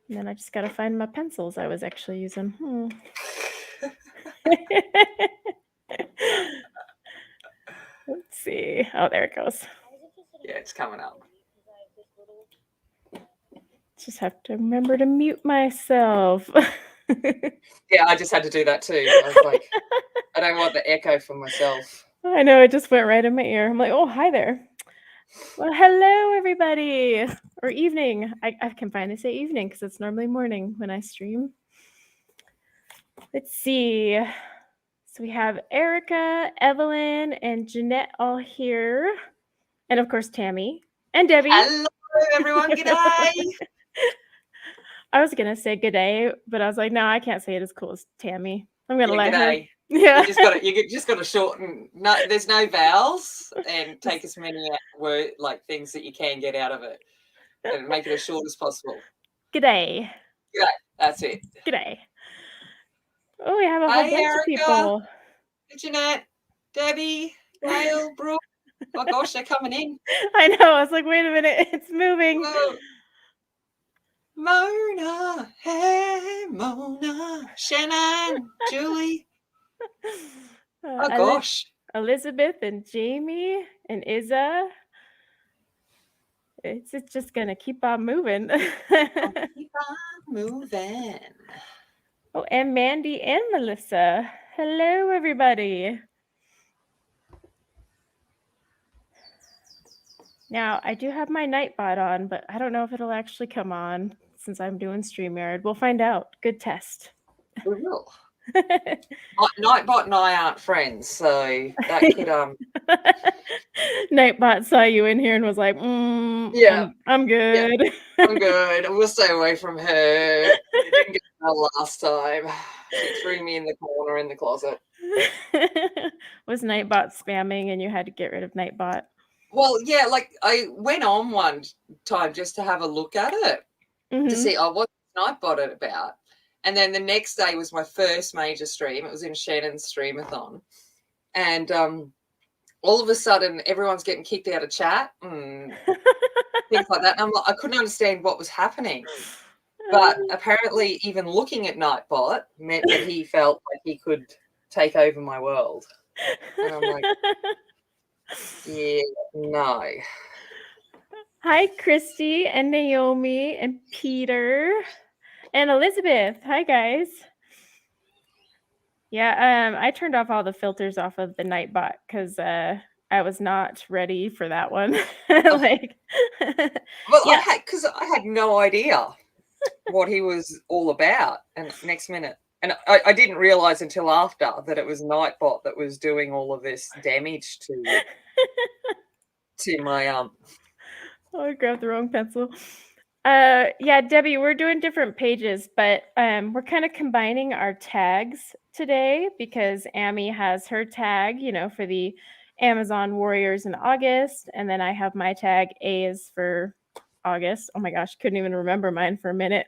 And then I just got to find my pencils I was actually using. Let's see. Oh, there it goes. Yeah, it's coming up. Just have to remember to mute myself. Yeah, I just had to do that too. I was like, I don't want the echo for myself. I know, it just went right in my ear. I'm like, oh, hi there. Well, hello, everybody. Or evening. I can finally say evening because it's normally morning when I stream. Let's see. So we have Erica, Evelyn, and Jeanette all here. And of course, Tammy and Debbie. Hello, everyone. G'day. I was going to say good day, but I was like, no, I can't say it as cool as Tammy. I'm going to let her. G'day. Yeah. You just got to shorten. No, there's no vowels, and take as many word like things that you can get out of it, and make it as short as possible. G'day. G'day. That's it. G'day. Oh, we have a whole bunch Erica, of people. Jeanette, Debbie, Gail, Brooke. Oh gosh, they're coming in. I know. I was like, wait a minute, it's moving. Whoa. Mona, hey Mona, Shannon, Julie. Oh gosh. Elizabeth and Jamie and Izza. It's just gonna keep on moving. Keep on moving. Oh, and Mandy and Melissa. Hello, everybody. Now, I do have my nightbot on, but I don't know if it'll actually come on since I'm doing StreamYard. We'll find out. Good test. We will. Nightbot and I aren't friends, so that could Nightbot saw you in here and was like, yeah, I'm good. Yeah, I'm good. We'll stay away from her. It didn't get her last time. She threw me in the corner in the closet. Was Nightbot spamming and you had to get rid of Nightbot? Well, yeah, like I went on one time just to have a look at it to see, what's Nightbot about? And then the next day was my first major stream. It was in Shannon's streamathon. And all of a sudden, everyone's getting kicked out of chat and things like that. And I couldn't understand what was happening. But apparently, even looking at Nightbot meant that he felt like he could take over my world. And I'm like, yeah, no. Hi, Christy and Naomi and Peter and Elizabeth. Hi, guys. Yeah, I turned off all the filters off of the Nightbot because I was not ready for that one. Like, well, yeah. I had no idea what he was all about. And next minute, and I didn't realize until after that it was Nightbot that was doing all of this damage to my Oh, I grabbed the wrong pencil. Yeah, Debbie, we're doing different pages, but we're kind of combining our tags today because Amy has her tag, for the Amazon Warriors in August, and then I have my tag. A is for August. Oh my gosh, couldn't even remember mine for a minute.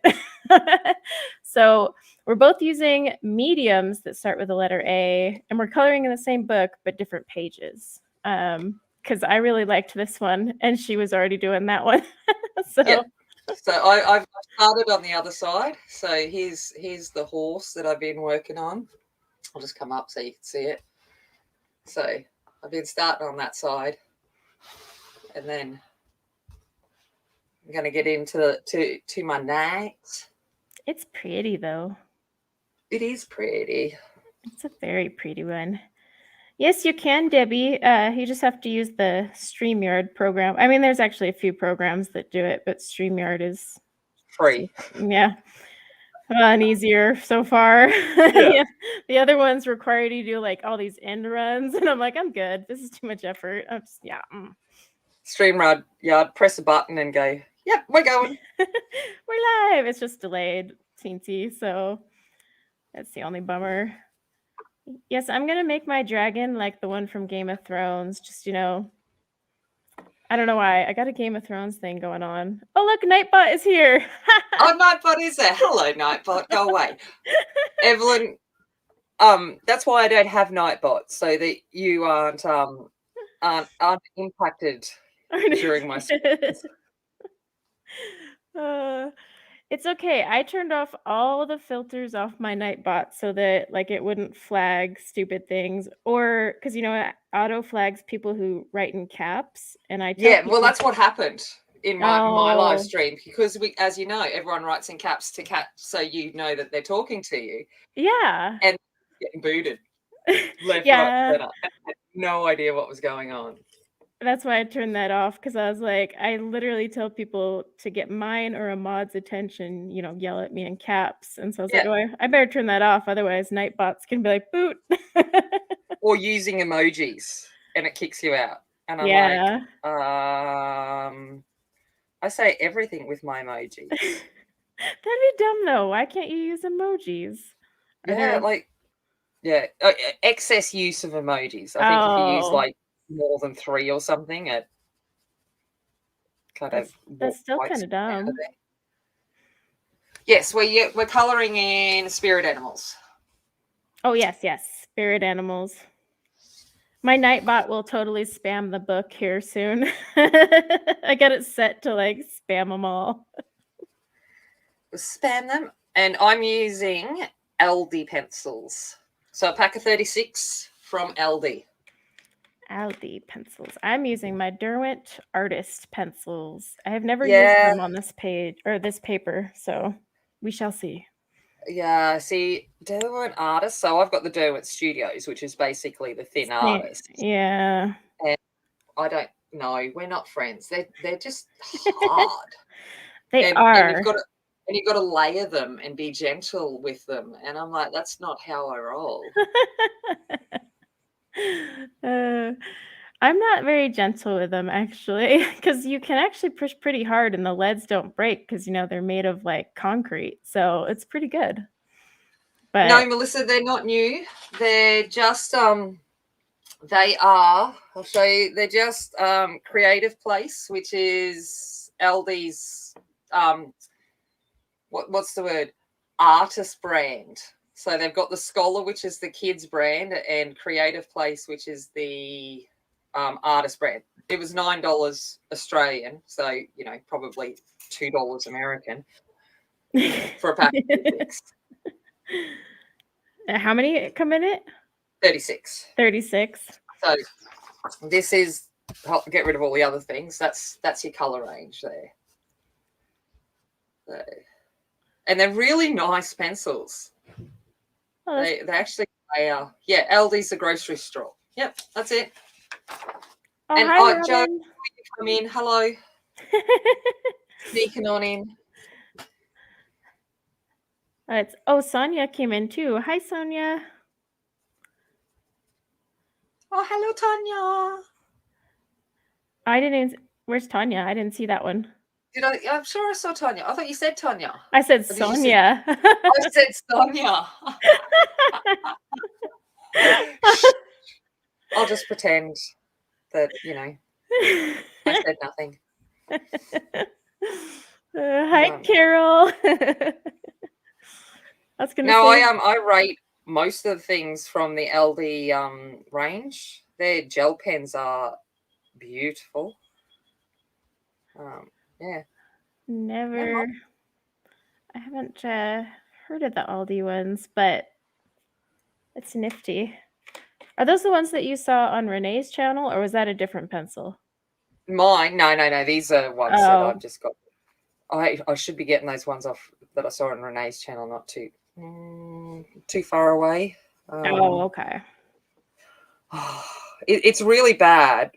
So we're both using mediums that start with the letter A, and we're coloring in the same book, but different pages. Because I really liked this one, and she was already doing that one. Yeah. So I've started on the other side. So here's the horse that I've been working on. I'll just come up so you can see it. So I've been starting on that side, and then I'm going to get into to my night. It's pretty though. It is pretty. It's a very pretty one. Yes, you can, Debbie. You just have to use the StreamYard program. I mean, there's actually a few programs that do it, but StreamYard is free. Yeah. And easier so far. Yeah. The other ones require you to do like all these end runs, and I'm like, I'm good. This is too much effort. I'm just StreamYard, I'd press a button and go, yep, we're going. We're live. It's just delayed, teensy, so that's the only bummer. Yes, I'm gonna make my dragon like the one from Game of Thrones. Just I don't know why. I got a Game of Thrones thing going on. Oh look, Nightbot is here. Oh, Nightbot is there. Hello, Nightbot. Go away. Evelyn, that's why I don't have Nightbot, so that you aren't impacted during my streams. It's okay. I turned off all the filters off my nightbot so that like it wouldn't flag stupid things, or because it auto flags people who write in caps, and I tell Yeah, well, people, that's what happened in my live oh stream, because we, as you know, everyone writes in caps to cat, so you know that they're talking to you, yeah, and getting booted left, right, yeah. center. I had no idea what was going on. That's why I turned that off because I was like, I literally tell people to get mine or a mod's attention, yell at me in caps. And so I was like, Yeah, oh, I better turn that off. Otherwise, nightbots can be like, boot. or using emojis, and it kicks you out. And I'm like, Yeah. I say everything with my emojis. That'd be dumb though. Why can't you use emojis? Are Yeah, there? excess use of emojis. I think if you use Oh, like more than 3 or something, it kind of that's still wipes kind of it out of dumb. there. Yes, we're colouring in spirit animals. Oh yes, spirit animals. My nightbot will totally spam the book here soon. I got it set to like spam them all. Spam them, and I'm using Aldi pencils. So a pack of 36 from Aldi. Aldi pencils. I'm using my Derwent artist pencils. I have never used Yeah, them on this page or this paper, so we shall see. yeah. See, Derwent artists. So I've got the Derwent Studios, which is basically the thin artists. Yeah. And I don't know. We're not friends. They're just hard. They and are. you've got to layer them and be gentle with them. And I'm like, that's not how I roll. I'm not very gentle with them actually, because you can actually push pretty hard and the leads don't break because they're made of like concrete, so it's pretty good. But No, Melissa, they're not new. They're just they are. I'll show you. They're just Creative Place, which is Aldi's what's the word? Artist brand. So they've got the Scholar, which is the kids brand, and Creative Place, which is the artist brand. It was $9 Australian, so probably $2 American for a pack of 36. How many come in it? 36. 36. So this is, get rid of all the other things. That's your color range there. So, and they're really nice pencils. Oh, they actually are. Yeah, Aldi's the grocery store. Yep, that's it. Oh, and hi, Joe, you come in. Hello. Sneaking on in. Sonia came in too. Hi, Sonia. Oh, hello, Tanya. I didn't even. Where's Tanya? I didn't see that one. Did I? I'm sure I saw Tanya. I thought you said Tanya. I said Sonia. I said Sonia. I'll just pretend that I said nothing. Hi, Carol. I was gonna say. I rate most of the things from the Aldi range. Their gel pens are beautiful. Yeah. Never. I haven't heard of the Aldi ones, but it's nifty. Are those the ones that you saw on Renee's channel, or was that a different pencil? Mine? No. These are ones that I've just got. I should be getting those ones off that I saw on Renee's channel, not too far away. Okay. It's really bad.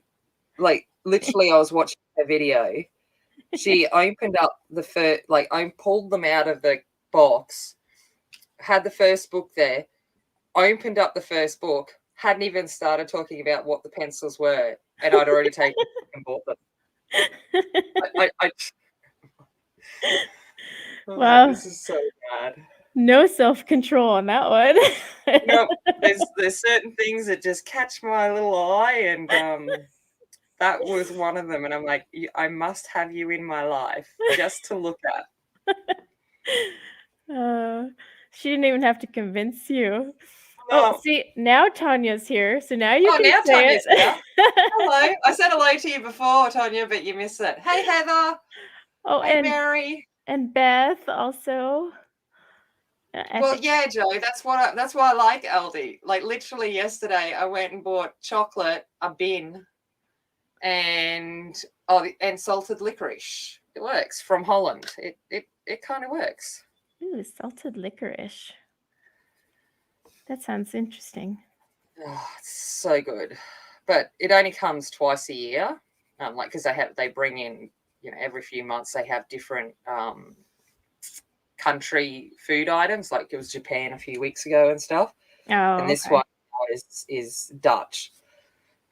Like, literally, I was watching a video. She opened up the first, like, I pulled them out of the box, had the first book there, opened up the first book, hadn't even started talking about what the pencils were, and I'd already taken and bought them. Wow. This is so bad. No self-control on that one. No, there's certain things that just catch my little eye, and that was one of them. And I'm like, I must have you in my life just to look at. She didn't even have to convince you. No. Oh, see, now Tanya's here, so now you can now say Tanya's it. here. Hello. I said hello to you before, Tanya, but you missed it. Hey, Heather. Oh, hey, and Mary. And Beth also. Well, yeah, Joe, that's why I like Aldi. Like literally yesterday, I went and bought chocolate, a bin, and salted licorice. It works from Holland. It kind of works. Ooh, salted licorice. That sounds interesting. Oh, it's so good, but it only comes twice a year. Like because they bring in every few months they have different country food items. Like it was Japan a few weeks ago and stuff. Oh, And this okay. one is Dutch.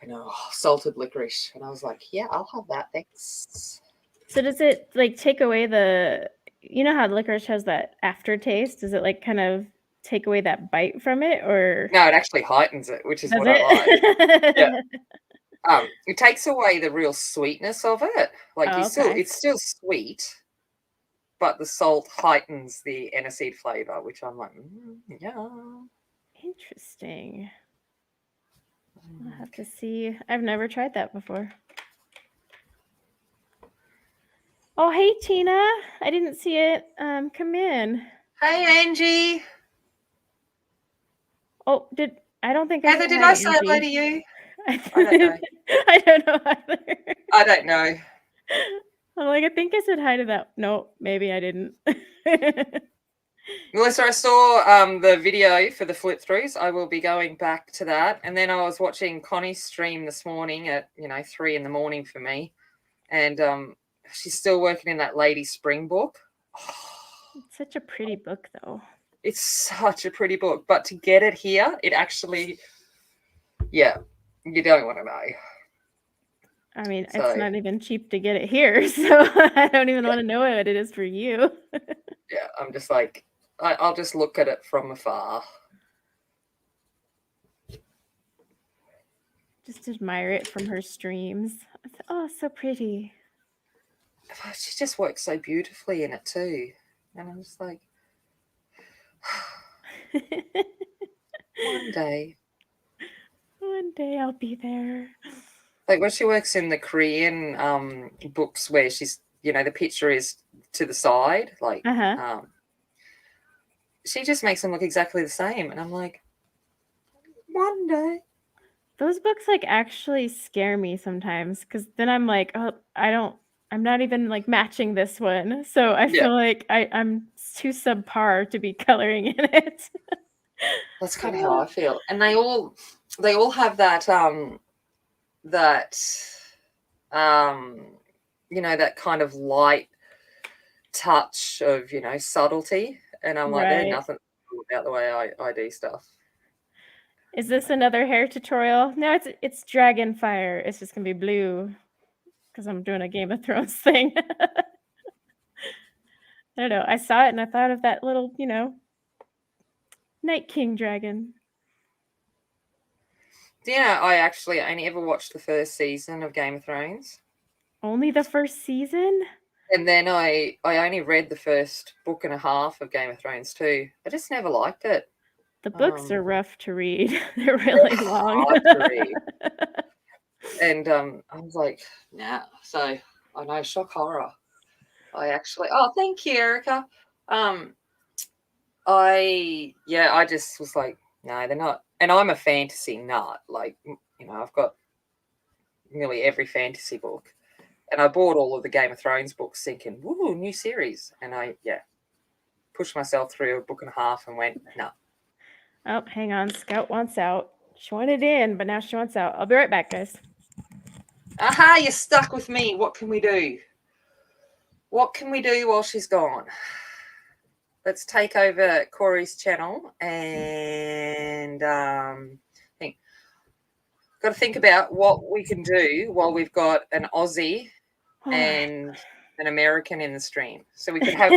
And salted licorice. And I was like, yeah, I'll have that. Thanks. So does it like take away the, how licorice has that aftertaste? Does it like kind of take away that bite from it, or No, it actually heightens it, which is does what I like. it? Yeah. It takes away the real sweetness of it. Like Oh, okay. it's still sweet, but the salt heightens the aniseed flavor, which I'm like, yeah. Interesting. I'll have to see. I've never tried that before. Oh, hey, Tina. I didn't see it. Come in. Hey, Angie. Oh, I don't think Heather, did I say hello to you? I don't know. I don't know either. I don't know. I'm like, I think I said hi to that. No, maybe I didn't. Melissa, I saw the video for the flip throughs. I will be going back to that. And then I was watching Connie's stream this morning at 3 a.m. for me, and she's still working in that Lady Spring book. It's such a pretty book, though. It's such a pretty book, but to get it here, it actually, yeah, you don't want to know. I mean, it's not even cheap to get it here, so I don't even want to know what it is for you. Yeah, I'm just like, I'll just look at it from afar. Just admire it from her streams. Oh, so pretty. She just works so beautifully in it too. And I'm just like, one day I'll be there. Like when she works in the Korean books where she's, the picture is to the side, like, she just makes them look exactly the same. And I'm like, one day. Those books like actually scare me sometimes, because then I'm like, oh, I'm not even like matching this one. So I feel like I'm too subpar to be coloring in it. That's kind of how I feel. And they all have that that that kind of light touch of subtlety, and I'm like, there's nothing about the way I do stuff. Is this another hair tutorial? No, it's dragon fire. It's just gonna be blue because I'm doing a Game of Thrones thing. I don't know. I saw it and I thought of that little, Night King dragon. Do you know I actually only ever watched the first season of Game of Thrones? Only the first season? And then I only read the first book and a half of Game of Thrones too. I just never liked it. The books are rough to read. They're really long. Hard to read. And I was like, nah. So I know, shock horror. Oh, thank you, Erica. I just was like, no, they're not. And I'm a fantasy nut. Like, I've got nearly every fantasy book. And I bought all of the Game of Thrones books thinking, woo, new series. And I pushed myself through a book and a half and went, no. Oh, hang on. Scout wants out. She wanted in, but now she wants out. I'll be right back, guys. Aha, you're stuck with me. What can we do? What can we do while she's gone? Let's take over Corey's channel and think. Got to think about what we can do while we've got an Aussie and an American in the stream. So we could have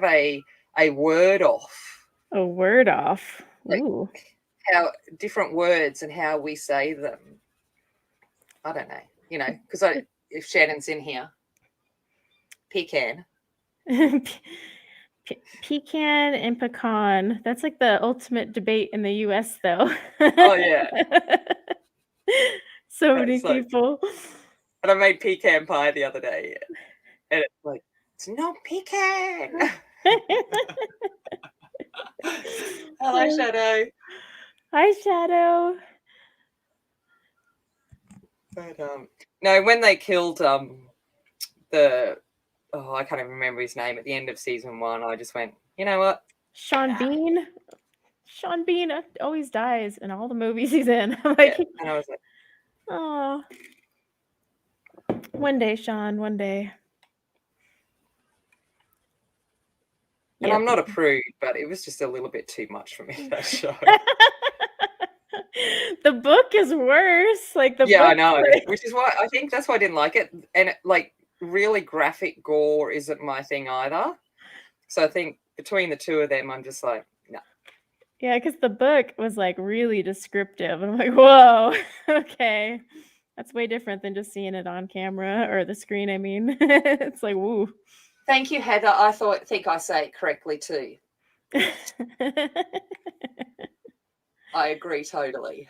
a word off. A word off. Ooh. Like how different words and how we say them. I don't know, because if Shannon's in here, pecan. Pecan and pecan. That's like the ultimate debate in the US, though. Oh, yeah. So many people. And I made pecan pie the other day. And it's like, it's not picking. Hello, Shadow. Hi, Shadow. But no, when they killed the I can't even remember his name at the end of season 1, I just went, you know what? Sean Bean. Sean Bean always dies in all the movies he's in. I'm like, Yeah. And I was like, oh, one day, Sean, one day. And Yep. I'm not a prude, but it was just a little bit too much for me, that show. The book is worse. Like the Yeah, book. I know. Which is why I think that's why I didn't like it. And like really graphic gore isn't my thing either. So I think between the two of them, I'm just like, no. Yeah, because the book was like really descriptive. I'm like, whoa, okay. That's way different than just seeing it on camera or the screen. I mean, it's like, woo. Thank you, Heather. I think I say it correctly too. I agree totally.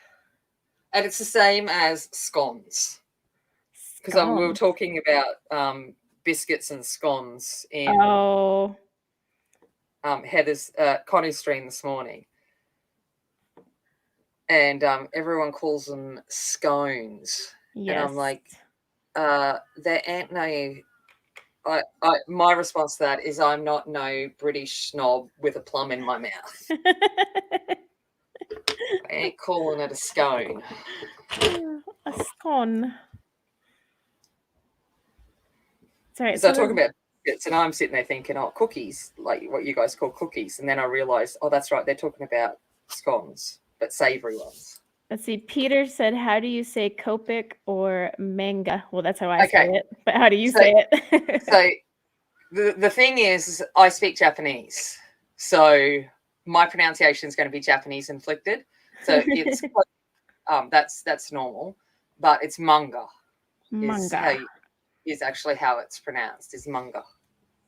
And it's the same as scones. Because we were talking about biscuits and scones in Heather's Connie's stream this morning. And everyone calls them scones. Yes. And I'm like, there ain't no... my response to that is I'm not no British snob with a plum in my mouth. I ain't calling it a scone. A scone. Sorry. So I talk about biscuits and I'm sitting there thinking, oh, cookies, like what you guys call cookies. And then I realised, oh, that's right, they're talking about scones, but savoury ones. Let's see. Peter said, how do you say Copic or manga? Well, that's how I say it. But how do you say it? So the thing is, I speak Japanese. So my pronunciation is going to be Japanese inflicted. So it's that's normal. But it's manga. Manga. Is actually how it's pronounced, is manga.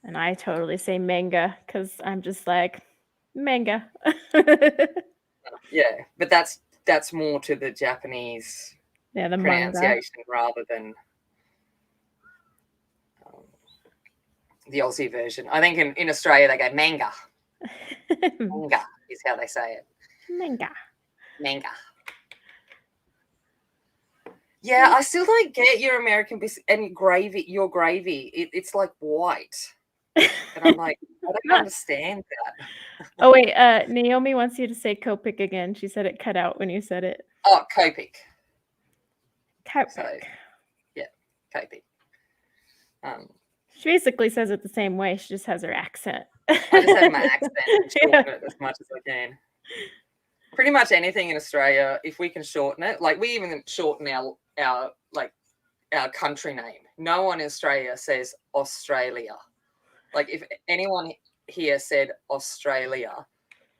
And I totally say manga because I'm just like, manga. Yeah, but that's more to the Japanese the pronunciation manga. Rather than the Aussie version. I think in Australia they go manga. Manga is how they say it. Manga. Yeah, I still don't get your American biscuit and gravy. Your gravy, it's like white, and I'm like, I don't understand that. Oh wait, Naomi wants you to say Copic again. She said it cut out when you said it. Oh, Copic. So, yeah, Copic. She basically says it the same way. She just has her accent. I just have my accent and shorten it as much as I can. Pretty much anything in Australia, if we can shorten it, like we even shorten our country name. No one in Australia says Australia. Like if anyone here said Australia,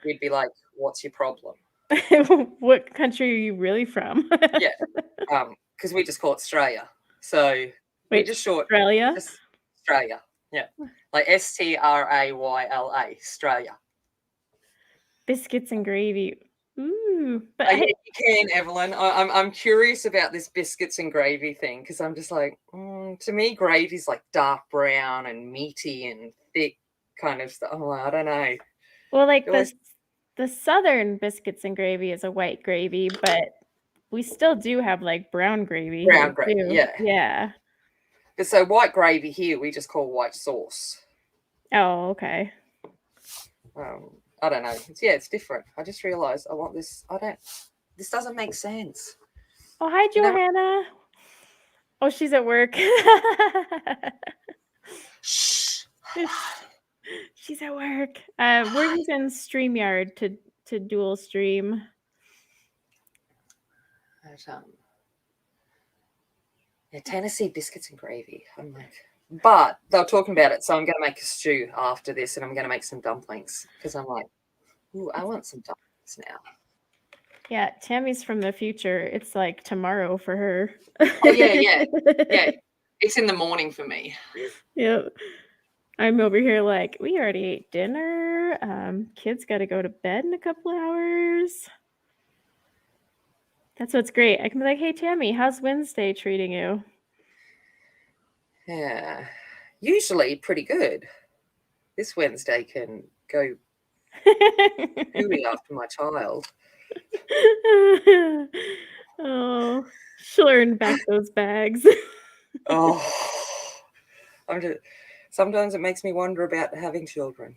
we'd be like, what's your problem? What country are you really from? Yeah, because we just call it Australia. So we just shorten Australia? Australia, yeah. Like StraYla, Australia. Biscuits and gravy. Ooh, but yeah, you can, Evelyn. I'm curious about this biscuits and gravy thing because I'm just like, to me, gravy's like dark brown and meaty and thick kind of stuff. Oh, I don't know. Well, like the southern biscuits and gravy is a white gravy, but we still do have like brown gravy. Brown gravy, too. Yeah. But so white gravy here, we just call white sauce. Oh, okay. I don't know. It's different. I just realized I want this. This doesn't make sense. Oh, hi, Johanna. Oh, she's at work. Shh. She's at work. We're using StreamYard to dual stream. Yeah, Tennessee biscuits and gravy. I'm like, but they're talking about it, so I'm going to make a stew after this, and I'm going to make some dumplings because I'm like, ooh, I want some dumplings now. Yeah, Tammy's from the future. It's like tomorrow for her. Oh yeah. It's in the morning for me. Yep. I'm over here like, we already ate dinner. Kids got to go to bed in a couple hours. That's what's great. I can be like, hey, Tammy, how's Wednesday treating you? Yeah. usually pretty good. This Wednesday can go hooey after my child. Oh, she'll earn back those bags. Oh, sometimes it makes me wonder about having children.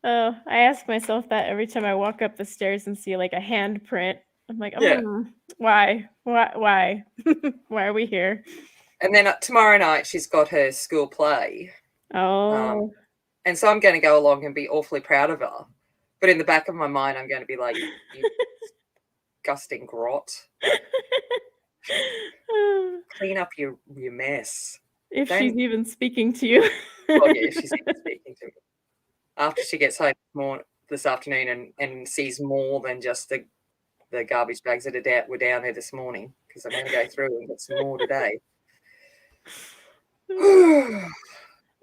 Oh, I ask myself that every time I walk up the stairs and see like a handprint. I'm like, Yeah. why? Why? Why are we here? And then tomorrow night she's got her school play. Oh. And so I'm going to go along and be awfully proud of her. But in the back of my mind, I'm going to be like, you disgusting grot. Clean up your mess. If she's even speaking to you. Oh, yeah, she's even speaking to me. After she gets home this afternoon and sees more than just the garbage bags that were down there this morning, because I'm going to go through and get some more today.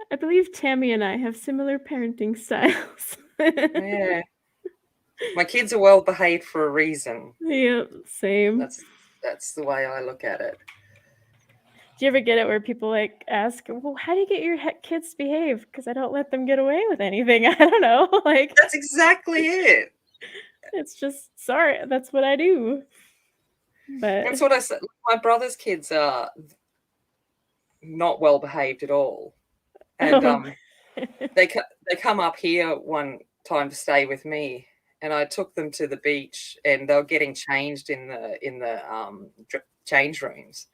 I believe Tammy and I have similar parenting styles. Yeah. My kids are well behaved for a reason. Yeah, same. That's the way I look at it. Do you ever get it where people like ask, well, how do you get your kids to behave? Because I don't let them get away with anything. I don't know. Like, that's exactly it. It's just, sorry, that's what I do. But that's what I said. My brother's kids are not well behaved at all. And they come up here one time to stay with me, and I took them to the beach, and they were getting changed in the change rooms.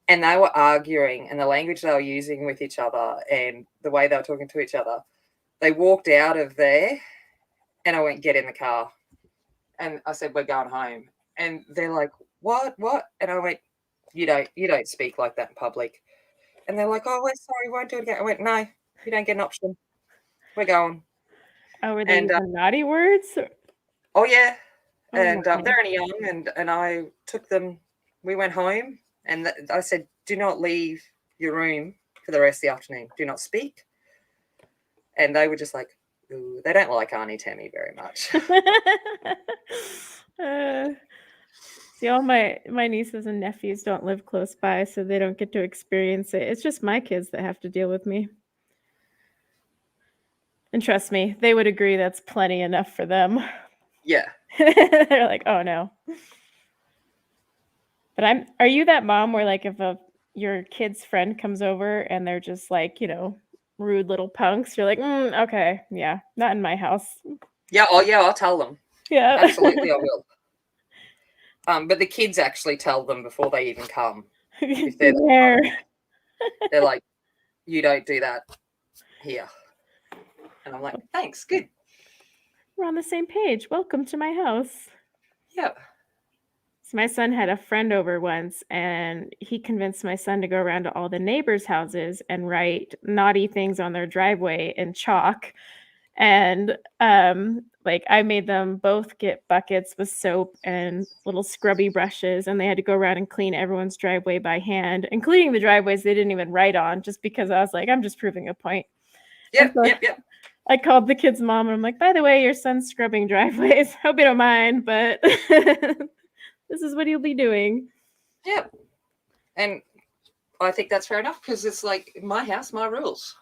And they were arguing, and the language they were using with each other and the way they were talking to each other. They walked out of there, and I went, get in the car. And I said, we're going home. And they're like, what? And I went, you don't speak like that in public. And they're like, oh, we're sorry, we won't do it again. I went, no, you don't get an option. We're going. Oh, were they using naughty words? Oh, yeah. And they're only young, and I took them. We went home. And I said, do not leave your room for the rest of the afternoon. Do not speak. And they were just like, ooh, they don't like Auntie Tammy very much. See, all my nieces and nephews don't live close by, so they don't get to experience it. It's just my kids that have to deal with me. And trust me, they would agree that's plenty enough for them. Yeah. They're like, oh, no. But are you that mom where like if your kid's friend comes over and they're just like, rude little punks, you're like, okay, yeah, not in my house. Yeah, I'll tell them. Yeah. Absolutely I will. But the kids actually tell them before they even come. If they're like, you don't do that here. And I'm like, thanks, good. We're on the same page. Welcome to my house. Yeah. So my son had a friend over once, and he convinced my son to go around to all the neighbors' houses and write naughty things on their driveway in chalk. And I made them both get buckets with soap and little scrubby brushes, and they had to go around and clean everyone's driveway by hand, including the driveways they didn't even write on, just because I was like, I'm just proving a point. Yep. I called the kid's mom, and I'm like, by the way, your son's scrubbing driveways. Hope you don't mind, but this is what he'll be doing. Yep. And I think that's fair enough, because it's like my house, my rules.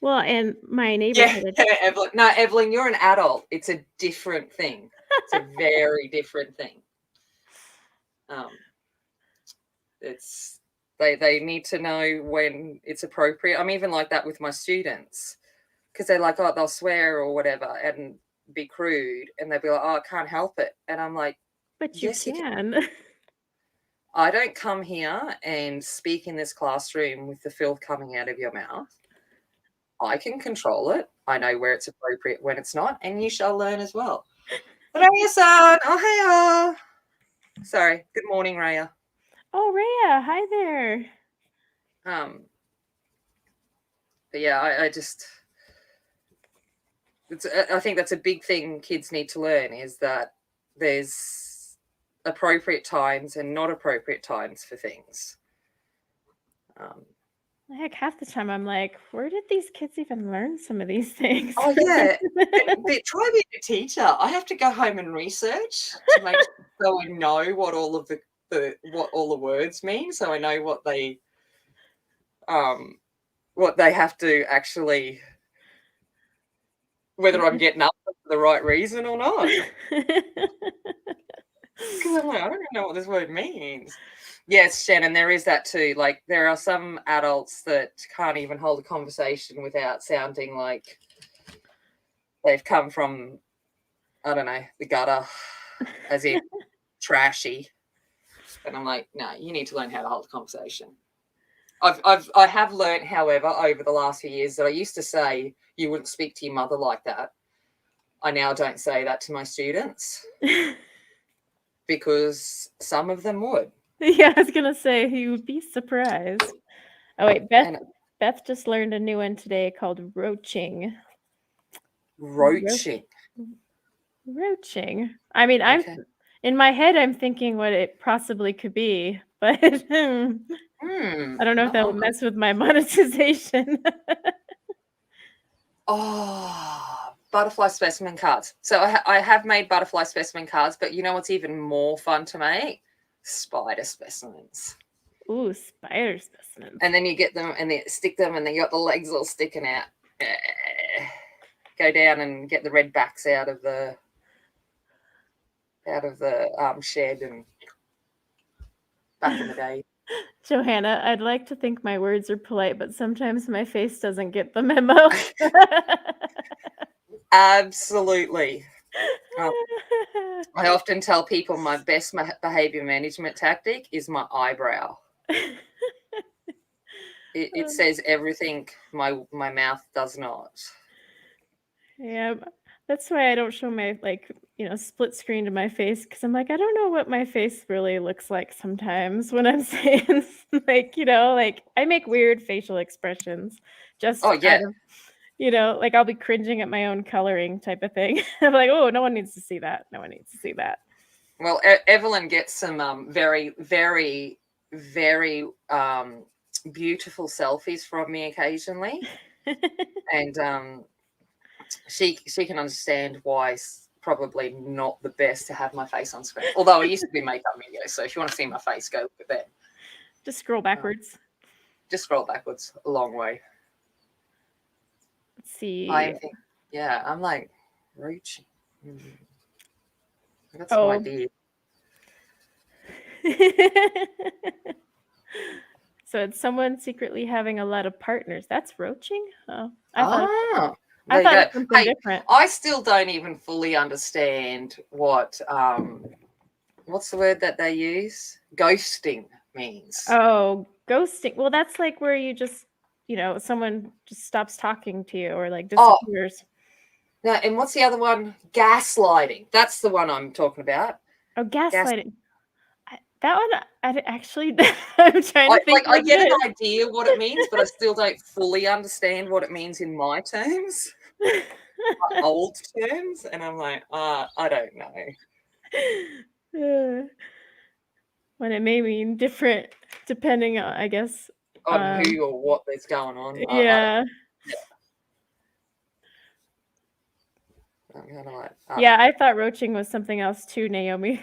Well, and my neighbor. Evelyn. No, Evelyn, you're an adult. It's a different thing. It's a very different thing. It's they need to know when it's appropriate. I'm even like that with my students, because they're like, oh, they'll swear or whatever and be crude, and they'll be like, oh, I can't help it, and I'm like, but yes, you can. I don't come here and speak in this classroom with the filth coming out of your mouth. I can control it. I know where it's appropriate, when it's not, and you shall learn as well. Raya son. Oh, hey. Sorry. Good morning, Raya. Oh, Raya. Hi there. But yeah, I think that's a big thing kids need to learn, is that there's appropriate times and not appropriate times for things. Heck, half the time I'm like, where did these kids even learn some of these things? Oh, yeah. But try being a teacher. I have to go home and research to make sure I know what all of what all the words mean, so I know what they what they have to actually, whether I'm getting up for the right reason or not. Because I'm like, I don't know what this word means. Yes, Shannon, there is that too. Like, there are some adults that can't even hold a conversation without sounding like they've come from, I don't know, the gutter, as in trashy. And I'm like, no, you need to learn how to hold a conversation. I have learned, however, over the last few years that I used to say you wouldn't speak to your mother like that. I now don't say that to my students because some of them would. Yeah, I was gonna say you would be surprised. Oh wait, Beth just learned a new one today called roaching. Roaching. Roaching. I mean, I'm in my head. I'm thinking what it possibly could be, but I don't know if that will mess with my monetization. Oh, butterfly specimen cards. So I have made butterfly specimen cards, but you know what's even more fun to make? Spider specimens. Ooh, spider specimens. And then you get them and they stick them and you got the legs all sticking out. Go down and get the red backs out of the shed and back in the day. Johanna, I'd like to think my words are polite, but sometimes my face doesn't get the memo. Absolutely. I often tell people my best behavior management tactic is my eyebrow. It says everything my mouth does not. Yeah, that's why I don't show my, split screen to my face, because I'm like, I don't know what my face really looks like sometimes when I'm saying, I make weird facial expressions just out of, I'll be cringing at my own coloring type of thing. I'm like, oh, no one needs to see that. No one needs to see that. Well, Evelyn gets some very, very, very beautiful selfies from me occasionally. And she can understand why it's probably not the best to have my face on screen. Although I used to be makeup video, so if you want to see my face, go with that. Just scroll backwards. Just scroll backwards a long way. Let's see. I'm like roaching. I got some idea. So it's someone secretly having a lot of partners. That's roaching? Oh, I thought it was something different. I still don't even fully understand what what's the word that they use? Ghosting means. Oh, ghosting. Well, that's like where you just, someone just stops talking to you or like disappears. No, and what's the other one? Gaslighting. That's the one I'm talking about. Oh, gaslighting. That one, I'm trying to think. I get an idea what it means, but I still don't fully understand what it means in my terms, my old terms, and I'm like, I don't know. When it may mean different depending on, I guess, on who or what is going on. Yeah. I'm kind of like, I thought roaching was something else too, Naomi.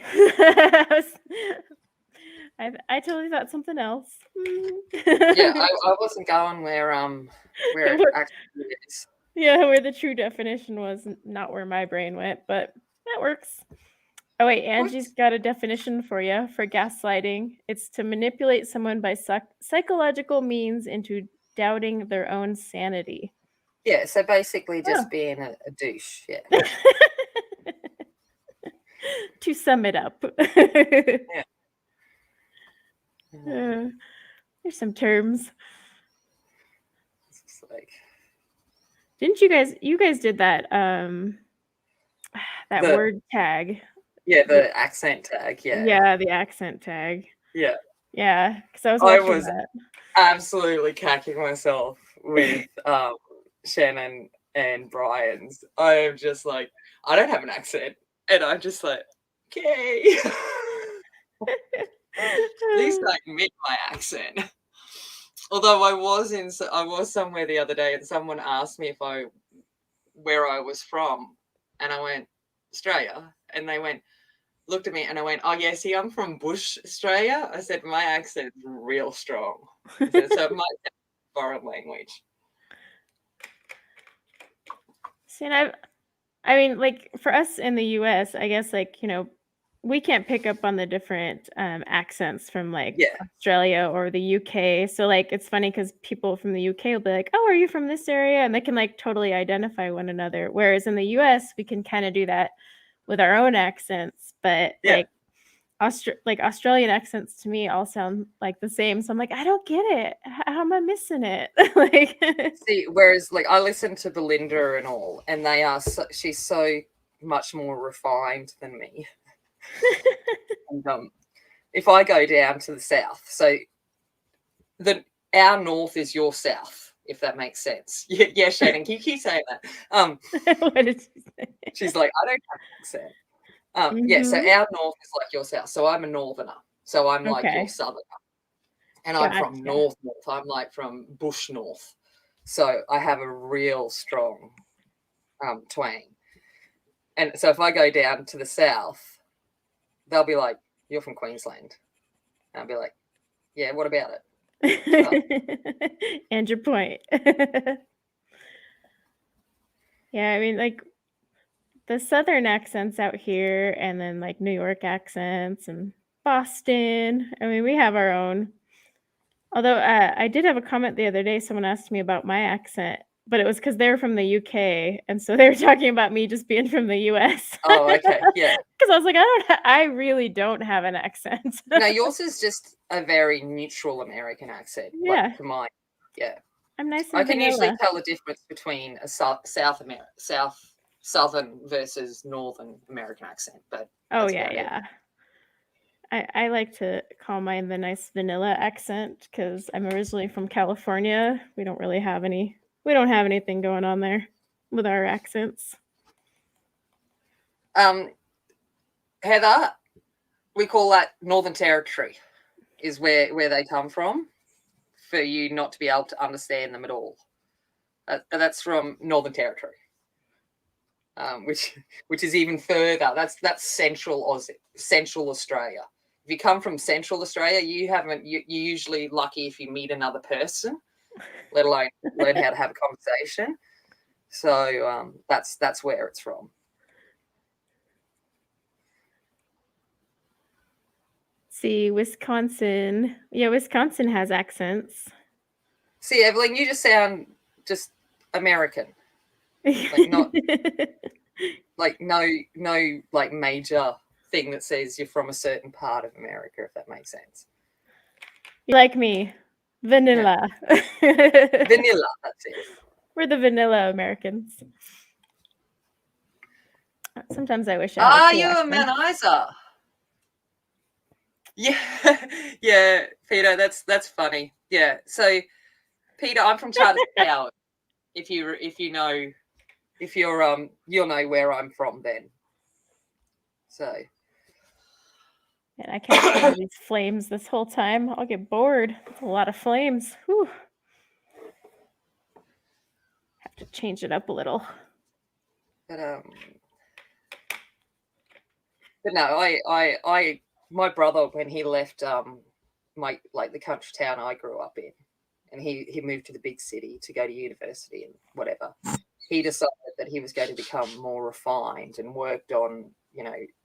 I totally thought something else. Yeah, I wasn't going where it actually is. Yeah, where the true definition was, not where my brain went, but that works. Oh wait, Angie's got a definition for you for gaslighting. It's to manipulate someone by psychological means into doubting their own sanity. Yeah, so basically just being a douche. Yeah. To sum it up. Yeah. There's some terms. It's like, didn't you guys did that that word tag? Yeah, the accent tag. Yeah, the accent tag. Yeah. Yeah, because I was absolutely cacking myself with Shannon and Brian's. I'm just like, I don't have an accent, and I'm just like, okay. At least I admit my accent. Although I was somewhere the other day, and someone asked me where I was from, and I went Australia, and they looked at me, and I went, oh yeah, see, I'm from Bush, Australia. I said my accent's real strong. I said, so foreign language. See, and I mean, like for us in the US, I guess like, we can't pick up on the different accents from like Yeah. Australia or the UK. So like it's funny because people from the UK will be like, "Oh, are you from this area?" And they can like totally identify one another. Whereas in the US, we can kind of do that with our own accents, but Yeah. like Australian accents to me all sound like the same. So I'm like, I don't get it. How am I missing it? Like, See, whereas like I listen to Belinda and all, and they are she's so much more refined than me. And if I go down to the south, so our north is your south, if that makes sense. Yeah, Shannon, can you keep saying that? What did she say? She's like, I don't have an accent. Yeah, so our north is like your south. So I'm a northerner. So I'm like your Okay. southerner. And I'm from Gotcha. north. I'm like from bush north. So I have a real strong twang. And so if I go down to the south, they'll be like, "You're from Queensland." And I'll be like, "Yeah, what about it?" And your point. Yeah, I mean, like the southern accents out here, and then like New York accents and Boston. I mean, we have our own. Although I did have a comment the other day. Someone asked me about my accent, but it was because they're from the UK, and so they were talking about me just being from the US. Oh, okay, yeah. Because I was like, I really don't have an accent. No, yours is just a very neutral American accent. Yeah. Like to mine, yeah. I'm nice and I can usually vanilla. tell the difference between a southern versus northern American accent, but Oh that's yeah, about it. yeah. I like to call mine the nice vanilla accent because I'm originally from California. We don't have anything going on there with our accents. Heather, we call that Northern Territory, is where they come from, for you not to be able to understand them at all. That's from Northern Territory, which is even further. That's Central Australia. If you come from Central Australia, you're usually lucky if you meet another person, let alone learn how to have a conversation. So that's where it's from. See, Wisconsin. Yeah, Wisconsin has accents. See, Evelyn, you just sound just American. Like not like no like major thing that says you're from a certain part of America, if that makes sense. You like me. Vanilla. Vanilla, that's it. We're the vanilla Americans. Sometimes I wish I had Are a cool you a accent. Manizer? Yeah, yeah, Peter, that's funny. Yeah, so Peter, I'm from Charterstown. If you're you'll know where I'm from then. So. And I can't stand these flames this whole time. I'll get bored. It's a lot of flames. Whew. Have to change it up a little. But no, I my brother, when he left the country town I grew up in, and he moved to the big city to go to university and whatever, he decided that he was going to become more refined and worked on,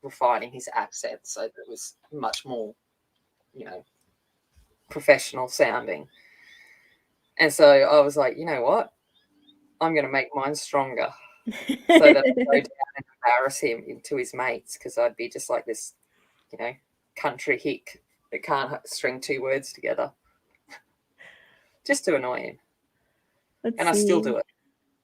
refining his accent so that it was much more, professional sounding. And so I was like, you know what? I'm going to make mine stronger so that I go down and embarrass him to his mates, because I'd be just like this, country hick that can't string two words together. Just to annoy him. I still do it.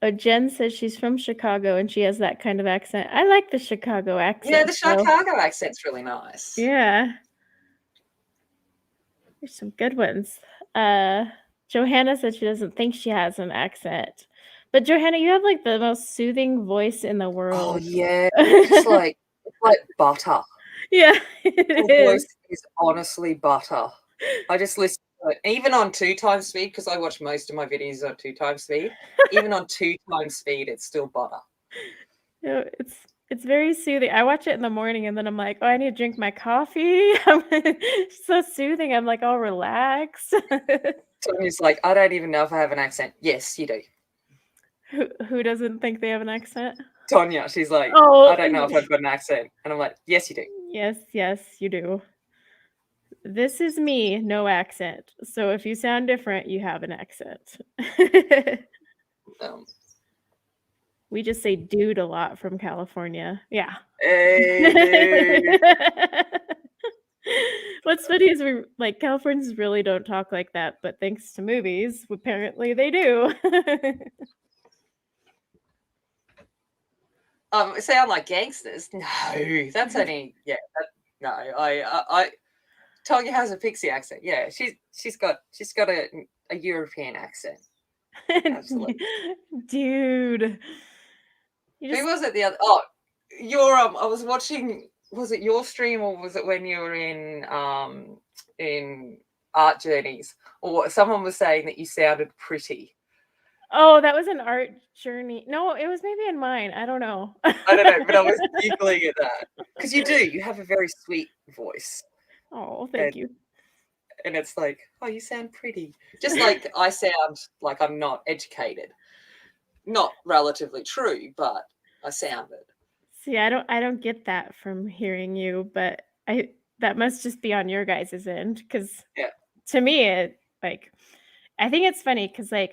Oh, Jen says she's from Chicago and she has that kind of accent. I like the Chicago accent. Yeah, the Chicago accent's really nice. Yeah. There's some good ones. Johanna said she doesn't think she has an accent. But Johanna, you have like the most soothing voice in the world. Oh yeah. It's like butter. Yeah. Your voice is honestly butter. I just listen to it, even on 2x speed, because I watch most of my videos on 2x speed. Even on 2x speed, it's still butter. No, it's very soothing. I watch it in the morning and then I'm like, oh, I need to drink my coffee. It's so soothing. I'm like, I'll relax. Tanya's like, I don't even know if I have an accent. Yes, you do. Who doesn't think they have an accent? Tonya, she's like, Oh, I don't know if I've got an accent. And I'm like, yes, you do. yes, you do. This is me, no accent. So if you sound different, you have an accent. We just say dude a lot from California. Yeah. Hey, dude. What's funny is Californians really don't talk like that, but thanks to movies, apparently they do. Sound like gangsters? No, that's only no. I Tonya has a pixie accent. Yeah, she's got a European accent. Absolutely, dude. Who was it the other? Oh, your I was watching. Was it your stream or was it when you were in Art Journeys? Or someone was saying that you sounded pretty. Oh, that was an art journey. No, it was maybe in mine. I don't know. I don't know, but I was giggling at that because you do. You have a very sweet voice. Oh, thank you. And it's like, oh, you sound pretty. Just like I sound like I'm not educated. Not relatively true, but I sounded. See, I don't get that from hearing you, but that must just be on your guys' end because to me, it I think it's funny because I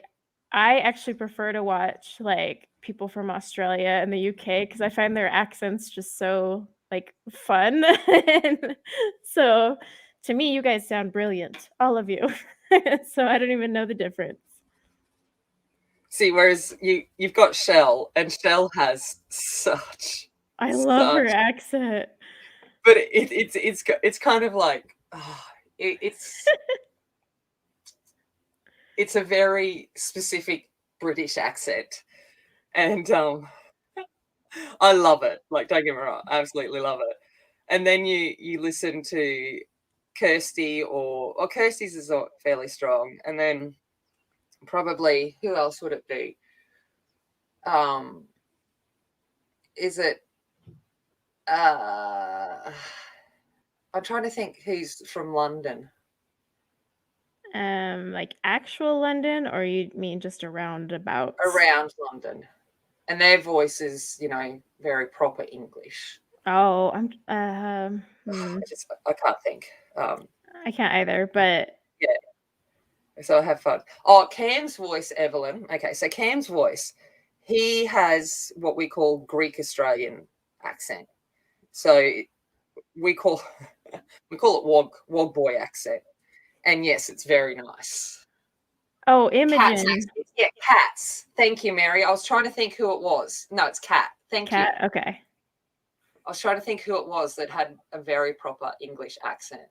actually prefer to watch people from Australia and the UK because I find their accents just so fun. So to me, you guys sound brilliant, all of you. So I don't even know the difference. See, whereas you've got Shell, and Shell has such. I love her accent, but it's kind of like it's it's a very specific British accent, and I love it. Like, don't get me wrong, I absolutely love it. And then you listen to Kirsty or Kirsty's is fairly strong, and then probably who else would it be? Is it? I'm trying to think who's from London. Like actual London, or you mean just around London, and their voice is, very proper English. Oh, I'm. I can't think. I can't either, but yeah. So have fun. Oh, Cam's voice, Evelyn. Okay, so Cam's voice, he has what we call Greek Australian accent. So we call it wog boy accent. And yes, it's very nice. Oh, Imogen. Yeah, Cats. Thank you, Mary. I was trying to think who it was. No, it's Cat. Thank you. Okay. I was trying to think who it was that had a very proper English accent.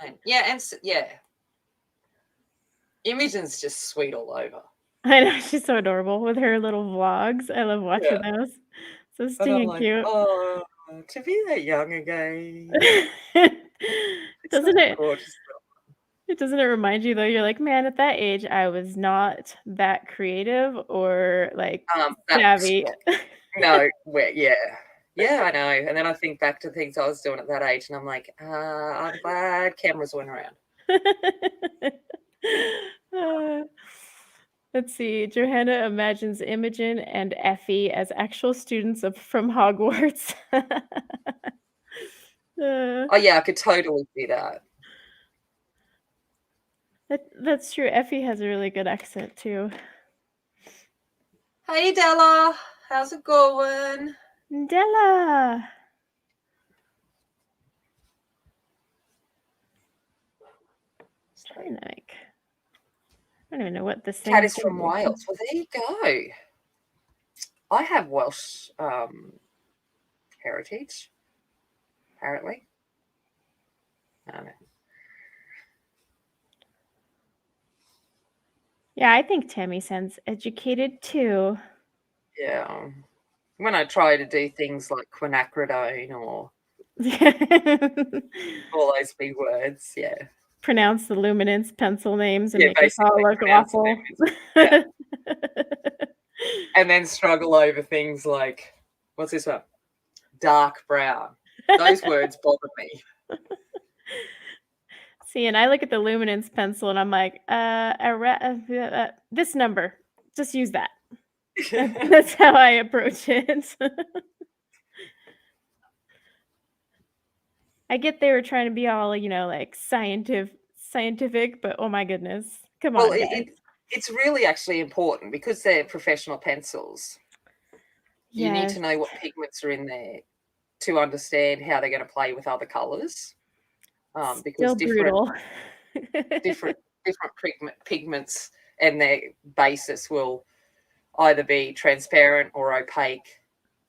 and Imogen's just sweet all over. I know, she's so adorable with her little vlogs. I love watching those. So stinking cute. Oh, to be that young again. Doesn't it? Doesn't it remind you though? You're like, man, at that age, I was not that creative or savvy. No, yeah, I know. And then I think back to things I was doing at that age, and I'm like, I'm glad cameras went around. Let's see. Johanna imagines Imogen and Effie as actual students from Hogwarts. Oh yeah, I could totally see that. That's true. Effie has a really good accent too. Hey Della, how's it going? Della. I don't even know what this thing Cat is from Wales. Well, there you go. I have Welsh heritage, apparently. I don't know. Yeah, I think Tammy sounds educated too. Yeah. When I try to do things like quinacridone or all those big words, yeah. Pronounce the luminance pencil names and make us all look awful. Yeah. And then struggle over things like, what's this one? Dark brown. Those words bother me. See, and I look at the luminance pencil and I'm like, this number, just use that. That's how I approach it. I get they were trying to be all, like scientific, but oh my goodness. Come Well, on, guys. it's really actually important because they're professional pencils. You need Yes. to know what pigments are in there to understand how they're going to play with other colors. Because Still brutal. different pigments and their basis will either be transparent or opaque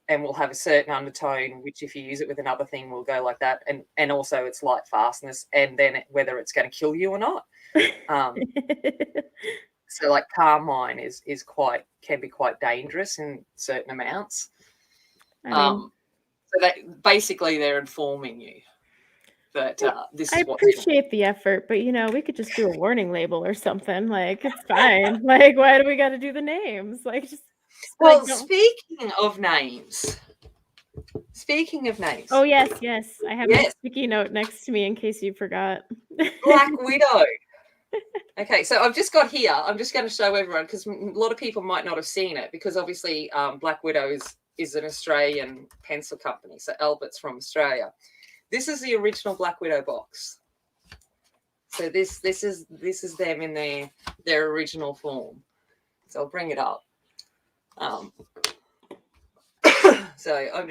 and will have a certain undertone, which if you use it with another thing will go like that. And also its light fastness, and then whether it's going to kill you or not. So like carmine can be quite dangerous in certain amounts. So that basically they're informing you that this is what's appreciate the effort, but we could just do a warning label or something. Like, it's fine. Like, why do we got to do the names? Like, just well, speaking of names. Oh yes, I have my sticky note next to me in case you forgot. Black Widow. Okay, so I've just got here. I'm just going to show everyone because a lot of people might not have seen it because obviously Black Widow is an Australian pencil company. So Albert's from Australia. This is the original Black Widow box. So this is them in their original form. So I'll bring it up. So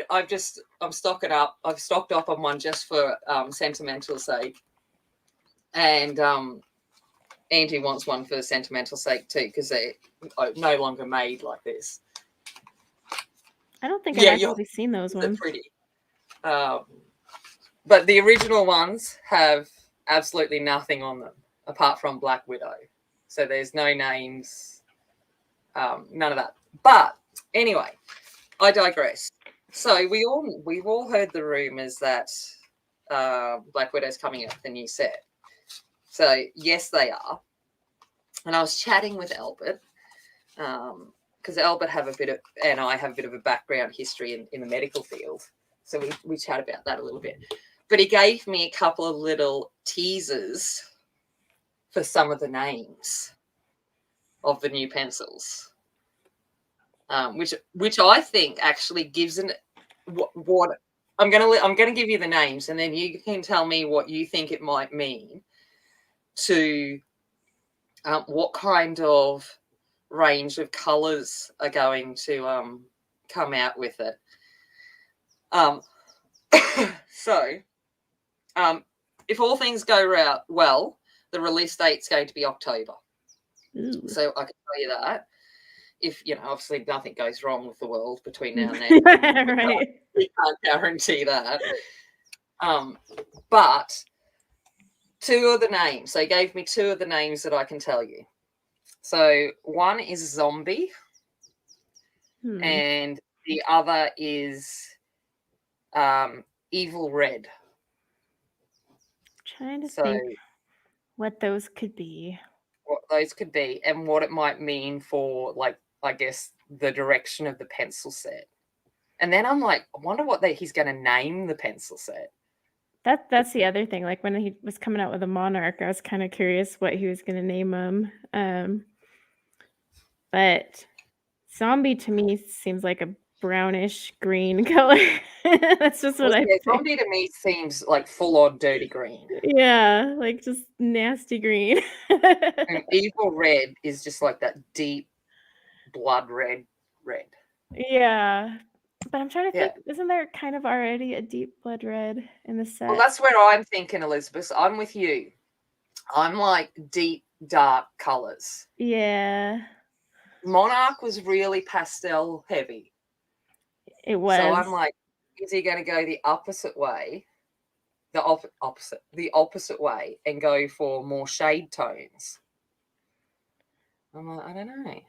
I'm stocking up. I've stocked up on one just for sentimental sake, and Andy wants one for sentimental sake too because they're no longer made like this. I don't think I've actually seen those ones. They're pretty. But the original ones have absolutely nothing on them apart from Black Widow. So there's no names, none of that. But anyway, I digress. So we've all heard the rumors that Black Widow's coming up with a new set. So yes, they are. And I was chatting with Albert because Albert and I have a bit of a background history in the medical field. So we chat about that a little bit. But he gave me a couple of little teasers for some of the names of the new pencils, which I think actually gives what I'm gonna give you the names, and then you can tell me what you think it might mean to what kind of range of colours are going to come out with it. So. If all things go well, the release date's going to be October. Ooh. So I can tell you that. If, obviously nothing goes wrong with the world between now and then. Right. We can't guarantee that. But two of the names. They gave me two of the names that I can tell you. So one is Zombie. And the other is Evil Red. Trying to think what those could be. What those could be and what it might mean for, like, I guess, the direction of the pencil set. And then I'm like, I wonder what he's going to name the pencil set. That's the other thing. Like when he was coming out with a Monarch, I was kind of curious what he was going to name them. But Zombie to me seems like a brownish green color. That's just what I think. Zombie to me seems like full-on dirty green. Yeah, like just nasty green. And Evil Red is just like that deep blood red. Yeah. But I'm trying to think, isn't there kind of already a deep blood red in the set? Well, that's where I'm thinking, Elizabeth. I'm with you. I'm like deep, dark colors. Yeah. Monarch was really pastel heavy. It was. So I'm like, is he going to go the opposite way, the opposite way, and go for more shade tones? I'm like, I don't know.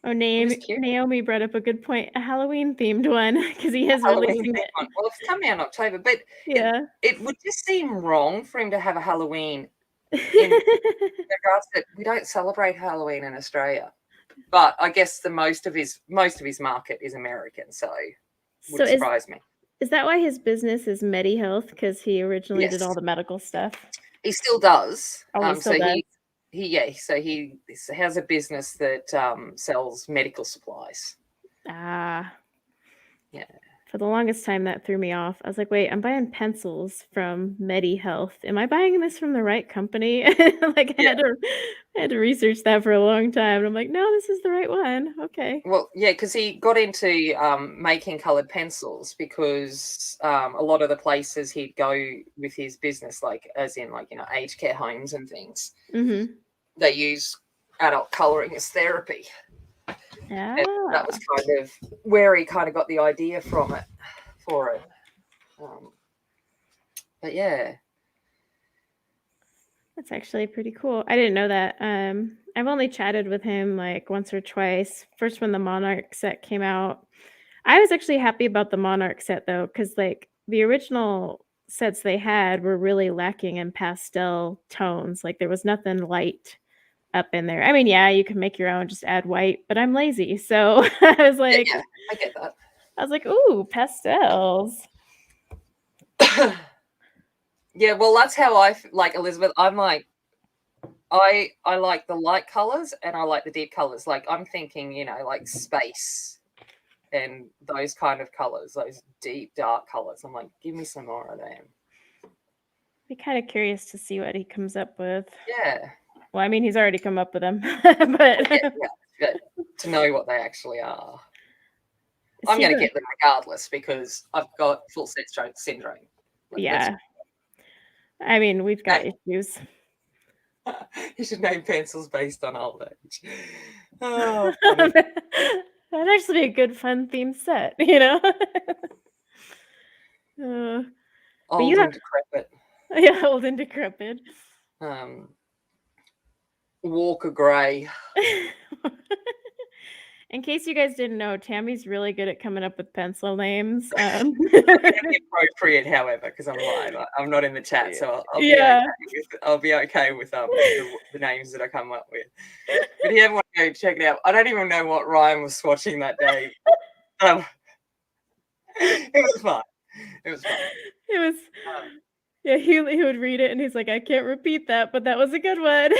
Oh, Naomi brought up a good point. A Halloween-themed one, because he has releasing it. Well, it's coming out in October, but it would just seem wrong for him to have a Halloween in regards that we don't celebrate Halloween in Australia. But I guess the most of his market is American, so it would surprise me. Is that why his business is MediHealth? Because he originally did all the medical stuff? He still does. Oh, he still does. So he has a business that sells medical supplies. Ah. Yeah. For the longest time, that threw me off. I was like, "Wait, I'm buying pencils from MediHealth. Am I buying this from the right company?" Like, Yeah. I had to research that for a long time, and I'm like, "No, this is the right one. Okay." Well, yeah, because he got into making coloured pencils because a lot of the places he'd go with his business, like as in like, you know, aged care homes and things, Mhm. they use adult colouring as therapy. And that was Ah. kind of where he kind of got the idea from it for it. But yeah. That's actually pretty cool. I didn't know that. I've only chatted with him, like, once or twice. First when the Monarch set came out. I was actually happy about the Monarch set, though, because like, the original sets they had were really lacking in pastel tones, like, there was nothing light up in there. I mean, yeah, you can make your own, just add white, but I'm lazy, so Yeah, yeah, I get that. I was like, "Ooh, pastels." Yeah, well, that's how like Elizabeth. I'm like, I like the light colors and I like the deep colors. Like I'm thinking, you know, like space and those kind of colors, those deep dark colors. I'm like, give me some more of them. Be kinda curious to see what he comes up with. Yeah. Well, I mean, he's already come up with them, Well, yeah, but yeah. But to know what they actually are. is I'm he going to the get them regardless because I've got full set stroke syndrome. Like, Yeah. I mean, we've got issues. you should name pencils based on old age. Oh, funny. That'd actually be a good fun theme set, you know? Uh, but Old you have and decrepit. yeah, old and decrepit. Walker Grey. In case you guys didn't know, Tammy's really good at coming up with pencil names. Appropriate, however, because I'm live. I'm not in the chat, so I'll be okay Yeah. with the names that I come up with. But if you ever want to go check it out, I don't even know what Ryan was swatching that day. It was fun. It was fun. It was yeah, he would read it and he's like, "I can't repeat that, but that was a good one."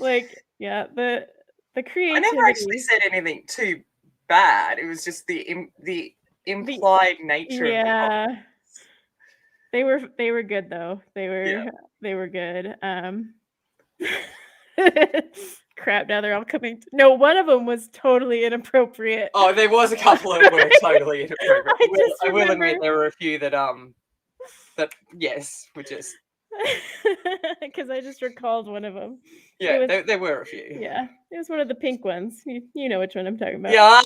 Like, yeah, the I never actually creativity. said anything too bad. It was just the The implied nature of the Yeah. They were good though. yeah. They were good. Crap, now they're all coming no, one of them was totally inappropriate. Oh, there was a couple that were totally inappropriate. I just I will remember admit there were a few that yes, were just 'cause I just recalled one of them. It yeah, was there were a few. yeah, it was one of the pink ones. You know which one I'm talking about. Yeah.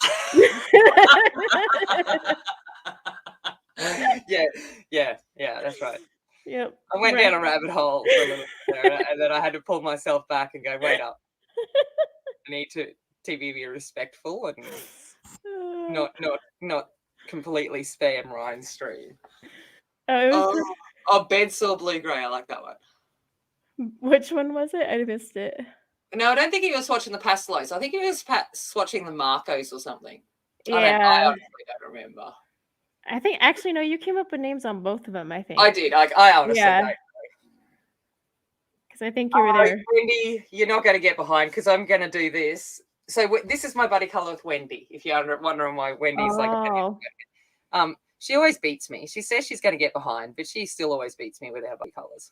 Yeah, that's right. Yep, I went right. down a rabbit hole for a little bit there, and then I had to pull myself back and go, wait up. I need to be respectful and not completely spam Ryan's stream. It was Bed Saw Blue Grey. I like that one. which one was it? I missed it. No, I don't think he was watching the Pastelos. I think he was watching the Marcos or something. I Yeah. honestly don't remember. I think actually, no, you came up with names on both of them, I think. I did. I honestly don't. Because I think you were there. Wendy, you're not going to get behind because I'm going to do this. So this is my buddy colour with Wendy. If you're wondering why Wendy's she always beats me. She says she's going to get behind, but she still always beats me with our buddy colours.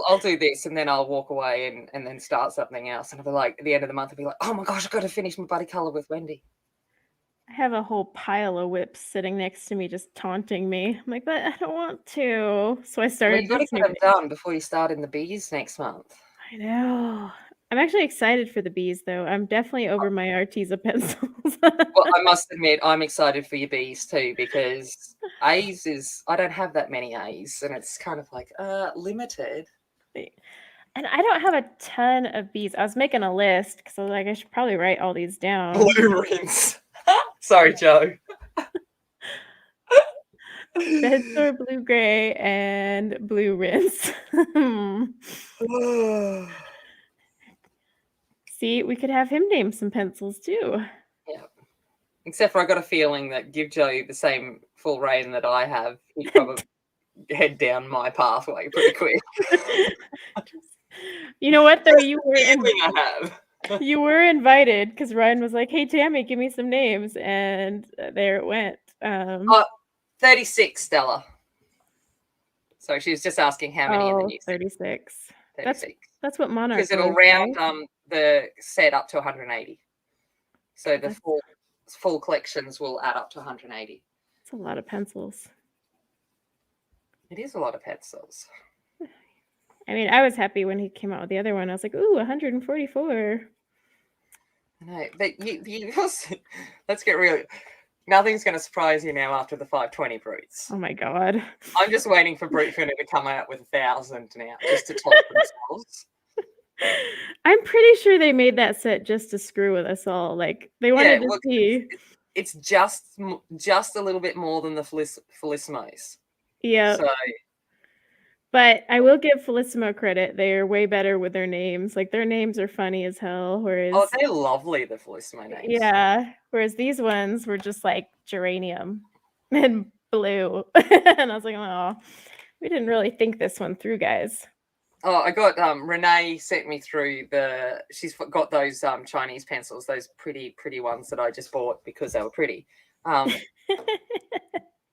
I'll do this and then I'll walk away and then start something else. And I'll be like, at the end of the month, I'll be like, oh my gosh, I've got to finish my buddy colour with Wendy. I have a whole pile of whips sitting next to me just taunting me. I'm like, but I don't want to. So I started. Well, you've got to get them done before you start in the bees next month. I know. I'm actually excited for the bees, though. I'm definitely over my Arteza pencils. Well, I must admit, I'm excited for your bees too because A's I don't have that many A's, and it's kind of like limited. And I don't have a ton of bees. I was making a list because I was like, I should probably write all these down. Blue rinse. Sorry, Joe. Bed Saw Blue Gray and blue rinse. See, we could have him name some pencils too. Yeah. Except for I got a feeling that give Joe the same full reign that I have, he'd probably head down my pathway pretty quick. You know what though? You were invited because Ryan was like, "Hey Tammy, give me some names," and there it went. 36, Stella. So she was just asking how many in the new 36. 36. That's what Monarch because it'll was, round right? the set up to 180. So the full collections will add up to 180. It's a lot of pencils. It is a lot of pencils. I mean, I was happy when he came out with the other one. I was like, ooh, 144. I know, but let's get real. Nothing's going to surprise you now after the 520 brutes. Oh my god! I'm just waiting for Brute Finner to come out with 1,000 now, just to top themselves. I'm pretty sure they made that set just to screw with us all. Like they wanted to see. It's just a little bit more than the Felissimos. Yeah. So. But I will give Felissimo credit. They are way better with their names. Like their names are funny as hell. Whereas they're lovely, the Felissimo names. Yeah. Whereas these ones were just like geranium and blue. And I was like, oh, we didn't really think this one through, guys. Oh, I got Renee sent me through she's got those Chinese pencils, those pretty ones that I just bought because they were pretty.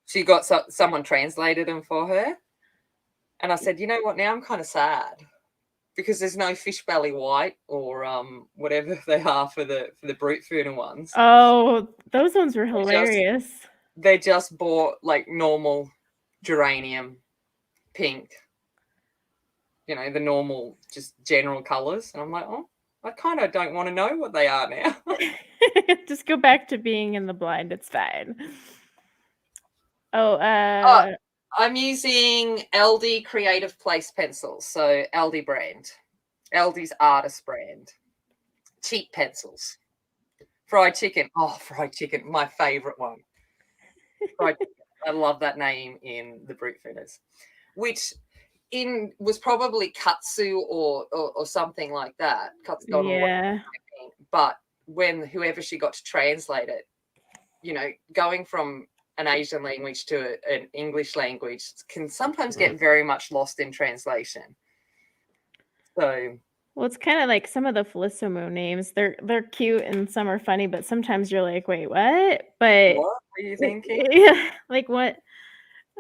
She got someone translated them for her. And I said, you know what, now I'm kind of sad because there's no fish belly white or whatever they are for the Brute Finner ones. Oh, those ones were hilarious. They just bought like normal geranium pink, you know, the normal just general colors. And I'm like, oh, I kind of don't want to know what they are now. Just go back to being in the blind. It's fine. I'm using LD Creative Place pencils, so LD brand. LD's artist brand. Cheap pencils. Fried chicken. Oh, fried chicken, my favorite one. Fried chicken. I love that name in the Brute Finners, which was probably Katsu or something like that. Katsu, yeah. But when whoever she got to translate it, you know, going from an Asian language to an English language can sometimes get very much lost in translation. So, well, it's kind of like some of the Felissimo names. They're cute and some are funny, but sometimes you're like, wait, what? But what are you thinking? Yeah, like what?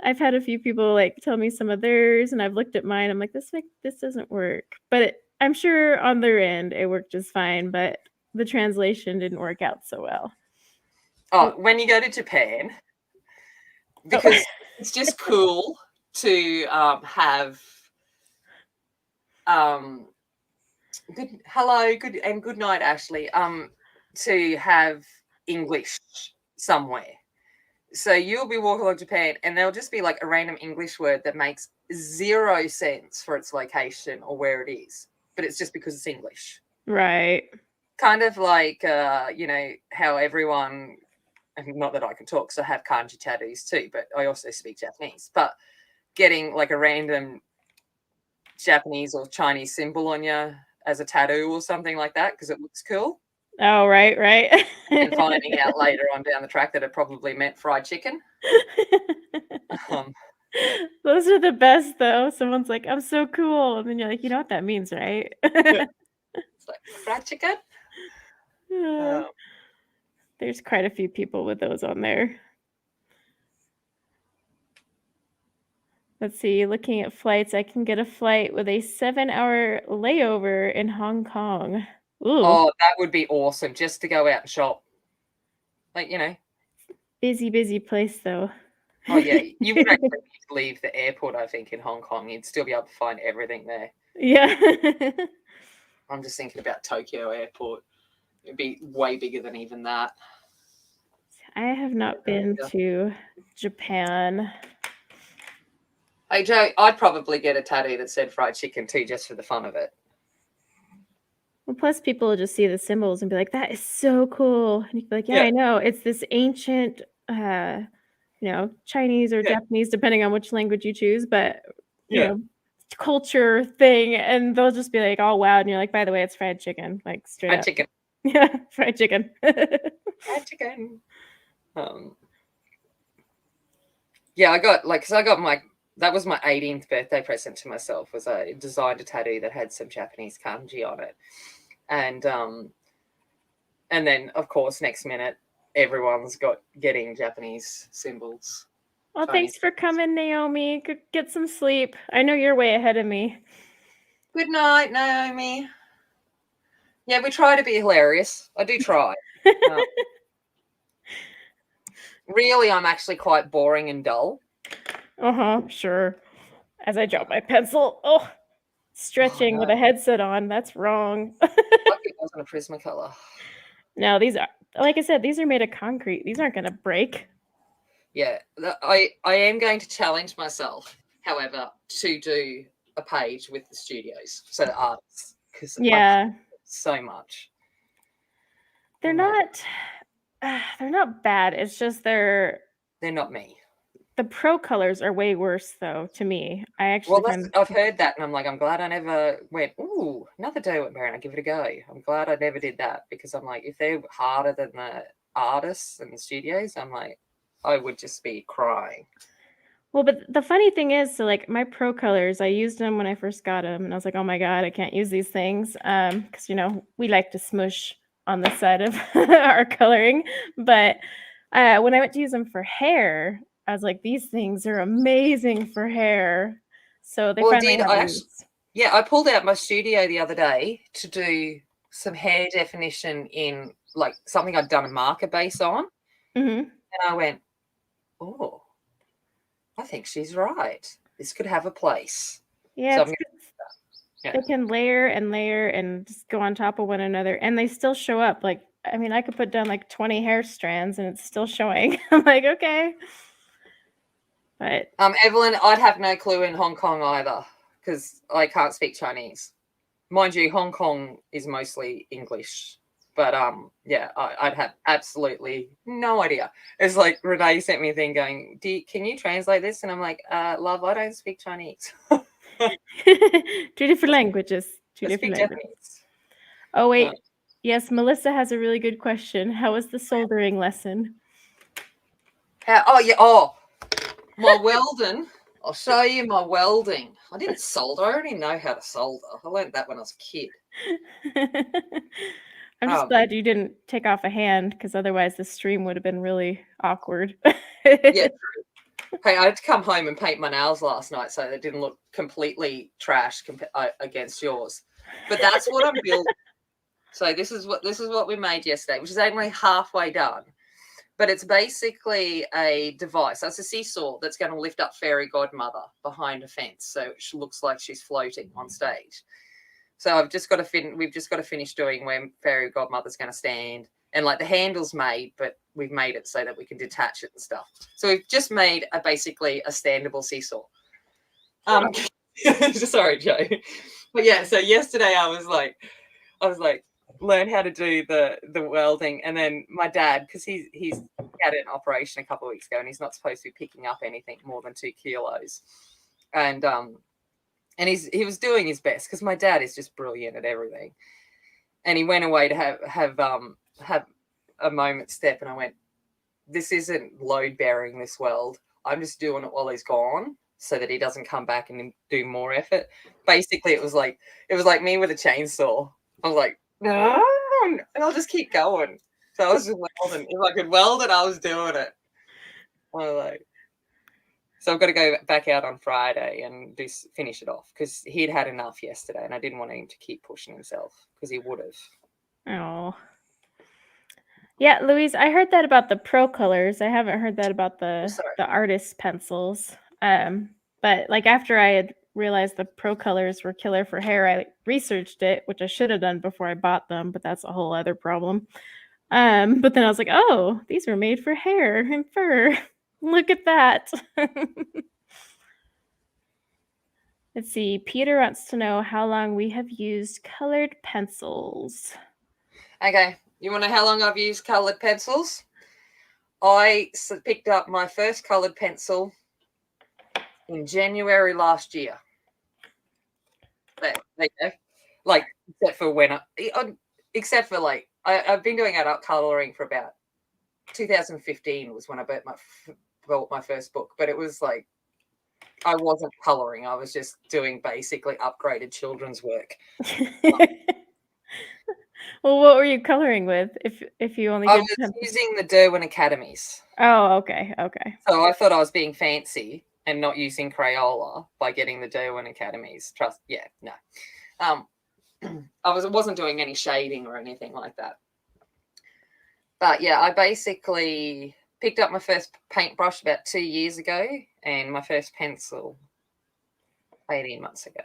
I've had a few people like tell me some of theirs, and I've looked at mine. I'm like, this doesn't work. But I'm sure on their end it worked just fine. But the translation didn't work out so well. Oh, when you go to Japan, because it's just cool to have good night, Ashley. To have English somewhere. So you'll be walking along Japan and there'll just be like a random English word that makes 0 sense for its location or where it is, but it's just because it's English. Right. Kind of like, you know, how everyone, not that I can talk, so I have kanji tattoos too, but I also speak Japanese, but getting like a random Japanese or Chinese symbol on you as a tattoo or something like that because it looks cool. Oh, right. And finding out later on down the track that it probably meant fried chicken. Those are the best, though. Someone's like, I'm so cool. And then you're like, you know what that means, right? It's like, fried chicken? There's quite a few people with those on there. Let's see, looking at flights, I can get a flight with a 7-hour layover in Hong Kong. Ooh. Oh, that would be awesome, just to go out and shop. Like, you know. Busy place, though. Oh, yeah. You would actually need to leave the airport, I think, in Hong Kong. You'd still be able to find everything there. Yeah. I'm just thinking about Tokyo Airport. It'd be way bigger than even that. I have not been to Japan. Hey, Joe, I'd probably get a tattoo that said fried chicken too, just for the fun of it. Well, plus people will just see the symbols and be like, that is so cool. And you'd be like, yeah, I know. It's this ancient, you know, Chinese or Japanese, depending on which language you choose, but, you know, culture thing. And they'll just be like, oh, wow. And you're like, by the way, it's fried chicken, like straight up. Chicken. Yeah, fried chicken. Fried chicken. Yeah, I got that was my 18th birthday present to myself. Was I designed a tattoo that had some Japanese kanji on it, and then of course next minute everyone's getting Japanese symbols. Well, Chinese. thanks for coming, Naomi. Get some sleep. I know you're way ahead of me. Good night, Naomi. Yeah, we try to be hilarious. I do try. Really, I'm actually quite boring and dull. Sure. As I drop my pencil. Oh, stretching with a headset on. That's wrong. I think it was on a Prismacolor. No, these are, like I said, these are made of concrete. These aren't going to break. Yeah, I am going to challenge myself, however, to do a page with the studios, so the artists, because Yeah, so much. they're not bad. It's just they're not me. The pro colors are way worse, though, to me. I actually I've heard that, and I'm like, I'm glad I never went, ooh, another day at Baron, I'll give it a go. I'm glad I never did that, because I'm like, if they're harder than the artists and the studios, I'm like, I would just be crying. Well, but the funny thing is, so like my pro colors, I used them when I first got them, and I was like, oh my god, I can't use these things, because we like to smush on the side of our coloring. But when I went to use them for hair, I was like, these things are amazing for hair. So they finally have these. Yeah, I pulled out my studio the other day to do some hair definition in like something I'd done a marker base on, and I went, oh, I think she's right. This could have a place. Yeah, So they can layer and layer and just go on top of one another, and they still show up. Like, I mean, I could put down like 20 hair strands, and it's still showing. I'm like, okay. But Evelyn, I'd have no clue in Hong Kong either, because I can't speak Chinese. Mind you, Hong Kong is mostly English. But yeah, I'd have absolutely no idea. It's like Renee sent me a thing going, can you translate this? And I'm like, love, I don't speak Chinese. Two different languages. Two different languages. Japanese. Oh wait, yes, Melissa has a really good question. How was the soldering lesson? My welding. I'll show you my welding. I didn't solder. I already know how to solder. I learned that when I was a kid. I'm just glad you didn't take off a hand, because otherwise the stream would have been really awkward. Yeah, true. Hey, I had to come home and paint my nails last night, so they didn't look completely trash against yours. But that's what I'm building. So this is what we made yesterday, which is only halfway done. But it's basically a device. That's a seesaw that's going to lift up Fairy Godmother behind a fence, so it looks like she's floating on stage. So we've just got to finish doing where Fairy Godmother's going to stand, and like the handle's made, but we've made it so that we can detach it and stuff. So we've just made basically a standable seesaw. Sorry, Joe. But yeah, so yesterday I was like, learn how to do the welding, and then my dad, because he's had an operation a couple of weeks ago, and he's not supposed to be picking up anything more than 2 kilos, and he was doing his best, because my dad is just brilliant at everything, and he went away to have a moment step, and I went, this isn't load bearing this weld, I'm just doing it while he's gone so that he doesn't come back and do more effort. Basically it was like me with a chainsaw. I was like, no, and I'll just keep going. So I was just welding. If I could weld it, I was doing it. So I've got to go back out on Friday and finish it off, because he'd had enough yesterday, and I didn't want him to keep pushing himself, because he would have. Oh. Yeah, Louise, I heard that about the pro colors. I haven't heard that about the artist pencils. But like after I had realized the pro colors were killer for hair, I researched it, which I should have done before I bought them, but that's a whole other problem. But then I was like, oh, these were made for hair and fur. Look at that. Let's see. Peter wants to know how long we have used colored pencils. Okay. You want to know how long I've used colored pencils? I picked up my first colored pencil in January last year. There you go. Like, except for like I've been doing adult colouring for about 2015 was when I bought my first book, but it was like I wasn't colouring. I was just doing basically upgraded children's work. Well, what were you coloring with? If you only I did was using the Derwent Academies. Oh, okay. So I thought I was being fancy and not using Crayola by getting the Derwent Academies. No. I wasn't doing any shading or anything like that. But yeah, I basically picked up my first paintbrush about 2 years ago and my first pencil 18 months ago.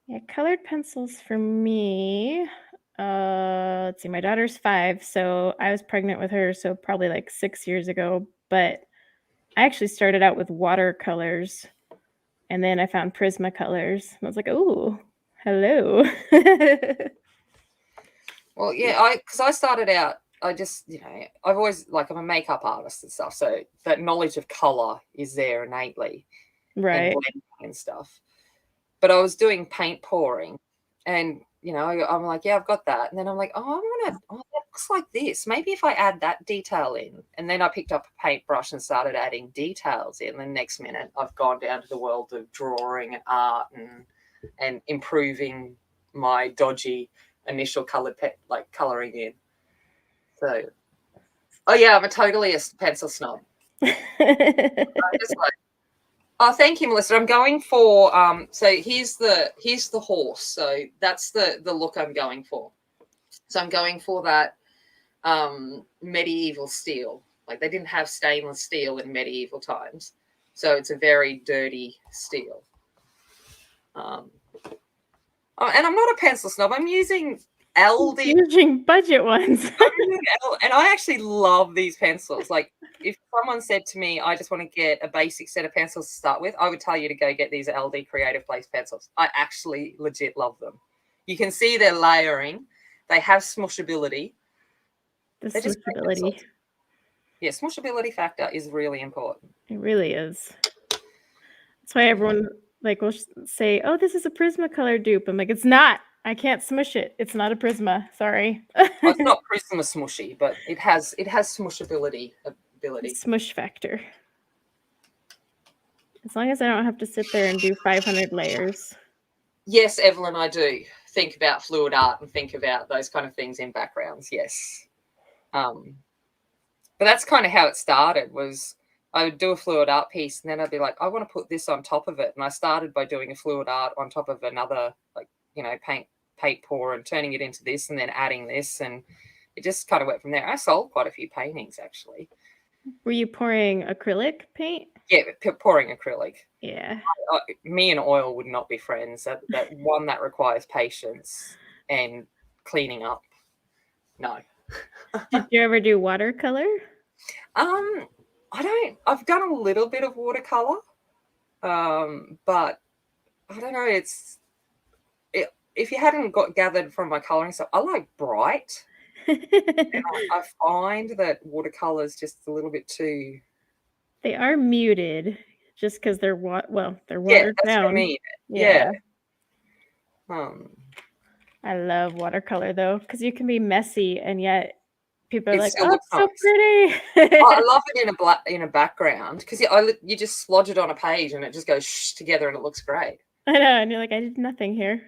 Yeah, colored pencils for me. Let's see, my daughter's 5, so I was pregnant with her, so probably like 6 years ago. But I actually started out with watercolors, and then I found Prismacolors. And I was like, "Ooh, hello." Well, yeah, because I started out, I just, I've always, like, I'm a makeup artist and stuff, so that knowledge of color is there innately and Right. blending and stuff. But I was doing paint pouring, and I'm like, yeah, I've got that, and then I'm like, that looks like this. Maybe if I add that detail in, and then I picked up a paintbrush and started adding details in. The next minute, I've gone down to the world of drawing and art and improving my dodgy initial colored coloring in. So, I'm totally a pencil snob. I'm just like, oh, thank you, Melissa. I'm going for so here's the horse. So that's the look I'm going for. So I'm going for that medieval steel. Like, they didn't have stainless steel in medieval times, so it's a very dirty steel. And I'm not a pencil snob. I'm using LD. Using budget ones. And I actually love these pencils. Like, if someone said to me, I just want to get a basic set of pencils to start with, I would tell you to go get these LD Creative Place pencils. I actually legit love them. You can see they're layering. They have smushability. The smushability. Yeah, smushability factor is really important. It really is. That's why everyone will say, "Oh, this is a Prismacolor dupe." I'm like, "It's not. I can't smush it. It's not a Prisma. Sorry." It's not Prisma smushy, but it has smushability ability. Smush factor. As long as I don't have to sit there and do 500 layers. Yes, Evelyn, I do think about fluid art and think about those kind of things in backgrounds. Yes. But that's kind of how it started. Was I would do a fluid art piece and then I'd be like, I want to put this on top of it. And I started by doing a fluid art on top of another, paint pour and turning it into this and then adding this. And it just kind of went from there. I sold quite a few paintings, actually. Were you pouring acrylic paint? Yeah, pouring acrylic. Yeah. Me and oil would not be friends. That one that requires patience and cleaning up. No. Did you ever do watercolor? I've done a little bit of watercolor, but I don't know. If you hadn't gathered from my coloring stuff, I like bright. And I find that watercolor is just a little bit too. They are muted, just because they're watered That's down. what I mean. Yeah. I love watercolor though, because you can be messy and yet people are like, still "Oh, looks it's so nice. pretty." I love it in a background because you just splodge it on a page and it just goes together and it looks great. I know, and you're like, I did nothing here.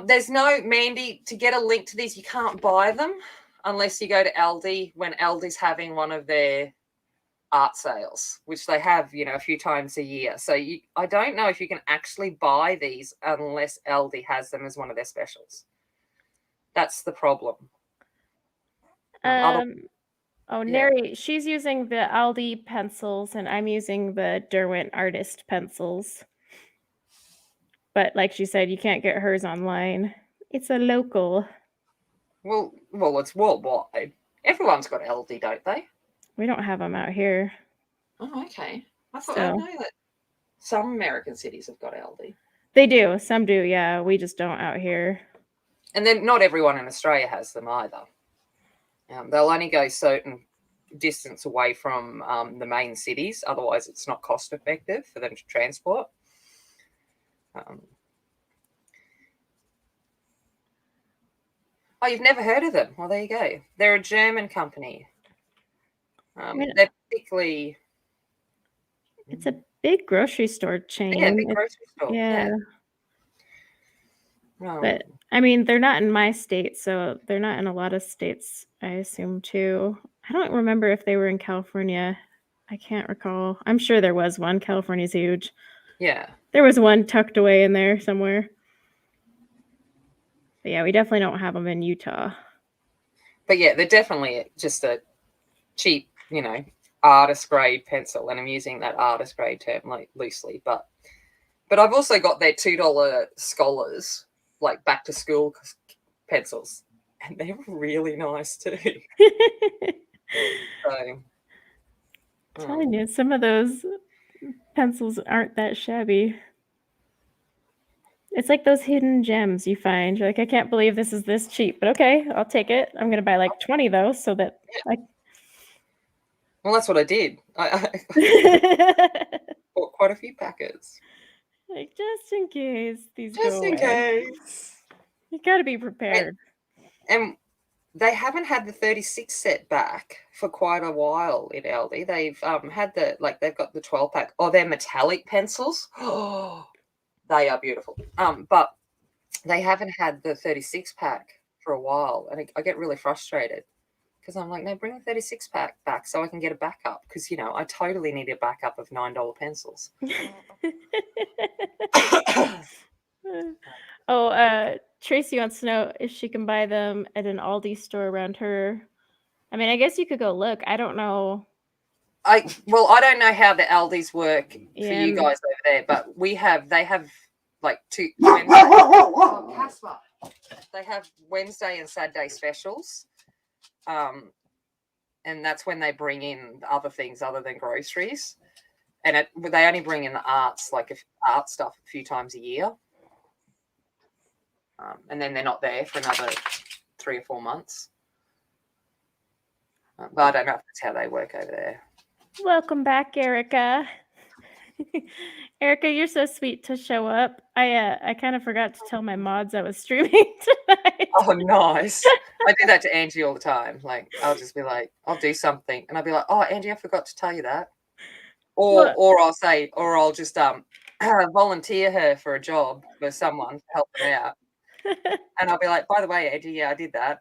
There's no, Mandy, to get a link to these, you can't buy them unless you go to Aldi when Aldi's having one of their art sales, which they have, a few times a year. So I don't know if you can actually buy these unless Aldi has them as one of their specials. That's the problem. Neri, she's using the Aldi pencils and I'm using the Derwent artist pencils. But like she said, you can't get hers online. It's a local. Well, it's worldwide. Everyone's got Aldi, don't they? We don't have them out here. Oh, okay. I know that some American cities have got Aldi. They do. Some do, yeah. We just don't out here. And then not everyone in Australia has them either. They'll only go certain distance away from the main cities. Otherwise, it's not cost effective for them to transport. Oh, you've never heard of them? Well, there you go. They're a German company. They're particularly... It's a big grocery store chain. Yeah, big grocery store. Yeah. Oh. But I mean, they're not in my state, so they're not in a lot of states, I assume, too. I don't remember if they were in California. I can't recall. I'm sure there was one. California's huge. Yeah. There was one tucked away in there somewhere. But yeah, we definitely don't have them in Utah. But yeah, they're definitely just a cheap, artist grade pencil, and I'm using that artist grade term like loosely. But I've also got their $2 scholars, like back to school pencils, and they're really nice too. So, telling you, some of those pencils aren't that shabby. It's like those hidden gems you find. You're like, I can't believe this is this cheap, but okay, I'll take it. I'm gonna buy like 20 though, so that well, that's what I did. I bought quite a few packets. Like, just in case these just go in away. Case. You gotta be prepared. And they haven't had the 36 set back for quite a while in Aldi. They've had they've got the 12 pack. Oh, they're metallic pencils. Oh, they are beautiful. But they haven't had the 36 pack for a while, and I get really frustrated because I'm like, no, bring the 36 pack back so I can get a backup, because I totally need a backup of $9 pencils. Tracy wants to know if she can buy them at an Aldi store around her. I mean, I guess you could go look. I don't know. I don't know how the Aldis work for you guys over there, but they have like two Wednesday. Oh, Casper. They have Wednesday and Saturday specials. And that's when they bring in other things other than groceries. And they only bring in the arts, like art stuff, a few times a year. And then they're not there for another 3 or 4 months. But I don't know if that's how they work over there. Welcome back, Erica. Erica, you're so sweet to show up. I kind of forgot to tell my mods I was streaming tonight. Oh, nice. I do that to Angie all the time. Like, I'll just be like, I'll do something, and I'll be like, oh, Angie, I forgot to tell you that. Or I'll just volunteer her for a job for someone to help them out. And I'll be like, by the way, Angie, yeah, I did that.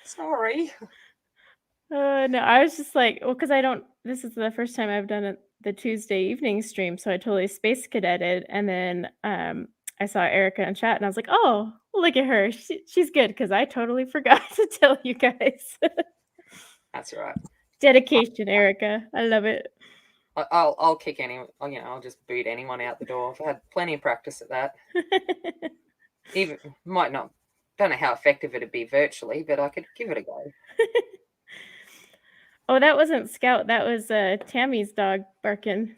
Sorry. No, I was just like, well, because this is the first time I've done the Tuesday evening stream, so I totally space cadetted, and then I saw Erica in chat, and I was like, oh, look at her, she's good, because I totally forgot to tell you guys. That's right. Dedication, Erica. I love it. I'll kick anyone. I'll just boot anyone out the door. I've had plenty of practice at that. Even don't know how effective it'd be virtually, but I could give it a go. Oh, that wasn't Scout. That was Tammy's dog barking.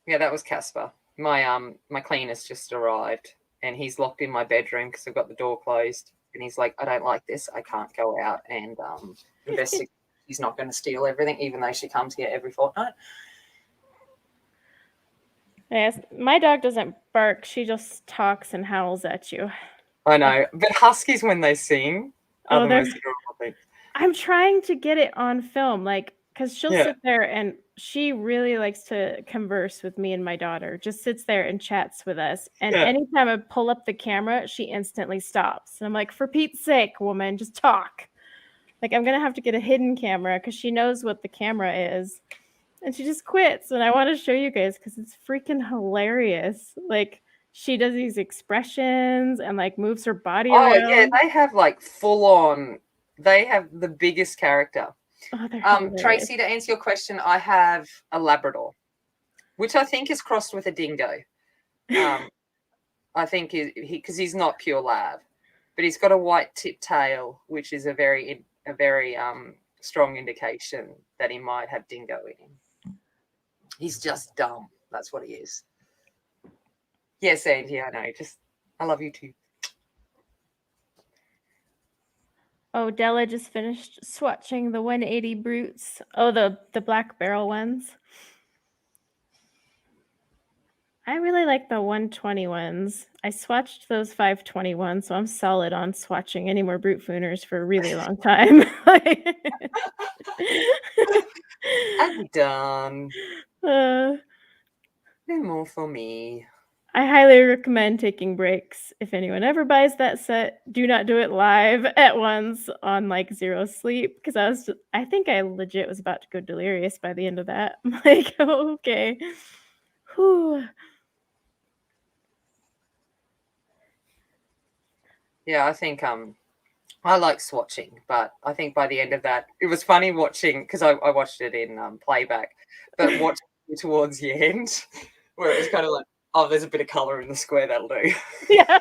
Yeah, that was Casper. My cleaner's just arrived, and he's locked in my bedroom because I've got the door closed. And he's like, I don't like this. I can't go out and investigate. He's not going to steal everything, even though she comes here every fortnight. Yes, my dog doesn't bark. She just talks and howls at you. I know, but huskies, when they sing, are the most adorable things. I'm trying to get it on film, because she'll sit there, and she really likes to converse with me and my daughter. Just sits there and chats with us. And anytime I pull up the camera, she instantly stops. And I'm like, for Pete's sake, woman, just talk. Like, I'm going to have to get a hidden camera because she knows what the camera is. And she just quits. And I want to show you guys because it's freaking hilarious. Like, she does these expressions and moves her body around. Oh, yeah, they have full on. They have the biggest character. Oh, Tracy, to answer your question, I have a Labrador, which I think is crossed with a dingo. I think because he's not pure lab, but he's got a white tip tail, which is a very strong indication that he might have dingo in him. He's just dumb. That's what he is. Yes, Angie, I know. I love you too. Oh, Della just finished swatching the 180 brutes. Oh, the black barrel ones. I really like the 120 ones. I swatched those 521, so I'm solid on swatching any more brute fooners for a really long time. I'm done. Uh, No more for me. I highly recommend taking breaks. If anyone ever buys that set, do not do it live at once on like zero sleep because I think I legit was about to go delirious by the end of that. I'm like, oh, okay. Whew. Yeah, I think I like swatching, but I think by the end of that, it was funny watching because I watched it in playback, but watching towards the end where it was kind of like, oh, there's a bit of color in the square, that'll do. Yeah.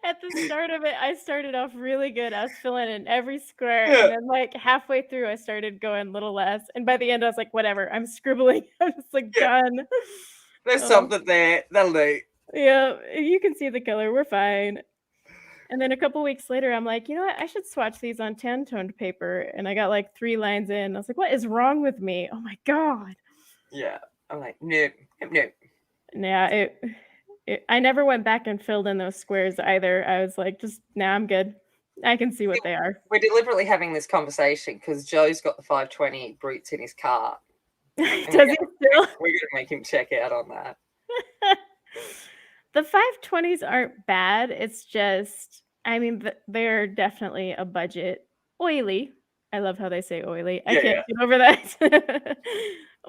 At the start of it, I started off really good. I was filling in every square, Yeah. and then like halfway through, I started going a little less. And by the end, I was like, whatever, I'm scribbling. I'm just like Yeah. done. There's Oh, something there, that'll do. yeah, you can see the color. We're fine. And then a couple weeks later, I'm like, you know what? I should swatch these on 10-toned paper. And I got like 3 lines in. I was like, what is wrong with me? Oh my God. Yeah. I'm like, nope, nope. Yeah, I never went back and filled in those squares either. I was like, just, nah, I'm good. I can see what they are. We're deliberately having this conversation because Joe's got the 520 brutes in his car. And Does he still? we're gonna make him check out on that. The 520s aren't bad. It's just, I mean, they're definitely a budget. Oily. I love how they say oily. I Yeah, can't yeah. get over that.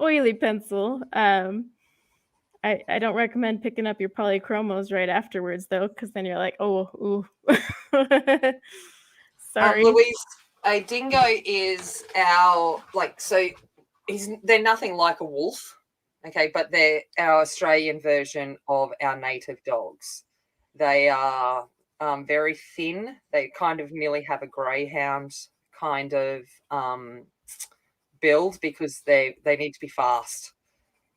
Oily pencil. I don't recommend picking up your polychromos right afterwards though, because then you're like, oh, ooh. Sorry. Louise, a dingo is our they're nothing like a wolf, okay, but they're our Australian version of our native dogs. They are very thin. They kind of nearly have a greyhound kind of build because they need to be fast,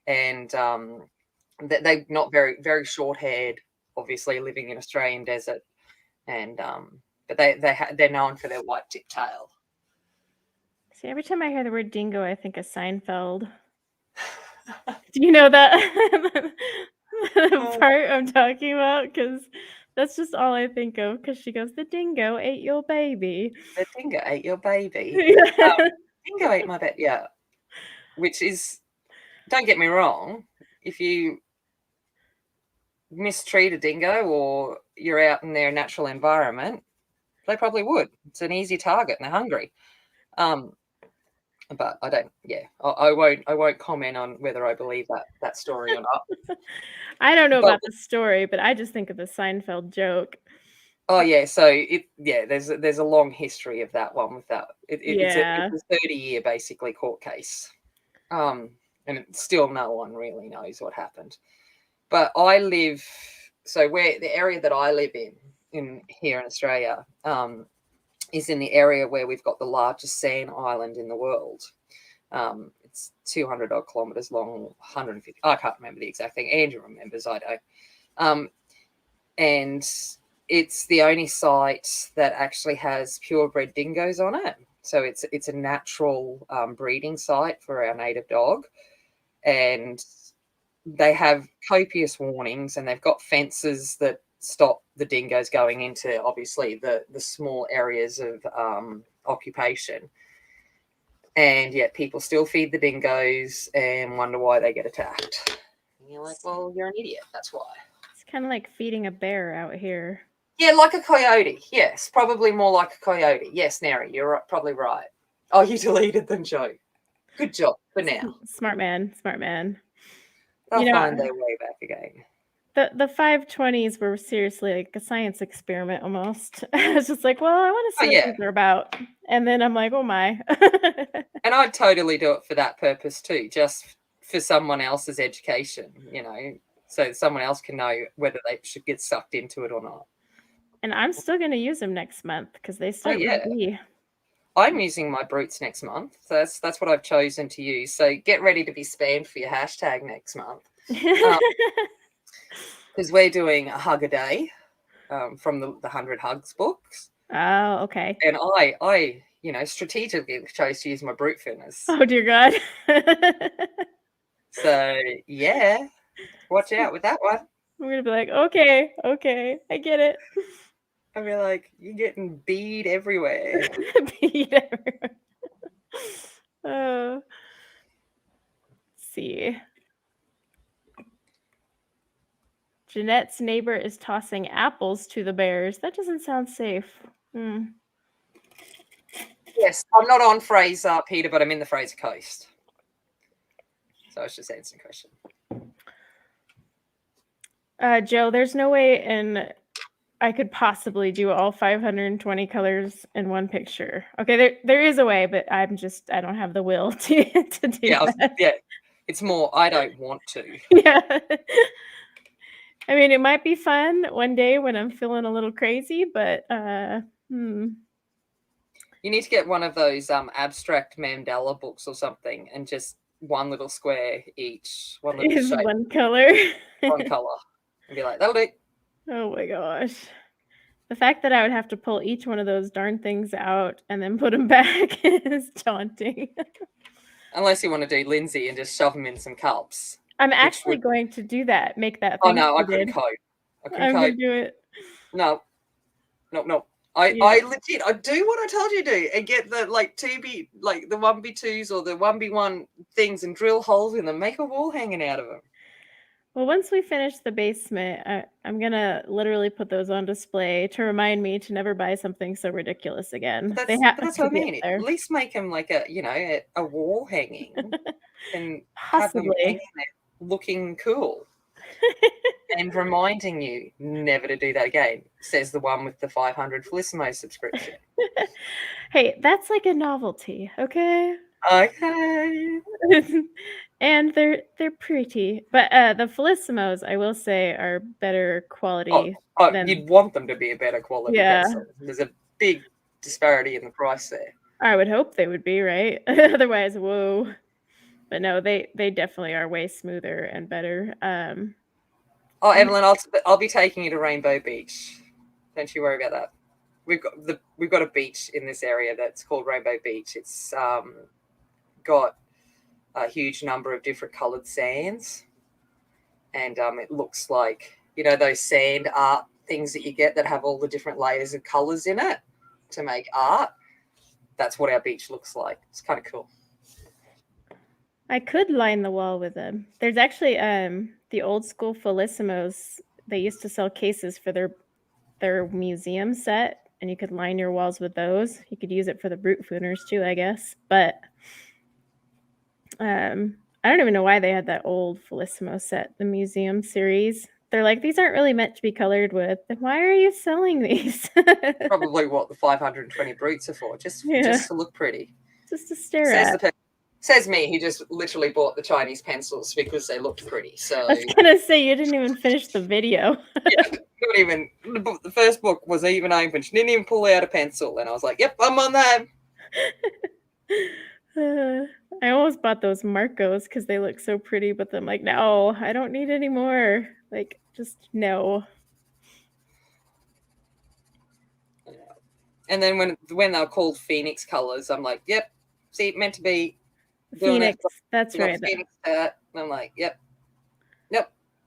and they're not very short haired. Obviously, living in Australian desert, and but they're known for their white tip tail. See, every time I hear the word dingo, I think of Seinfeld. Do you know that the part I'm talking about? Because that's just all I think of. Because she goes, "The dingo ate your baby." The dingo ate your baby. Yeah. Dingo ate my baby. Yeah, which is, don't get me wrong, if you mistreat a dingo or you're out in their natural environment, they probably would. It's an easy target and they're hungry. But I don't. Yeah, I won't comment on whether I believe that story or not. I don't know But about the story, but I just think of the Seinfeld joke. oh yeah, so there's a long history of that one with that. It's Yeah. a 30-year basically court case, and still no one really knows what happened. But I live, so where the area that I live in here in Australia, is in the area where we've got the largest sand island in the world. It's 200 odd kilometers long, 150. I can't remember the exact thing. Andrew remembers, I don't. And it's the only site that actually has purebred dingoes on it. So it's a natural breeding site for our native dog, and they have copious warnings, and they've got fences that stop the dingoes going into obviously the small areas of occupation. And yet people still feed the dingoes and wonder why they get attacked. And you're like, well, you're an idiot. That's why. It's kind of like feeding a bear out here. Yeah, like a coyote. Yes, probably more like a coyote. Yes, Neri, you're probably right. Oh, you deleted them, Joe. Good job for now. Smart man. Smart man. They'll You know, find their way back again. the 520s were seriously like a science experiment almost. I was just like, well, I want to see what these are about. And then I'm like, oh my. And I'd totally do it for that purpose too, just for someone else's education, so someone else can know whether they should get sucked into it or not. And I'm still going to use them next month because they start with B. I'm using my brutes next month. So that's what I've chosen to use. So get ready to be spammed for your hashtag next month. Because we're doing a hug a day from the 100 Hugs books. Oh, okay. And I strategically chose to use my brute finners. Oh, dear God. So, yeah. Watch out with that one. I'm going to be like, okay, I get it. I'll be like, you're getting bead everywhere. Bead everywhere. Let's see. Jeanette's neighbor is tossing apples to the bears. That doesn't sound safe. Yes, I'm not on Fraser, Peter, but I'm in the Fraser Coast. So it's just answering the question. Joe, there's no way I could possibly do all 520 colors in one picture. Okay, there is a way, but I don't have the will to do that. Yeah, it's more I don't want to. Yeah. I mean, it might be fun one day when I'm feeling a little crazy, but You need to get one of those abstract mandala books or something, and just one little square each, one little is shape, one color. one color, and be like, that'll do. Oh my gosh. The fact that I would have to pull each one of those darn things out and then put them back is daunting. Unless you want to do Lindsay and just shove them in some cups. I'm actually going to do that. Make that thing. Oh no, I couldn't cope. I'm gonna do it. No. I legit, I do what I told you to do, and get the the 1B2s or the 1B1 things and drill holes in them, make a wall hanging out of them. Well, once we finish the basement, I'm gonna literally put those on display to remind me to never buy something so ridiculous again. That's what I mean. At least make them like a wall hanging, and have them hanging there looking cool. And reminding you never to do that again, says the one with the 500 Felissimo subscription. Hey, that's like a novelty, okay? Okay. And they're pretty, but the Felissimos, I will say, are better quality. You'd want them to be a better quality pencil. There's a big disparity in the price there. I would hope they would be, right? Otherwise, whoa. But no, they definitely are way smoother and better. Evelyn, I'll be taking you to Rainbow Beach. Don't you worry about that. We've got a beach in this area that's called Rainbow Beach. It's got a huge number of different coloured sands, and it looks like those sand art things that you get that have all the different layers of colours in it to make art. That's what our beach looks like. It's kind of cool. I could line the wall with them. There's actually the old school Felissimos. They used to sell cases for their museum set, and you could line your walls with those. You could use it for the brute fooners too, I guess. But I don't even know why they had that old Felissimo set, the museum series. They're like, these aren't really meant to be colored with. Then why are you selling these? Probably what the 520 brutes are for, just to look pretty. Just to stare at. Says me, he just literally bought the Chinese pencils because they looked pretty. So I was gonna say, you didn't even finish the video. Yeah, not even. The first book was even open. She didn't even pull out a pencil, and I was like, "Yep, I'm on that." I almost bought those Marcos because they look so pretty, but I'm like, no, I don't need any more. Like, just no. And then when they're called Phoenix colors, I'm like, "Yep, see, meant to be." Phoenix, that's right. Phoenix hat. And I'm like, yep,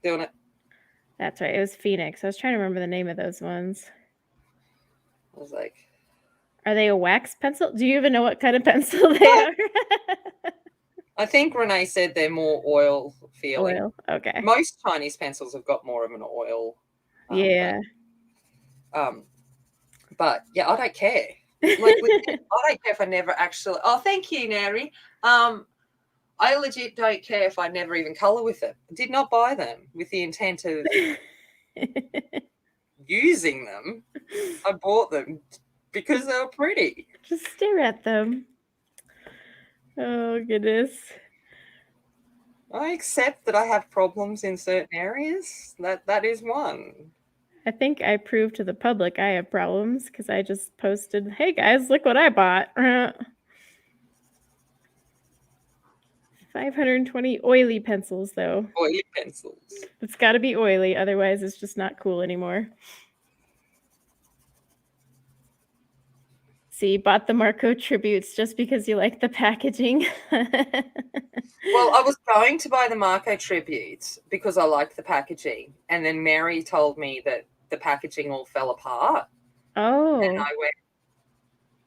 doing it. That's right. It was Phoenix. I was trying to remember the name of those ones. I was like, are they a wax pencil? Do you even know what kind of pencil they are? I think Renee said they're more oil feeling. Oil, okay. Most Chinese pencils have got more of an oil. Yeah. But yeah, I don't care. I don't care if I never actually. Oh, thank you, Neri. I legit don't care if I never even colour with it. I did not buy them with the intent of using them. I bought them because they were pretty. Just stare at them. Oh, goodness. I accept that I have problems in certain areas. That is one. I think I proved to the public I have problems because I just posted, hey guys, look what I bought. 520 oily pencils, though. Oily pencils. It's got to be oily, otherwise it's just not cool anymore. So you bought the Marco tributes just because you like the packaging? Well, I was going to buy the Marco tributes because I liked the packaging. And then Mary told me that the packaging all fell apart. Oh. And I went,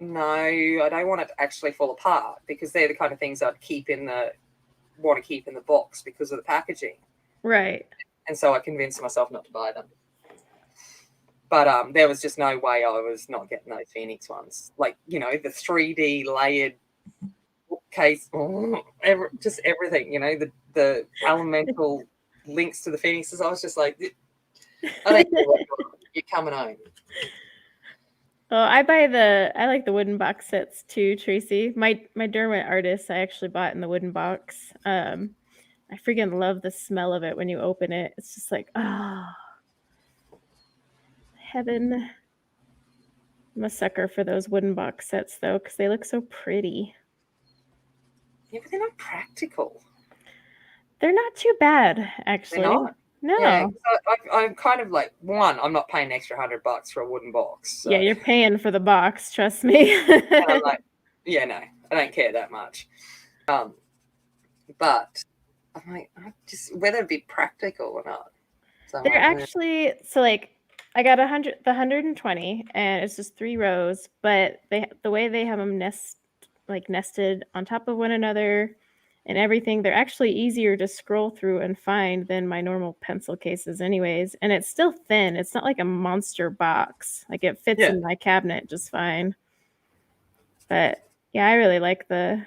no, I don't want it to actually fall apart because they're the kind of things I'd want to keep in the box because of the packaging. Right. And so I convinced myself not to buy them. But there was just no way I was not getting those Phoenix ones. Like, the 3D layered bookcase, just everything, the elemental links to the Phoenixes. I was just like, I don't care what you're coming home. Oh, I like the wooden box sets too, Tracy. My Derwent artist, I actually bought in the wooden box. I freaking love the smell of it when you open it. It's just like, heaven. I'm a sucker for those wooden box sets though, because they look so pretty. Yeah, but they're not practical. They're not too bad, actually. They're not. No. Yeah, I'm kind of like, one, I'm not paying an extra $100 for a wooden box. So. Yeah, you're paying for the box, trust me. And I'm like, yeah, no, I don't care that much. But I'm like, whether it be practical or not. So They're actually, so like, I got the 120, and it's just 3 rows, but the way they have them nested on top of one another and everything, they're actually easier to scroll through and find than my normal pencil cases anyways. And it's still thin. It's not like a monster box. Like it fits in my cabinet just fine. But yeah, I really like the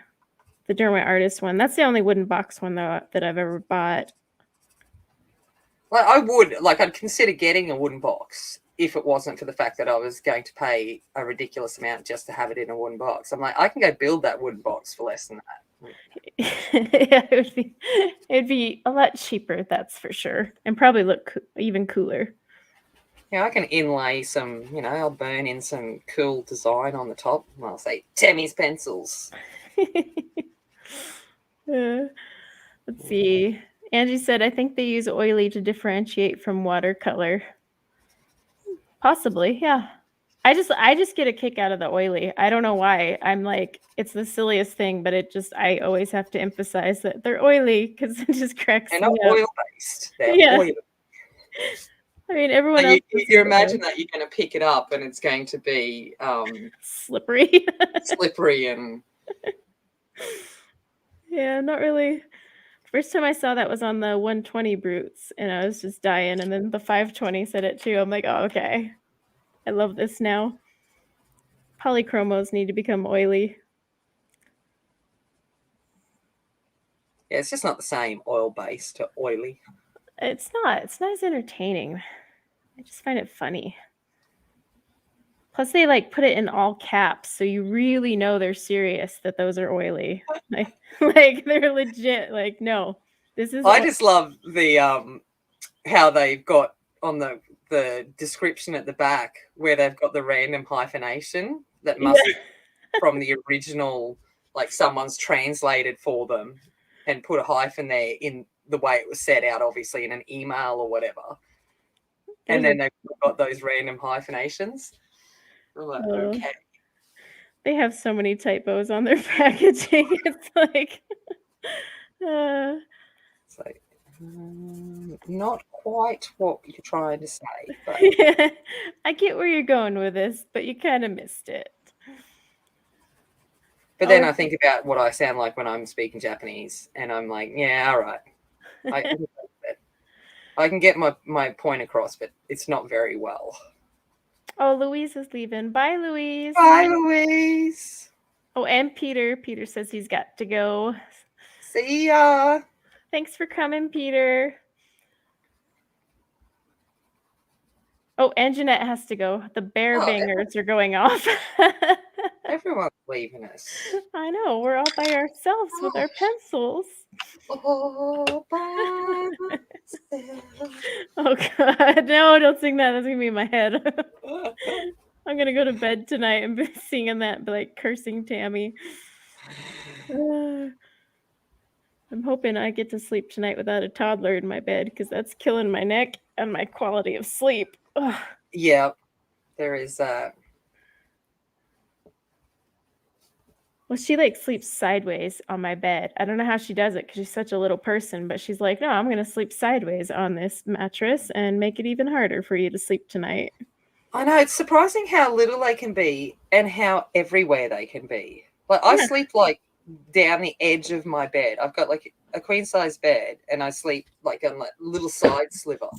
Derwent Artist one. That's the only wooden box one though that I've ever bought. Well, I'd consider getting a wooden box if it wasn't for the fact that I was going to pay a ridiculous amount just to have it in a wooden box. I'm like, I can go build that wooden box for less than that. Yeah, it'd be a lot cheaper, that's for sure, and probably look even cooler. Yeah, I can inlay some, I'll burn in some cool design on the top. And I'll say Tammy's pencils. Let's see. Angie said, I think they use oily to differentiate from watercolor. Possibly, yeah. I just get a kick out of the oily. I don't know why. I'm like, it's the silliest thing, but I always have to emphasize that they're oily because it just cracks me up. They're not oil-based. They're oily. I mean, everyone else. You imagine that you're going to pick it up and it's going to be slippery. Slippery and. Yeah, not really. First time I saw that was on the 120 Brutes, and I was just dying. And then the 520 said it too. I'm like, oh, okay. I love this now. Polychromos need to become oily. Yeah, it's just not the same oil-based to oily. It's not. It's not as entertaining. I just find it funny. Plus, they put it in all caps, so you really know they're serious that those are oily. like they're legit. Like, no, this is. I just love the how they've got on the description at the back where they've got the random hyphenation that must be from the original, like someone's translated for them and put a hyphen there in the way it was set out, obviously in an email or whatever. And then they've got those random hyphenations. I'm like, okay. They have so many typos on their packaging. It's like, it's like not quite what you're trying to say. But. Yeah, I get where you're going with this, but you kind of missed it. But then I think about what I sound like when I'm speaking Japanese, and I'm like, yeah, all right. I can get my point across, but it's not very well. Oh, Louise is leaving. Bye, Louise. Bye, Louise. Oh, and Peter. Peter says he's got to go. See ya. Thanks for coming, Peter. Oh, and Jeanette has to go. The bear bangers are going off. Everyone's leaving us. I know. We're all by ourselves with our pencils. Oh, God. No, don't sing that. That's going to be in my head. I'm going to go to bed tonight and be singing that, like cursing Tammy. I'm hoping I get to sleep tonight without a toddler in my bed because that's killing my neck and my quality of sleep. Ugh. Yeah, there is Well, she like sleeps sideways on my bed. I don't know how she does it because she's such a little person, but she's like, no, I'm going to sleep sideways on this mattress and make it even harder for you to sleep tonight. I know, it's surprising how little they can be and how everywhere they can be. Like I Yeah. sleep like down the edge of my bed. I've got like a queen size bed and I sleep like on like little side sliver.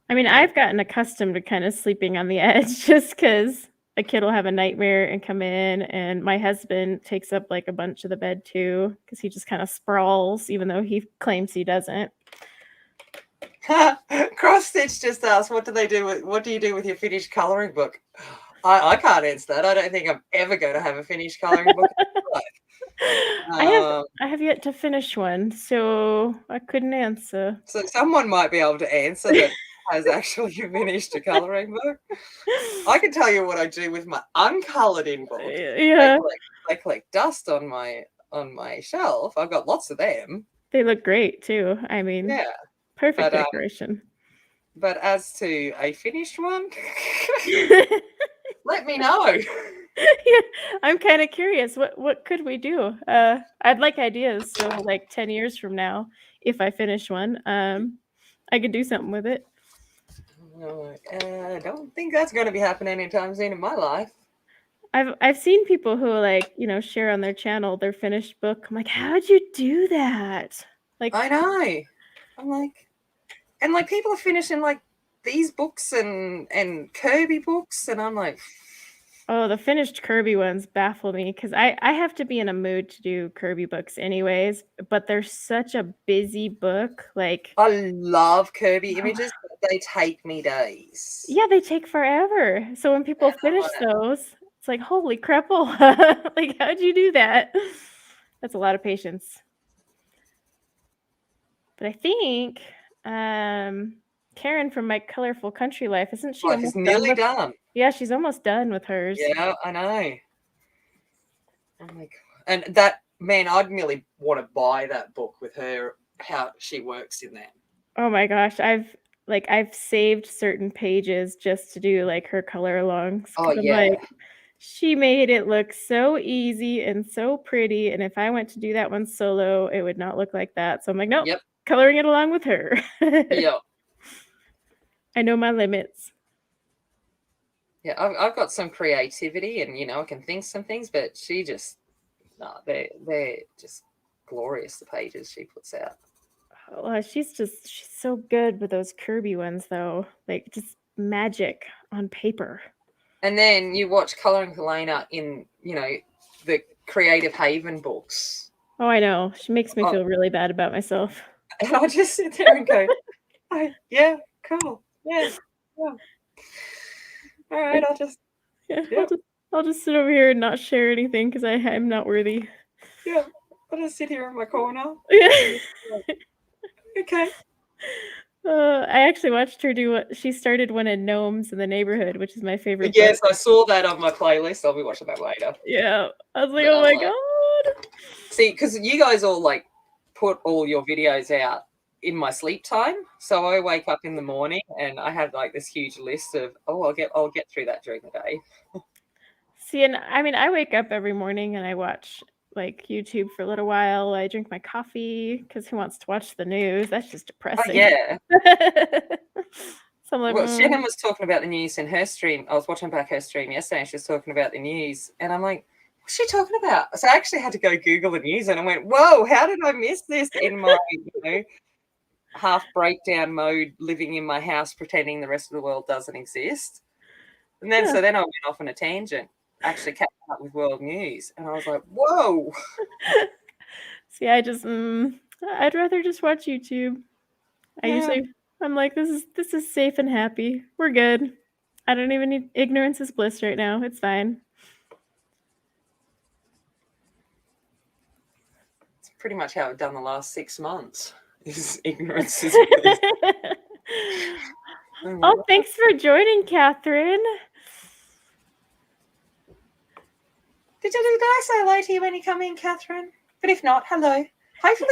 I mean, I've gotten accustomed to kind of sleeping on the edge just because a kid will have a nightmare and come in, and my husband takes up like a bunch of the bed too because he just kind of sprawls, even though he claims he doesn't. Cross Stitch just asked, what do you do with your finished colouring book? I can't answer that. I don't think I'm ever going to have a finished colouring book. I have yet to finish one, so I couldn't answer. So someone might be able to answer that has actually finished a colouring book. I can tell you what I do with my uncoloured in book. Yeah, I collect dust on my shelf. I've got lots of them. they look great too. I mean, Yeah, perfect decoration. But as to a finished one, let me know. Yeah, I'm kind of curious. What could we do? I'd like ideas. So like 10 years from now, if I finish one, I could do something with it. I don't think that's going to be happening anytime soon in my life. I've seen people who like, share on their channel their finished book. I'm like, how'd you do that? Like, I know. I'm like, and like people are finishing like these books and Kirby books, and I'm like, oh, the finished Kirby ones baffle me because I have to be in a mood to do Kirby books anyways, but they're such a busy book. Like, I love Kirby images, but they take me days. yeah, they take forever. So when people finish those, it's like, holy crapple. Like, how'd you do that? That's a lot of patience. But I think Karen from My Colorful Country Life, isn't she almost nearly done? Yeah, she's almost done with hers. Yeah, I know. Oh my god! And that, man, I'd nearly want to buy that book with her, how she works in that. Oh my gosh, I've saved certain pages just to do like her color alongs. Oh I'm yeah. like, she made it look so easy and so pretty, and if I went to do that one solo, it would not look like that. So I'm like, nope, coloring it along with her. Yeah. I know my limits. Yeah, I've got some creativity, and I can think some things, but she just they're just glorious, the pages she puts out. Oh, she's so good with those Kirby ones though. Like just magic on paper. And then you watch Coloring Helena in, the Creative Haven books. Oh, I know. She makes me feel really bad about myself. And I just sit there and go, oh, yeah, cool. Yeah. Yeah. All right, I'll just sit over here and not share anything because I'm not worthy. Yeah, I'll just sit here in my corner. Yeah. Okay. I actually watched her do she started one in Gnomes in the Neighborhood, which is my favorite. Yes, I saw that on my playlist. I'll be watching that later. Yeah, I was like, oh my god. See, because you guys all like put all your videos out in my sleep time, so I wake up in the morning and I have like this huge list of I'll get through that during the day. See, and I mean, I wake up every morning and I watch like YouTube for a little while. I drink my coffee because who wants to watch the news? That's just depressing. Oh, yeah. So I'm like, well, Shannon was talking about the news in her stream. I was watching back her stream yesterday and she was talking about the news, and I'm like, what's she talking about? So I actually had to go Google the news, and I went, whoa, how did I miss this in my half breakdown mode, living in my house pretending the rest of the world doesn't exist? And then so then I went off on a tangent, actually catching up with world news, and I was like, whoa. See, I'd rather just watch YouTube. I'm like, this is safe and happy. We're good. I don't even need ignorance is bliss right now. It's fine. It's pretty much how I've done the last 6 months. Is ignorance is bliss. Oh, thanks for joining, Catherine. Did I say hello to you when you come in, Catherine? But if not, hello. Hopefully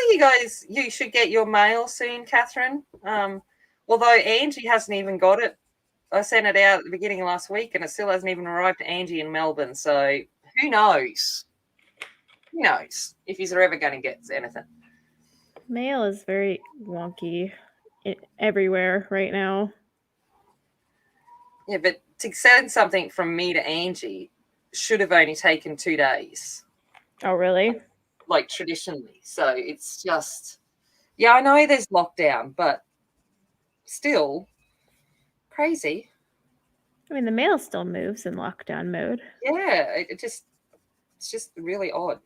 you should get your mail soon, Catherine. Although Angie hasn't even got it. I sent it out at the beginning of last week and it still hasn't even arrived to Angie in Melbourne. So who knows? Who knows if he's ever going to get anything? Mail is very wonky everywhere right now. Yeah, but to send something from me to Angie should have only taken 2 days. Oh, really? Like traditionally. So it's just, yeah, I know there's lockdown, but still crazy. I mean, the mail still moves in lockdown mode. Yeah, it's just really odd.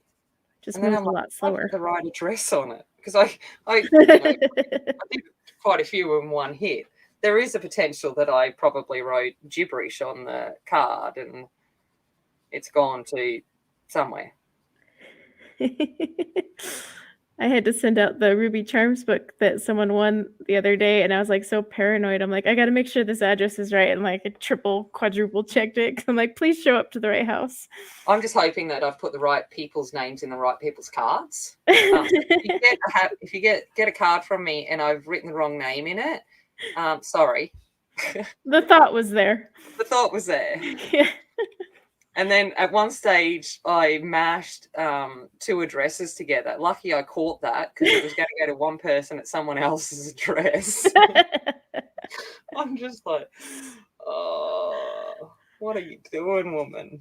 Just and then moves I'm a like, lot slower. the right address on it because I did quite a few in one hit. There is a potential that I probably wrote gibberish on the card and it's gone to somewhere. I had to send out the Ruby Charms book that someone won the other day, and I was like so paranoid. I'm like, I got to make sure this address is right, and like I triple, quadruple checked it. Cause I'm like, please show up to the right house. I'm just hoping that I've put the right people's names in the right people's cards. If you get a card from me and I've written the wrong name in it, sorry. The thought was there. The thought was there. Yeah. And then at one stage, I mashed 2 addresses together. Lucky I caught that because it was going to go to one person at someone else's address. I'm just like, oh, what are you doing, woman?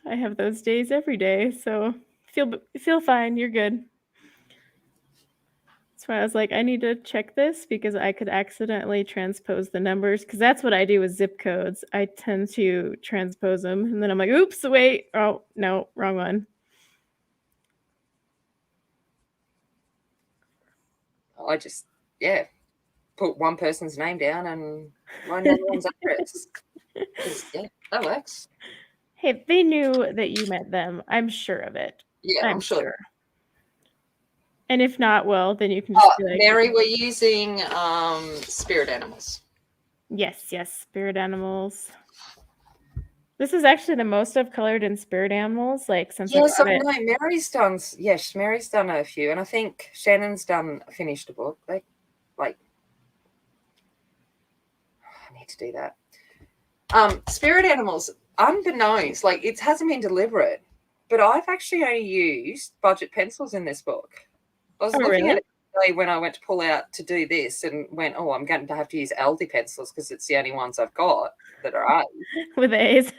I have those days every day, so feel fine. You're good. That's why I was like, I need to check this because I could accidentally transpose the numbers because that's what I do with zip codes. I tend to transpose them and then I'm like, oops, wait. Oh, no, wrong one. I just, put one person's name down and write another one's address. Yeah, that works. Hey, they knew that you met them. I'm sure of it. Yeah, I'm sure. And if not, well, then you can just be like, Mary, we're using spirit animals. Yes, spirit animals. This is actually the most I've colored in spirit animals, like since Yes, I know. Mary's done a few, and I think Shannon's finished a book. I need to do that. Spirit animals, unbeknownst, like it hasn't been deliberate, but I've actually only used budget pencils in this book. I was looking at it today when I went to pull out to do this and went, oh, I'm going to have to use Aldi pencils because it's the only ones I've got that are A. With A's.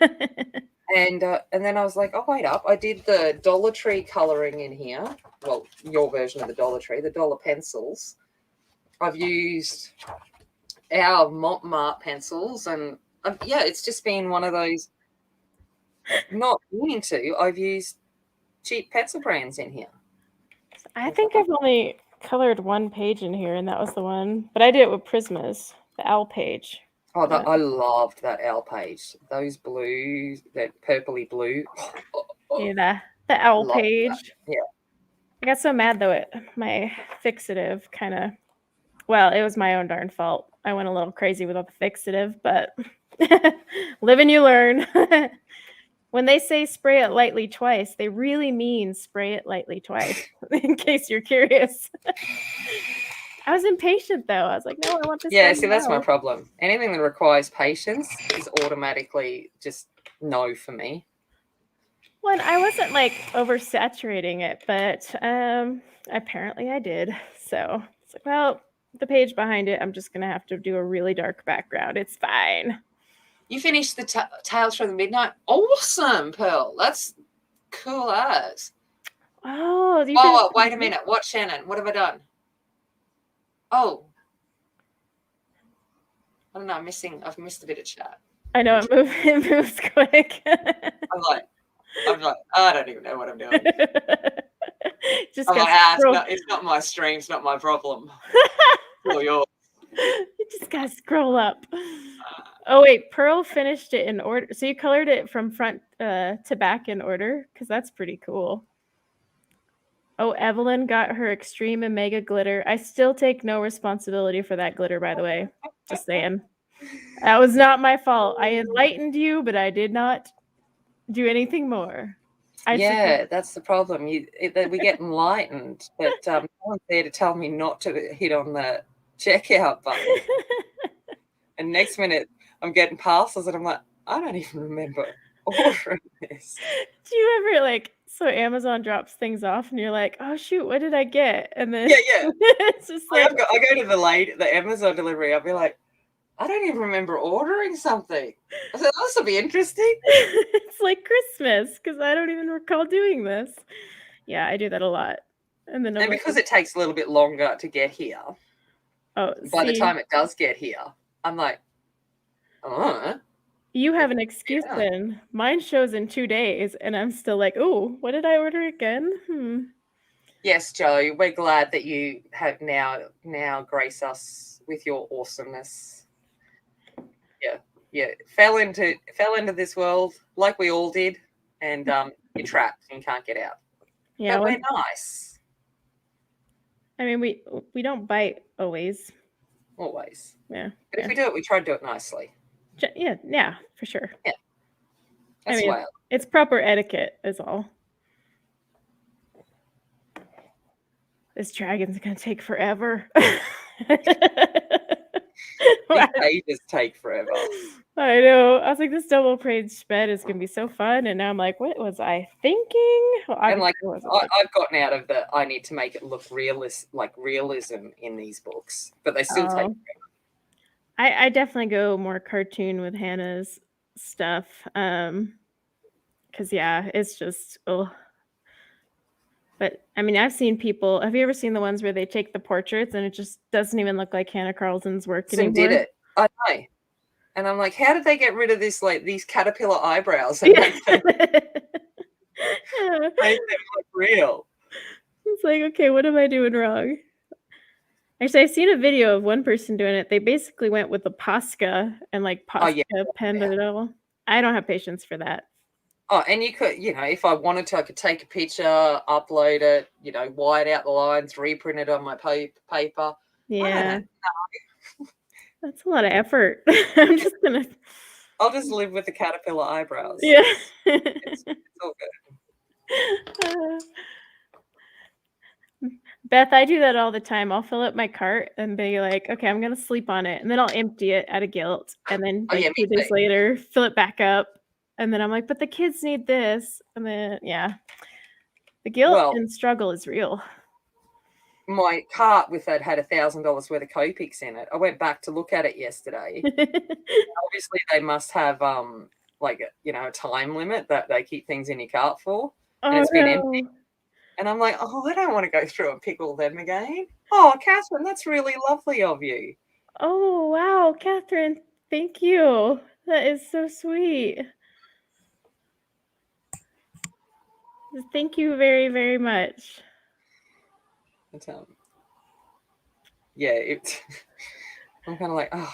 And then I was like, oh, wait up. I did the Dollar Tree colouring in here. Well, your version of the Dollar Tree, the dollar pencils. I've used our Montmartre pencils. And, it's just been one of those, not meaning to, I've used cheap pencil brands in here. I think I've only colored one page in here, and that was the one. But I did it with Prismas, the owl page. Oh, I loved that owl page. Those blues, that purpley blue. Yeah, the owl page. That. Yeah. I got so mad, though, my fixative kind of... Well, it was my own darn fault. I went a little crazy with all the fixative, but live and you learn. When they say spray it lightly twice, they really mean spray it lightly twice, in case you're curious. I was impatient, though. I was like, no, I want this. Yeah, see, that's my problem. Anything that requires patience is automatically just no for me. Well, I wasn't like oversaturating it, but apparently I did. So it's like, well, the page behind it, I'm just going to have to do a really dark background. It's fine. You finished the Tales from the Midnight. Awesome, Pearl. That's cool as. Oh, wait a minute. What, Shannon? What have I done? Oh. I don't know. I've missed a bit of chat. I know, it moves quick. I'm like, I don't even know what I'm doing. Just it's not my stream. It's not my problem. It's all yours. You just got to scroll up. Oh, wait. Pearl finished it in order. So you colored it from front to back in order? Because that's pretty cool. Oh, Evelyn got her extreme and mega glitter. I still take no responsibility for that glitter, by the way. Just saying. That was not my fault. I enlightened you, but I did not do anything more. That's the problem. We get enlightened, but no one's there to tell me not to hit on the checkout button. And next minute, I'm getting parcels, and I'm like, I don't even remember ordering this. Do you ever like so Amazon drops things off and you're like, oh shoot, what did I get? And then Yeah. it's just like I go to the Amazon delivery. I'll be like, I don't even remember ordering something. I said, this will be interesting. it's like Christmas because I don't even recall doing this. Yeah, I do that a lot. And then I'm like, because it takes a little bit longer to get here, oh, by the time it does get here, I'm like, you have an excuse then. Mine shows in 2 days, and I'm still like, oh, what did I order again? Yes, Joe, we're glad that you have now grace us with your awesomeness. Yeah. Fell into this world like we all did, and you're trapped and you can't get out. Yeah, but we're nice. I mean, we don't bite always. Always. Yeah. But if we do it, we try to do it nicely. Yeah, for sure. Yeah. That's why it's proper etiquette is all. This dragon's gonna take forever. These pages take forever. I know. I was like, this double page bed is gonna be so fun, and now I'm like, what was I thinking? Well, and like, I've gotten out of the I need to make it look realism in these books, but they still take forever. I definitely go more cartoon with Hannah's stuff, because it's just But I mean, I've seen people. Have you ever seen the ones where they take the portraits and it just doesn't even look like Hanna Karlzon's work anymore? Did it? I know. And I'm like, how did they get rid of this, like these caterpillar eyebrows and make them look real? It's like, okay, what am I doing wrong? Actually, I've seen a video of one person doing it. They basically went with a Posca and like Posca penned it all. I don't have patience for that. Oh, and you could, if I wanted to, I could take a picture, upload it, white out the lines, reprint it on my paper. Yeah. That's a lot of effort. I'll just live with the caterpillar eyebrows. Yeah. It's all good. Beth, I do that all the time. I'll fill up my cart and be like, okay, I'm going to sleep on it. And then I'll empty it out of guilt. And then 2 days later, fill it back up. And then I'm like, but the kids need this. And then, the guilt and struggle is real. My cart with that had $1,000 worth of Copics in it. I went back to look at it yesterday. Obviously, they must have a time limit that they keep things in your cart for. And it's been empty. And I'm like, I don't want to go through and pick all them again. Oh, Catherine, that's really lovely of you. Oh, wow, Catherine, thank you. That is so sweet. Thank you very, very much. I'm kind of like, I've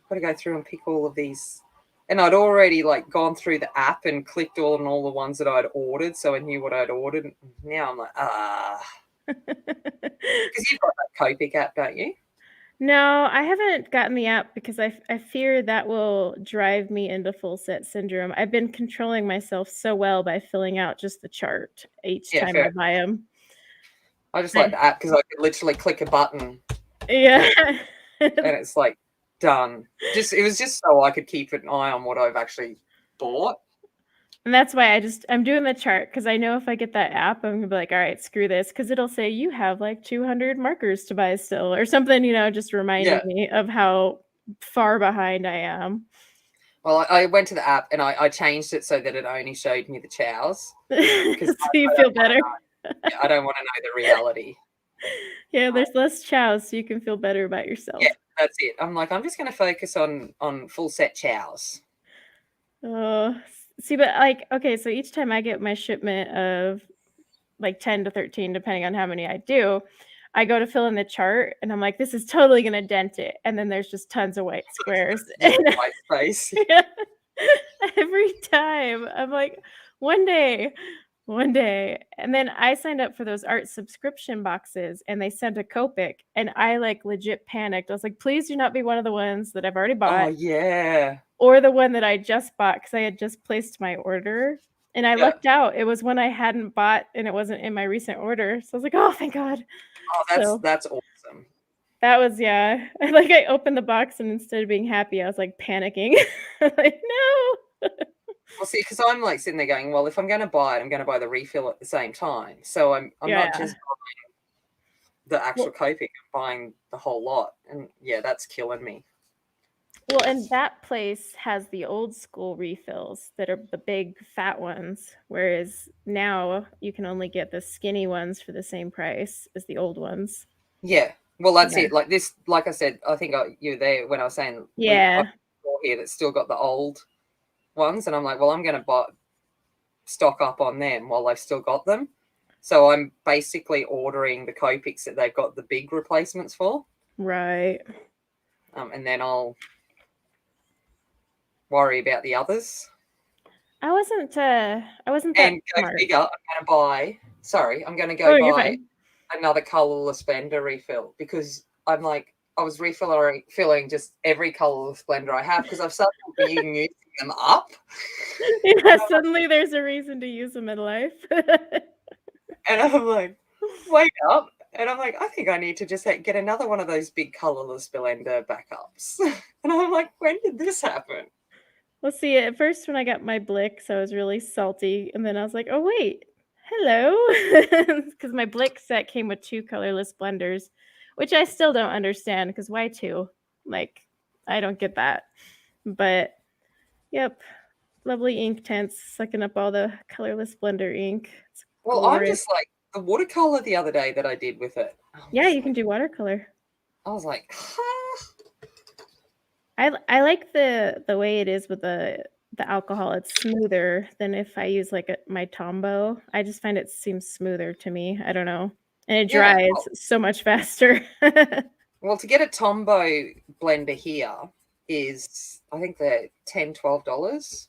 got to go through and pick all of these. And I'd already gone through the app and clicked on all the ones that I'd ordered, so I knew what I'd ordered. Now I'm like, because you've got that Copic app, don't you? No, I haven't gotten the app because I fear that will drive me into full set syndrome. I've been controlling myself so well by filling out just the chart each time I buy them. I just like the app because I could literally click a button. Yeah. And it's like done. It was just so I could keep an eye on what I've actually bought. And that's why I'm doing the chart because I know if I get that app, I'm gonna be like, all right, screw this, because it'll say you have like 200 markers to buy still or something, just reminding me of how far behind I am. Well, I went to the app and I changed it so that it only showed me the chows. So you feel better. I don't want to know the reality. Yeah, there's less chows, so you can feel better about yourself. Yeah, that's it. I'm like, I'm just going to focus on full set chows. See, but okay, so each time I get my shipment of 10 to 13, depending on how many I do, I go to fill in the chart and I'm like, this is totally going to dent it. And then there's just tons of white squares. White space. Yeah. Every time I'm like, one day. And then I signed up for those art subscription boxes and they sent a Copic and I legit panicked. I was like, please do not be one of the ones that I've already bought. Oh, yeah. Or the one that I just bought because I had just placed my order. And I lucked out. It was one I hadn't bought and it wasn't in my recent order. So I was like, oh, thank God. Oh, that's awesome. That was, I opened the box and instead of being happy, I was panicking. No. Well, see, because I'm like sitting there going, well, if I'm going to buy it, I'm going to buy the refill at the same time. So I'm not Yeah. just buying the actual Well, Copic, I'm buying the whole lot. And yeah, that's killing me. well, and that place has the old school refills that are the big fat ones, whereas now you can only get the skinny ones for the same price as the old ones. Yeah. Well, that's Yeah. it. Like this, like I said, I think you were there when I was saying I Yeah. here that's still got the old ones, and I'm like, well, I'm going to buy stock up on them while they've still got them. So I'm basically ordering the Copics that they've got the big replacements for, Right. and then I'll worry about the others. I wasn't that And go smart. figure, I'm going to Oh, go you're buy fine. another colourless blender refill because I'm like, I was filling just every colourless blender I have because I've started using them up. Yeah, suddenly there's a reason to use them in life. And I'm like, wait up. And I'm like, I think I need to just get another one of those big colourless blender backups. And I'm like, when did this happen? Well, see, at first when I got my Blix, I was really salty, and then I was like, "Oh, wait, hello," because my Blix set came with 2 colorless blenders, which I still don't understand, because why 2? Like, I don't get that. But, yep, lovely ink tints sucking up all the colorless blender ink. It's Well, I'm glorious. just like, the watercolour the other day that I did with it, Yeah, you can do watercolor. I was like, huh? I like the way it is with the alcohol. It's smoother than if I use, like, my Tombow. I just find it seems smoother to me. I don't know. And it Yeah. dries so much faster. Well, to get a Tombow blender here is, I think they're $10, $12.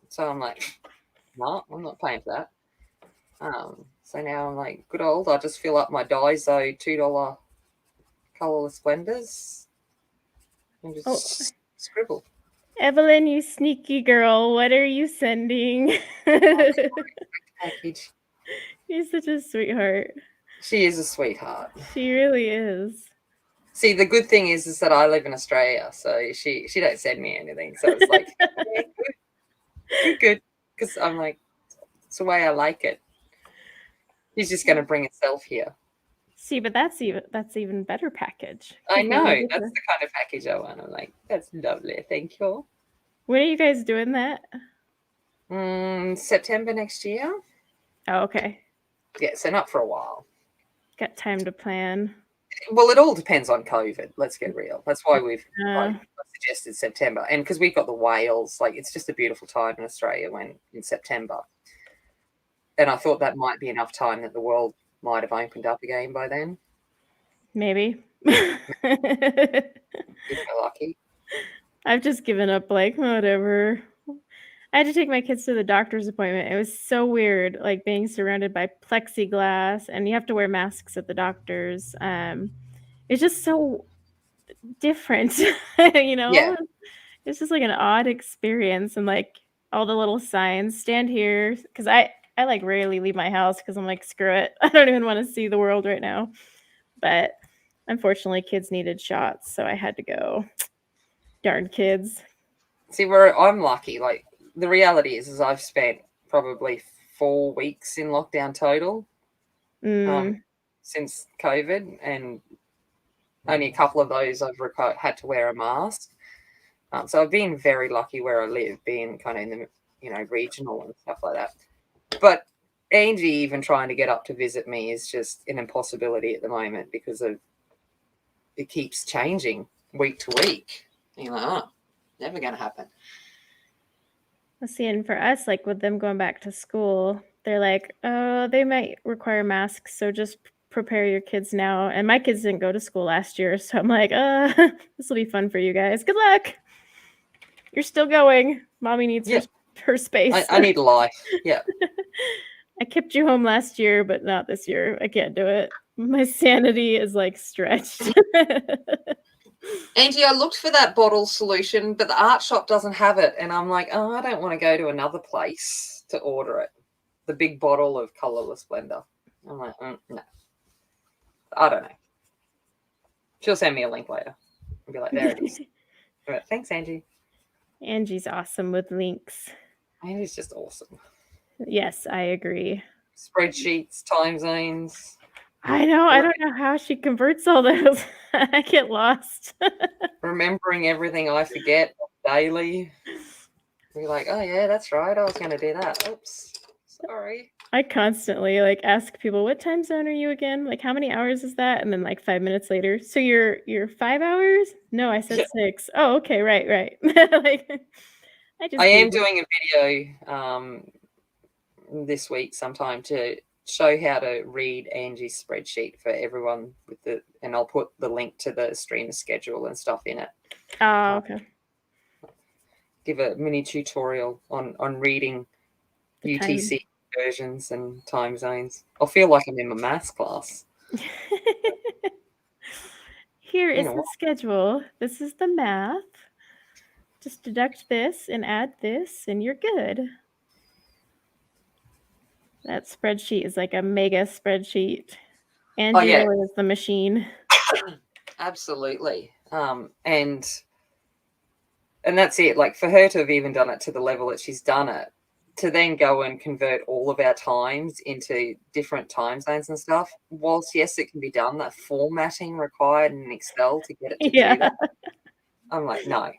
So I'm like, no, I'm not paying for that. So now I'm like, good old, I just fill up my Daiso $2 colourless blenders and Oh, just scribble. Evelyn, you sneaky girl, what are you sending? Package. You're such a sweetheart. She is a sweetheart. She really is. See, the good thing is that I live in Australia, so she don't send me anything. So it's like, yeah, good. Because I'm like, it's the way I like it. She's just going to bring herself here. See, but that's even better package. I 'Cause then know. you get That's to the kind of package I want. I'm like, that's lovely. Thank you. When are you guys doing that? September next year. Oh, okay. Yeah, so not for a while. Got time to plan. Well, it all depends on COVID. Let's get real. That's why we've Uh, suggested September, and because we've got the whales. Like, it's just a beautiful time in Australia in September. And I thought that might be enough time that the world might have opened up again by then, maybe. if we're lucky. I've just given up, like, whatever. I had to take my kids to the doctor's appointment. It was so weird, like, being surrounded by plexiglass, and you have to wear masks at the doctor's. It's just so different, you Yeah. know? It's just, like, an odd experience, and, like, all the little signs, "Stand here," because I, like, rarely leave my house because I'm like, "Screw it. I don't even wanna see the world right now." But, unfortunately, kids needed shots, so I had to go. Darn kids. See, where I'm lucky. Like, the reality is I've spent probably 4 weeks in lockdown total Mm. since COVID, and only a couple of those I've had to wear a mask. So I've been very lucky where I live, being kind of in the regional and stuff like that. But Angie even trying to get up to visit me is just an impossibility at the moment because of it keeps changing week to week. You're like, oh, never going to happen. Let's see, and for us, like, with them going back to school, they're like, "Oh, they might require masks, so just prepare your kids now." And my kids didn't go to school last year, so I'm like, this will be fun for you guys. Good luck. You're still going. Mommy needs her space." I need life. Yeah. I kept you home last year, but not this year. I can't do it. My sanity is, like, stretched. Angie, I looked for that bottle solution, but the art shop doesn't have it. And I'm like, oh, I don't want to go to another place to order it. The big bottle of colourless blender. I'm like, no. I don't know. She'll send me a link later. I'll be like, there it is. All right, thanks, Angie. Angie's awesome with links. Angie's just awesome. Yes, I agree. Spreadsheets, time zones. I know. I don't know how she converts all those. I get lost. Remembering everything I forget daily. We're like, oh yeah, that's right. I was going to do that. Oops, sorry. I constantly like ask people, "What time zone are you again? Like, how many hours is that?" And then like 5 minutes later, so you're 5 hours? No, I said 6. Oh, okay, right. Like, I am doing a video this week sometime to show how to read Angie's spreadsheet for everyone and I'll put the link to the streamer schedule and stuff in it. Oh, okay. Give a mini tutorial on reading the UTC versions and time zones. I feel like I'm in my maths class. Here is the schedule. This is the math. Just deduct this and add this, and you're good. That spreadsheet is like a mega spreadsheet. Angie really is the machine. Absolutely. And that's it. Like, for her to have even done it to the level that she's done it, to then go and convert all of our times into different time zones and stuff, whilst, yes, it can be done, that formatting required in Excel to get it to do that. I'm like, no.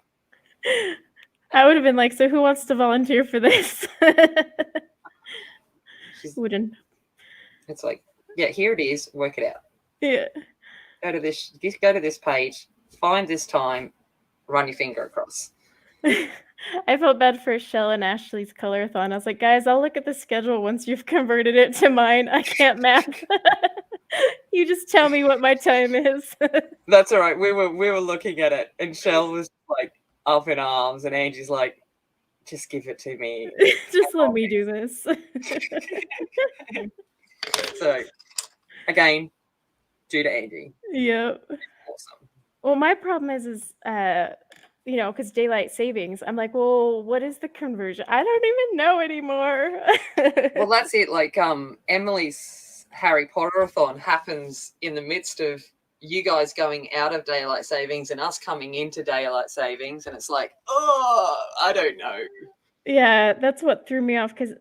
I would have been like, so who wants to volunteer for this? Wouldn't. It's like, yeah, here it is. Work it out. Yeah. Go to this page, find this time, run your finger across. I felt bad for Shell and Ashley's colorathon. I was like, guys, I'll look at the schedule once you've converted it to mine. I can't math. You just tell me what my time is. That's all right. We were looking at it, and Shell was like up in arms, and Angie's like, just give it to me. Just let me do this. So, again, due to Angie. Yep. Awesome. Well, my problem is because daylight savings, I'm like, well, what is the conversion? I don't even know anymore. Well, that's it. Like, Emily's Harry Potter-a-thon happens in the midst of you guys going out of daylight savings and us coming into daylight savings, and it's like, oh, I don't know. Yeah, that's what threw me off, because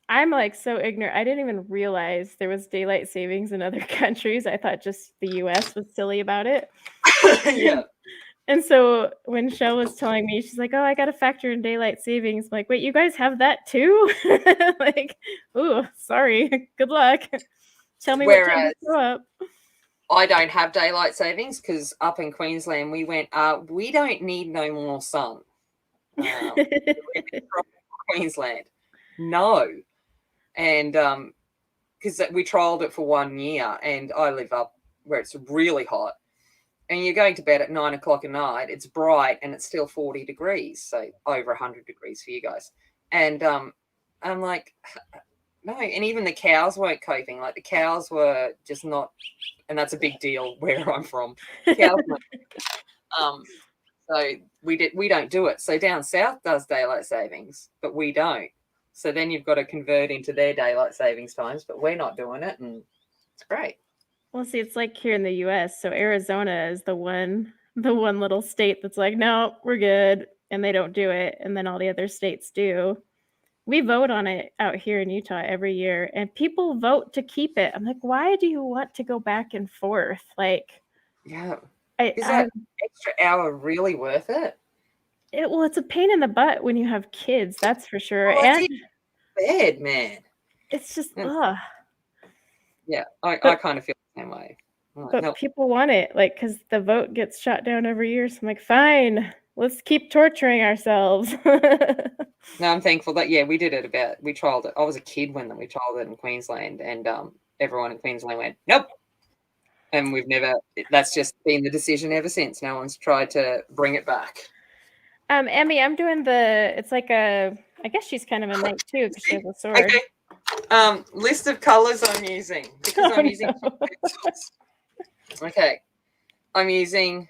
I'm like so ignorant. I didn't even realize there was daylight savings in other countries. I thought just the US was silly about it. Yeah. And so when Shell was telling me, she's like, oh, I got to factor in daylight savings. I'm like, wait, you guys have that too? Like, ooh, sorry. Good luck. Tell me what time to show up. I don't have daylight savings because up in Queensland, we went, we don't need no more sun. Queensland. No. And because we trialled it for 1 year, and I live up where it's really hot. And you're going to bed at 9 o'clock at night. It's bright and it's still 40 degrees, so over 100 degrees for you guys. And I'm like, no. And even the cows weren't coping. Like, the cows were just not, and that's a big deal where I'm from. Cows so we don't do it. So down south does daylight savings, but we don't. So then you've got to convert into their daylight savings times, but we're not doing it, and it's great. Well, see, it's like here in the US. So Arizona is the one little state that's like, no, we're good. And they don't do it. And then all the other states do. We vote on it out here in Utah every year, and people vote to keep it. I'm like, why do you want to go back and forth? Like, yeah. Is that extra hour really worth it? Well, it's a pain in the butt when you have kids, that's for sure. Oh, and bad, man. It's just, ugh. Yeah, I kind of feel the same way. But nope. People want it, like, because the vote gets shot down every year. So I'm like, fine, let's keep torturing ourselves. No, I'm thankful that, we did it we trialled it. I was a kid when we trialled it in Queensland, and everyone in Queensland went, nope. And that's just been the decision ever since. No one's tried to bring it back. Emmy, I'm doing it's like I guess she's kind of a knight too, because she has a sword. Okay. List of colors I'm using, because I'm using pencils. Okay. I'm using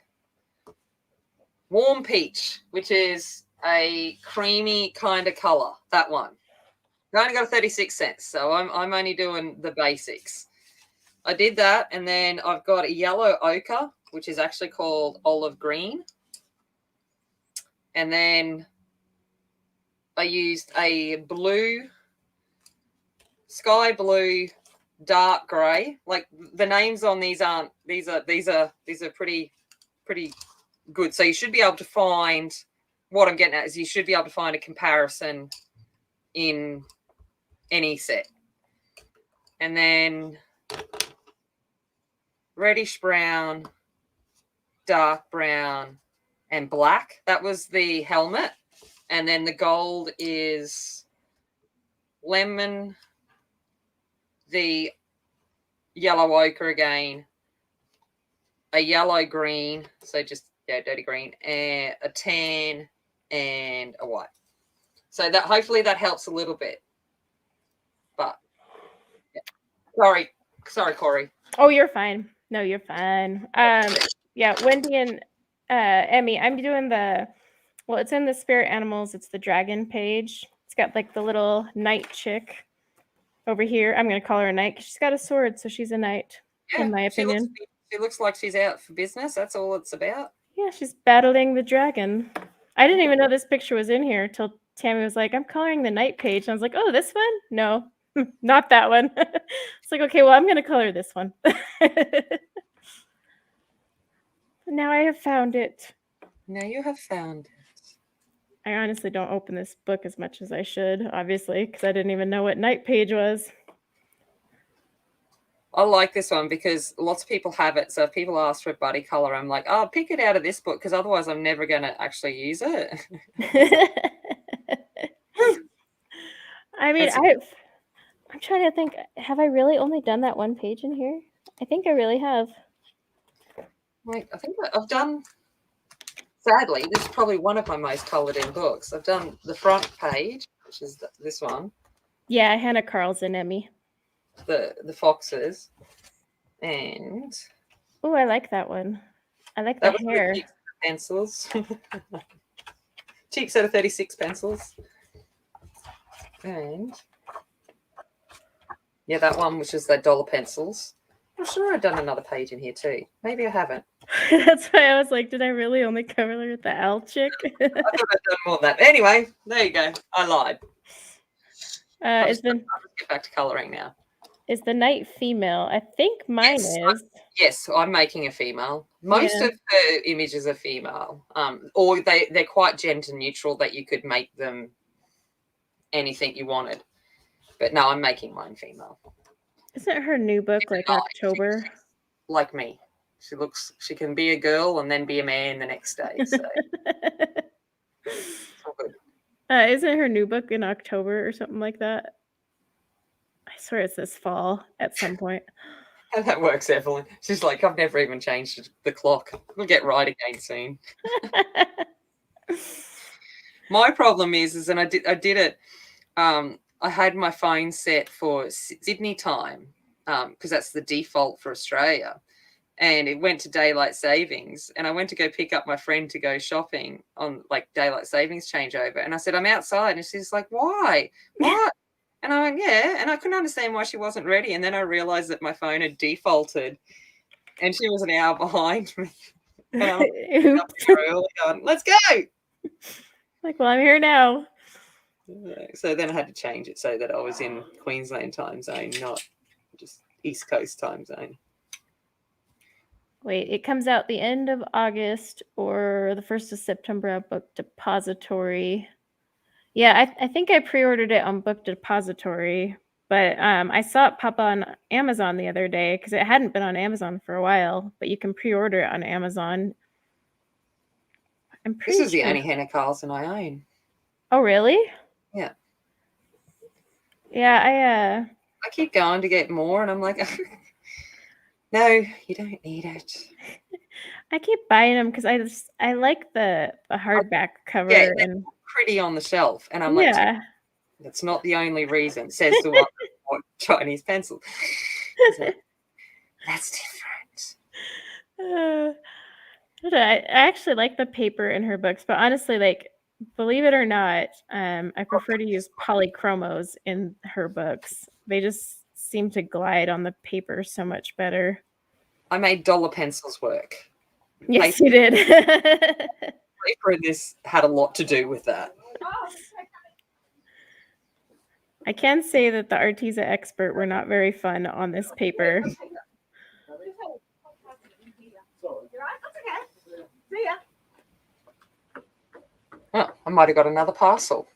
warm peach, which is a creamy kind of color. That one. I only got 36 cents, so I'm only doing the basics. I did that, and then I've got a yellow ochre, which is actually called olive green. And then I used a blue, sky blue, dark grey. Like the names on these aren't. These are pretty good. So you should be able to find. What I'm getting at is you should be able to find a comparison in any set. And then reddish brown, dark brown, and black. That was the helmet. And then the gold is lemon, the yellow ochre again, a yellow green, so just dirty green, and a tan and a white. So that hopefully that helps a little bit. But yeah. Sorry, Corey. Oh, you're fine. No, you're fine. Yeah, Wendy and Emmy, I'm doing it's in the spirit animals. It's the dragon page. It's got like the little knight chick over here. I'm going to call her a knight because she's got a sword, so she's a knight, in my opinion. She looks like she's out for business. That's all it's about. Yeah, she's battling the dragon. I didn't even know this picture was in here until Tammy was like, I'm coloring the knight page. And I was like, oh, this one? No, not that one. It's like, okay, well, I'm going to color this one. Now I have found it. Now you have found it. I honestly don't open this book as much as I should, obviously, because I didn't even know what night page was. I like this one because lots of people have it. So if people ask for a buddy color, I'm like, oh, pick it out of this book because otherwise I'm never going to actually use it. I mean, I'm trying to think, have I really only done that one page in here? I think I really have. Like, I think I've done, sadly, this is probably one of my most coloured in books. I've done the front page, which is this one. Yeah, Hanna Karlzon, Emmy. The foxes. And... oh, I like that one. I like the hair. Pencils. Cheap set of 36 pencils. And... yeah, that one, which is the $1 pencils. I'm sure I've done another page in here too. Maybe I haven't. That's why I was like, did I really only cover the owl chick? I thought I'd done more than that. Anyway, there you go. I lied. I'll just get back to colouring now. Is the knight female? I think mine is. Yes, I'm making a female. Most of the images are female. Or they're quite gender neutral that you could make them anything you wanted. But no, I'm making mine female. Isn't her new book like October? Like me. She can be a girl and then be a man the next day. So it's all good. Isn't her new book in October or something like that? I swear it's this fall at some point. How that works, Evelyn. She's like, I've never even changed the clock. We'll get right again soon. My problem is and I did it. I had my phone set for Sydney time because that's the default for Australia. And it went to daylight savings. And I went to go pick up my friend to go shopping on like daylight savings changeover. And I said, I'm outside. And she's like, why? What? And I went, yeah. And I couldn't understand why she wasn't ready. And then I realized that my phone had defaulted and she was an hour behind me. And I'm like, early on, let's go. Like, well, I'm here now. So then I had to change it so that I was in Queensland time zone, not just East Coast time zone. Wait, it comes out the end of August or the 1st of September at Book Depository. Yeah, I think I pre-ordered it on Book Depository, but I saw it pop on Amazon the other day because it hadn't been on Amazon for a while, but you can pre-order it on Amazon. This is the only Hanna Karlzon I own. Oh, really? Yeah. Yeah, I keep going to get more, and I'm like, no, you don't need it. I keep buying them because I like the hardback cover. Yeah, and pretty on the shelf, and I'm like, yeah, that's not the only reason. Says the one with Chinese pencil. So, that's different. I actually like the paper in her books, but honestly, like, believe it or not, I prefer to use polychromos in her books. They just seem to glide on the paper so much better. I made $1 pencils work. Yes, you did. Paper in this had a lot to do with that. I can say that the Arteza Expert were not very fun on this paper. Oh, I might have got another parcel.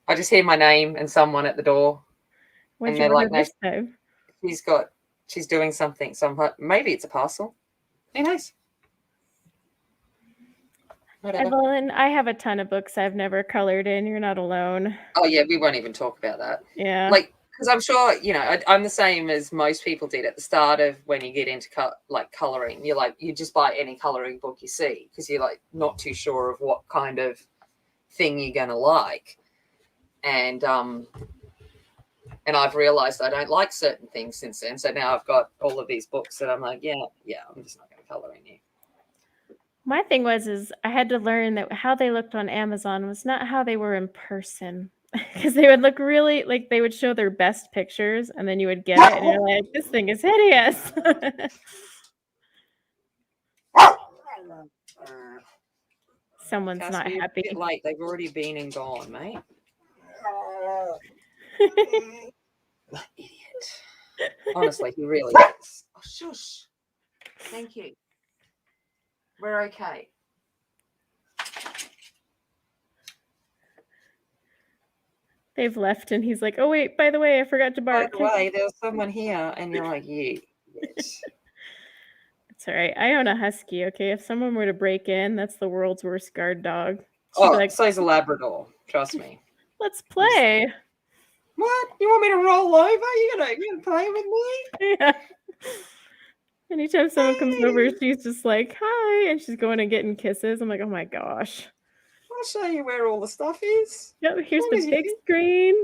I just hear my name and someone at the door. What'd and you they're order like, this time? She's doing something. So I'm like, maybe it's a parcel. Who knows? Whatever. Evelyn, I have a ton of books I've never colored in. You're not alone. Oh, yeah, we won't even talk about that. Yeah. Like, because I'm sure, I'm the same as most people did at the start of when you get into coloring. You're like, you just buy any coloring book you see because you're like not too sure of what kind of thing you're going to like. And I've realized I don't like certain things since then. So now I've got all of these books that I'm like, yeah, I'm just not going to color in here. My thing is I had to learn that how they looked on Amazon was not how they were in person. Because they would look really, like, they would show their best pictures, and then you would get it, and you're like, this thing is hideous. Someone's not happy. A bit late. They've already been and gone, mate. Idiot. Honestly, he really is. Oh, shush. Thank you. We're okay. They've left, and he's like, oh, wait, by the way, I forgot to bark. By the way, there's someone here, and you're like, yeah. It's all right. I own a husky, okay? If someone were to break in, that's the world's worst guard dog. So's a Labrador. Trust me. Let's play. What? You want me to roll over? You gonna play with me? Yeah. Anytime someone comes over, she's just like, hi, and she's going and getting kisses. I'm like, oh my gosh. I'll show you where all the stuff is. Yep, here's the big screen.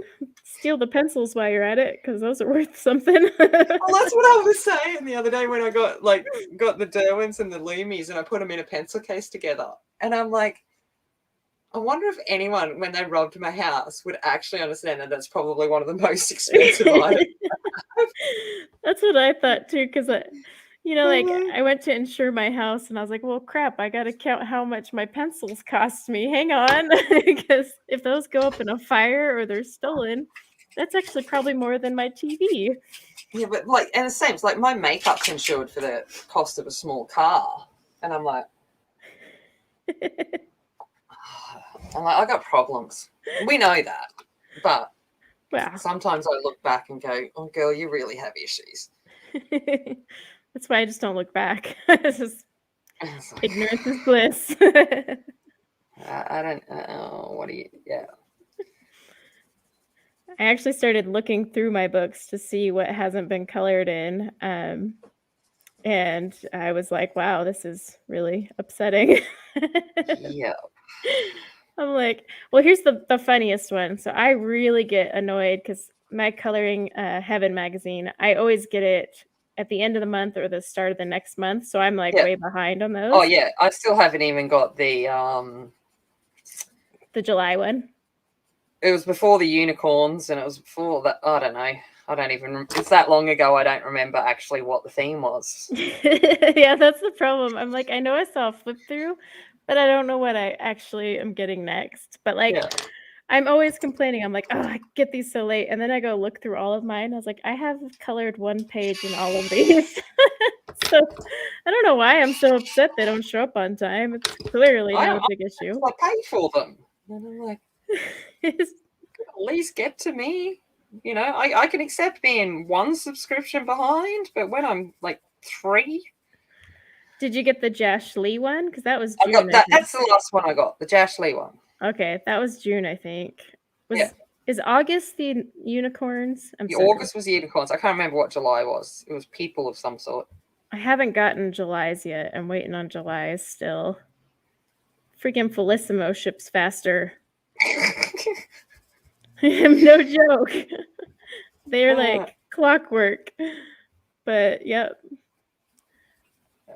Steal the pencils while you're at it, because those are worth something. Well, that's what I was saying the other day when I got the Derwents and the Loomies, and I put them in a pencil case together. And I'm like, I wonder if anyone, when they robbed my house, would actually understand that that's probably one of the most expensive items. That's what I thought too, because I went to insure my house, and I was like, well, crap, I got to count how much my pencils cost me. Hang on, because if those go up in a fire or they're stolen, that's actually probably more than my TV. Yeah, but and the same, it's like my makeup's insured for the cost of a small car. And I'm like, I got problems. We know that. But sometimes I look back and go, oh, girl, you really have issues. That's why I just don't look back. It's just ignorance is bliss. I don't know. Yeah. I actually started looking through my books to see what hasn't been colored in. And I was like, wow, this is really upsetting. Yeah. I'm like, well, here's the funniest one. So I really get annoyed because my Coloring Heaven magazine, I always get it at the end of the month or the start of the next month. So I'm like way behind on those. Oh, yeah. I still haven't even got the July one. It was before the unicorns, and it was before that. I don't know. I don't even. It's that long ago. I don't remember actually what the theme was. Yeah, that's the problem. I'm like, I know I saw a flip through, but I don't know what I actually am getting next. But I'm always complaining. I'm like, oh, I get these so late, and then I go look through all of mine. I was like, I have colored one page in all of these. So I don't know why I'm so upset they don't show up on time. It's clearly not a big issue. I pay for them. And I'm like, at least get to me. I can accept being one subscription behind, but when I'm like 3. Did you get the Josh Lee one? Because that was June. That's the last one I got, the Josh Lee one. Okay, that was June, I think. Is August the unicorns? August was the unicorns. I can't remember what July was. It was people of some sort. I haven't gotten July's yet. I'm waiting on July's still. Freaking Felissimo ships faster. No joke. They're like clockwork. But yep.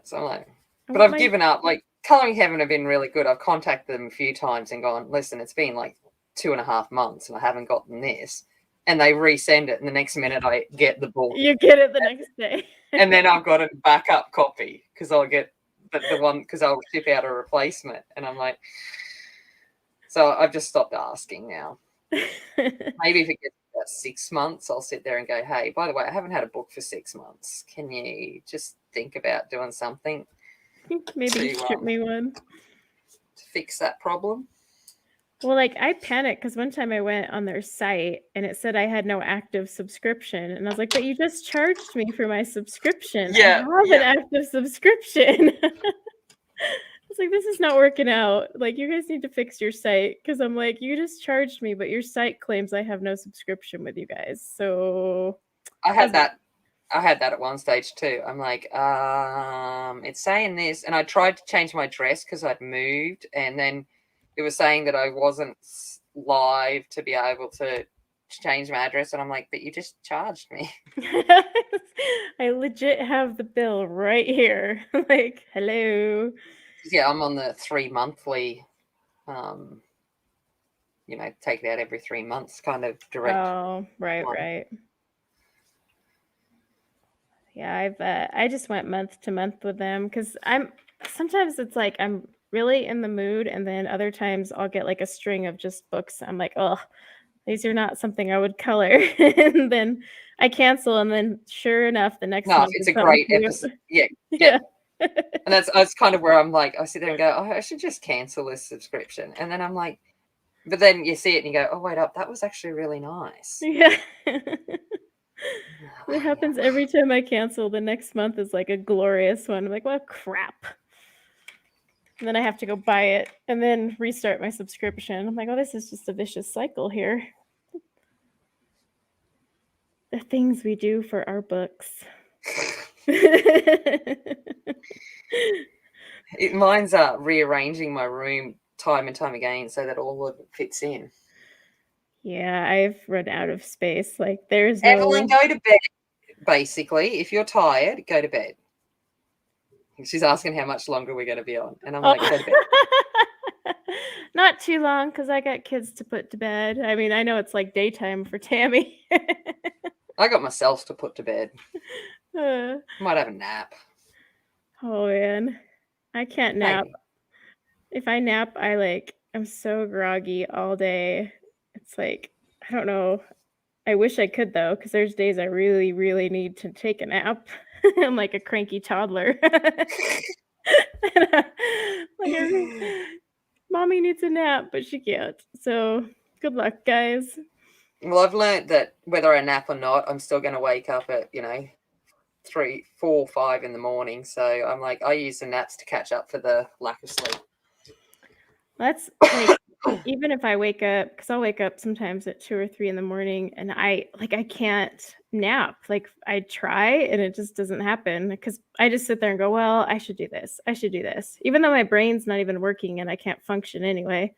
So but I've given up. Like, Coloring Heaven have been really good. I've contacted them a few times and gone, listen, it's been like 2.5 months and I haven't gotten this. And they resend it, and the next minute I get the book. You get it the next day. And then I've got a backup copy because I'll get the one because I'll ship out a replacement. And I'm like, so I've just stopped asking now. Maybe if it gets about 6 months, I'll sit there and go, hey, by the way, I haven't had a book for 6 months. Can you just think about doing something Maybe ship me one to fix that problem? Well, like, I panicked because one time I went on their site and it said I had no active subscription, and I was like, "But you just charged me for my subscription. I Yeah, have an active subscription." I was like, "This is not working out. Like, you guys need to fix your site because I'm like, you just charged me, but your site claims I have no subscription with you guys." So I had that. I had that at one stage too. I'm like, it's saying this, and I tried to change my address because I'd moved, and then it was saying that I wasn't live to be able to change my address, and I'm like, but you just charged me. I legit have the bill right here. Like, hello. Yeah, I'm on the 3 monthly, take it out every 3 months kind of direct. Oh, right, one. right. Yeah, I just went month to month with them because sometimes it's like I'm really in the mood, and then other times I'll get like a string of just books. I'm like, oh, these are not something I would color, and then I cancel, and then sure enough, the next No, if month it's is a something great cute. episode, yeah. Yeah. And that's kind of where I'm like, I sit there and go, oh, I should just cancel this subscription. And then I'm like, but then you see it and you go, oh, wait up, that was actually really nice. Yeah. It happens every time I cancel. The next month is like a glorious one. I'm like, what crap. And then I have to go buy it and then restart my subscription. I'm like, oh, this is just a vicious cycle here. The things we do for our books. Mine's rearranging my room time and time again so that all of it fits in. Yeah, I've run out of space. Like, there's Evelyn, no. go to bed. Basically, if you're tired, go to bed. She's asking how much longer we're going to be on, and I'm like, go to bed. Not too long because I got kids to put to bed. I mean, I know it's like daytime for Tammy. I got myself to put to bed. Might have a nap. Oh man, I can't nap. Maybe. If I nap, I'm so groggy all day. It's like, I don't know. I wish I could though, because there's days I really, really need to take a nap. I'm like a cranky toddler. Mommy needs a nap, but she can't. So good luck, guys. Well, I've learned that whether I nap or not, I'm still going to wake up at 3, 4, 5 in the morning. So I'm like, I use the naps to catch up for the lack of sleep. That's like, even if I wake up, because I'll wake up sometimes at 2 or 3 in the morning, and I can't nap. Like, I try and it just doesn't happen because I just sit there and go, well, I should do this. I should do this. Even though my brain's not even working and I can't function anyway,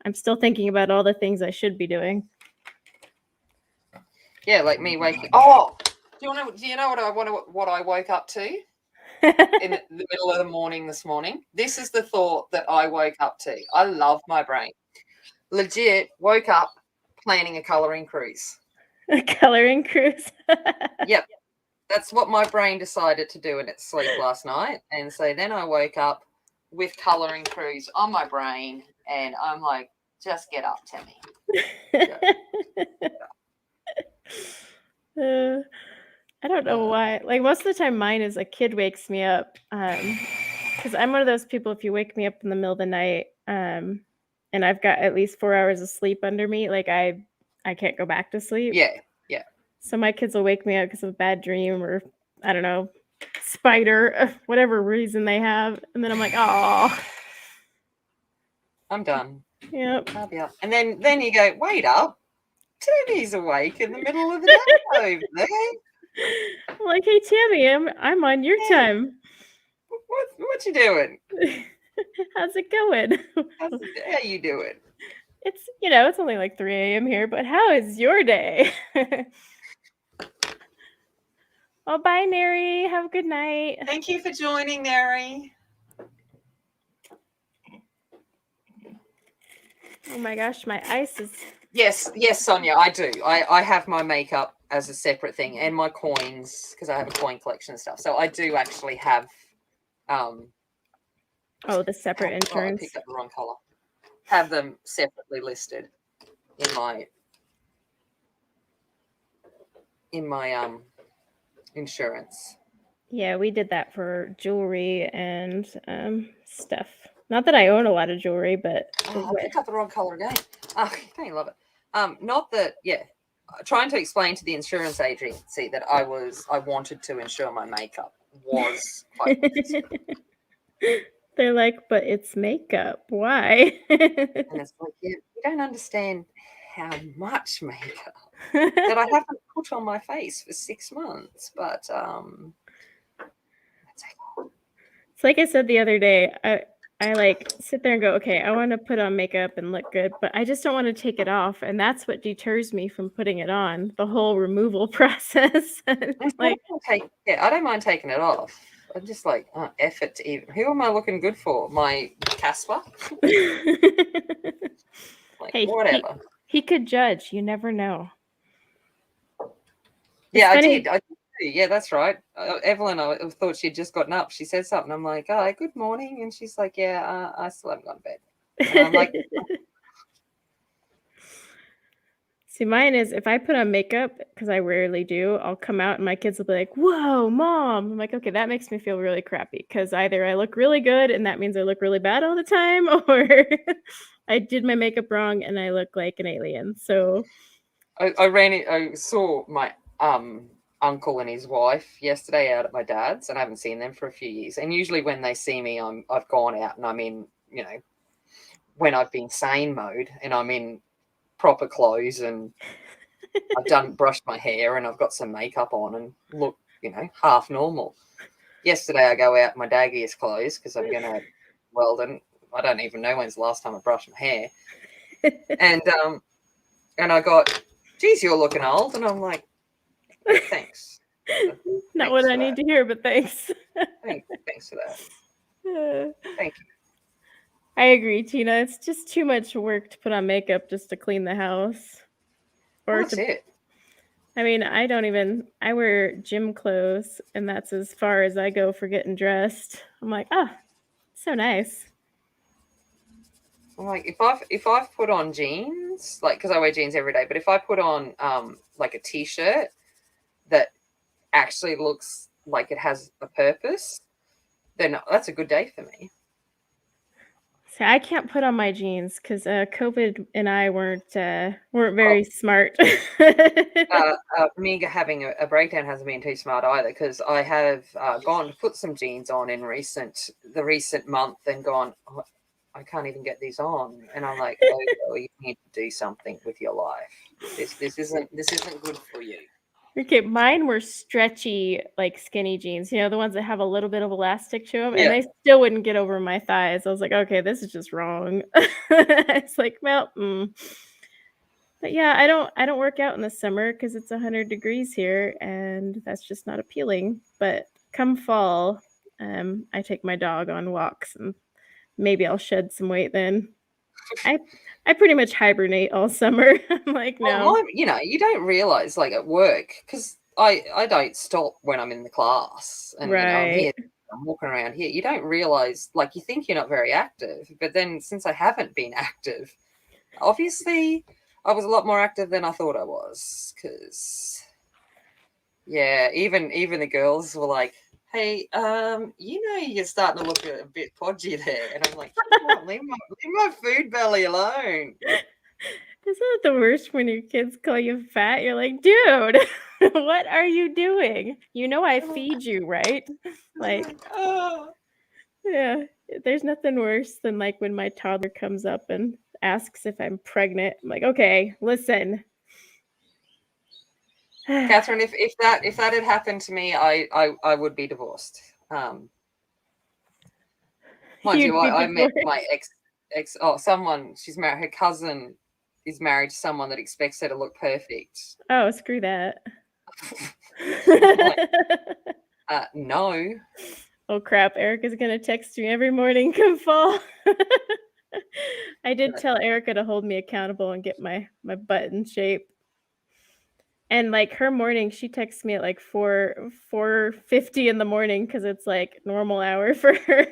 I'm still thinking about all the things I should be doing. Yeah, like me waking. Oh, do you know what I woke up to in the middle of the morning this morning? This is the thought that I woke up to. I love my brain. Legit woke up planning a colouring cruise. A colouring cruise? Yep. That's what my brain decided to do in its sleep last night. And so then I woke up with colouring cruise on my brain, and I'm like, just get up, Tammy. I don't know why. Like, most of the time mine is a kid wakes me up. Because I'm one of those people, if you wake me up in the middle of the night, and I've got at least 4 hours of sleep under me, like I can't go back to sleep. Yeah. So my kids will wake me up because of a bad dream or, I don't know, spider, whatever reason they have. And then I'm like, oh. I'm done. Yep. I'll be up. And then you go, wait up. Tammy's awake in the middle of the day over there. I'm like, hey, Tammy, I'm on your time. What you doing? How's it going? How you doing? It's, it's only like 3 a.m. here, but how is your day? Oh, bye, Neri. Have a good night. Thank you for joining, Neri. Oh my gosh, my ice is... Yes, Sonia, I do. I have my makeup as a separate thing and my coins because I have a coin collection and stuff. So I do actually have... the separate insurance. I picked up the wrong colour. Have them separately listed. in my insurance. Yeah, we did that for jewelry and stuff. Not that I own a lot of jewelry, but I picked up the wrong color again. Don't you love it? Not that, yeah. Trying to explain to the insurance agency that I wanted to insure my makeup was quite They're like, but it's makeup. Why? And it's like, yeah, you don't understand how much makeup that I haven't put on my face for 6 months. But it's like I said the other day, I like sit there and go, okay, I want to put on makeup and look good, but I just don't want to take it off. And that's what deters me from putting it on, the whole removal process. Like, I don't mind taking it off. I'm just like, effort to even. Who am I looking good for? My Casper? Like, hey, whatever. He could judge. You never know. Yeah, I did. Yeah, that's right. Evelyn, I thought she'd just gotten up. She said something. I'm like, oh, good morning. And she's like, yeah, I still haven't gone to bed. And I'm like, see, mine is if I put on makeup, because I rarely do, I'll come out and my kids will be like, whoa, Mom. I'm like, okay, that makes me feel really crappy because either I look really good and that means I look really bad all the time, or I did my makeup wrong and I look like an alien. So I saw my uncle and his wife yesterday out at my dad's, and I haven't seen them for a few years. And usually when they see me, I've gone out and I'm in, when I've been sane mode and I'm in proper clothes and I've brushed my hair and I've got some makeup on and look, half normal. Yesterday I go out in my daggiest clothes because I'm going to Welding. I don't even know when's the last time I brushed my hair. And I got, geez, you're looking old. And I'm like, thanks. Not what I need to hear, but thanks. Thanks for that. Thank you. I agree, Tina. It's just too much work to put on makeup just to clean the house. That's it. I mean, I wear gym clothes, and that's as far as I go for getting dressed. I'm like, so nice. I'm like, if I've put on jeans, like, because I wear jeans every day, but if I put on like a t-shirt that actually looks like it has a purpose, then that's a good day for me. So I can't put on my jeans because COVID and I weren't very smart. Me having a breakdown hasn't been too smart either, because I have gone to put some jeans on in the recent month and gone, oh, I can't even get these on, and I'm like, oh, well, you need to do something with your life. This isn't good for you. Okay, mine were stretchy, like skinny jeans, the ones that have a little bit of elastic to them, Yeah. and they still wouldn't get over my thighs. I was like, okay, this is just wrong. It's like, well, But yeah, I don't work out in the summer because it's 100 degrees here, and that's just not appealing. But come fall, I take my dog on walks, and maybe I'll shed some weight then. I pretty much hibernate all summer. I'm like, no. Well, you don't realize, like, at work, because I don't stop when I'm in the class, and Right. I'm walking around here. You don't realize, like, you think you're not very active, but then since I haven't been active, obviously I was a lot more active than I thought I was. Because, yeah, even the girls were like, hey, you're starting to look a bit podgy there. And I'm like, leave my food belly alone. Isn't it the worst when your kids call you fat? You're like, dude, what are you doing? I feed you, right? Like, yeah, there's nothing worse than like when my toddler comes up and asks if I'm pregnant. I'm like, okay, listen. Catherine, if that had happened to me, I would be divorced. Mind you, I met my ex. Oh, she's married. Her cousin is married to someone that expects her to look perfect. Oh, screw that. No. Oh crap! Erica's gonna text me every morning. Come fall. I did tell Erica to hold me accountable and get my butt in shape. And like her morning, she texts me at like 4:50 in the morning because it's like normal hour for her.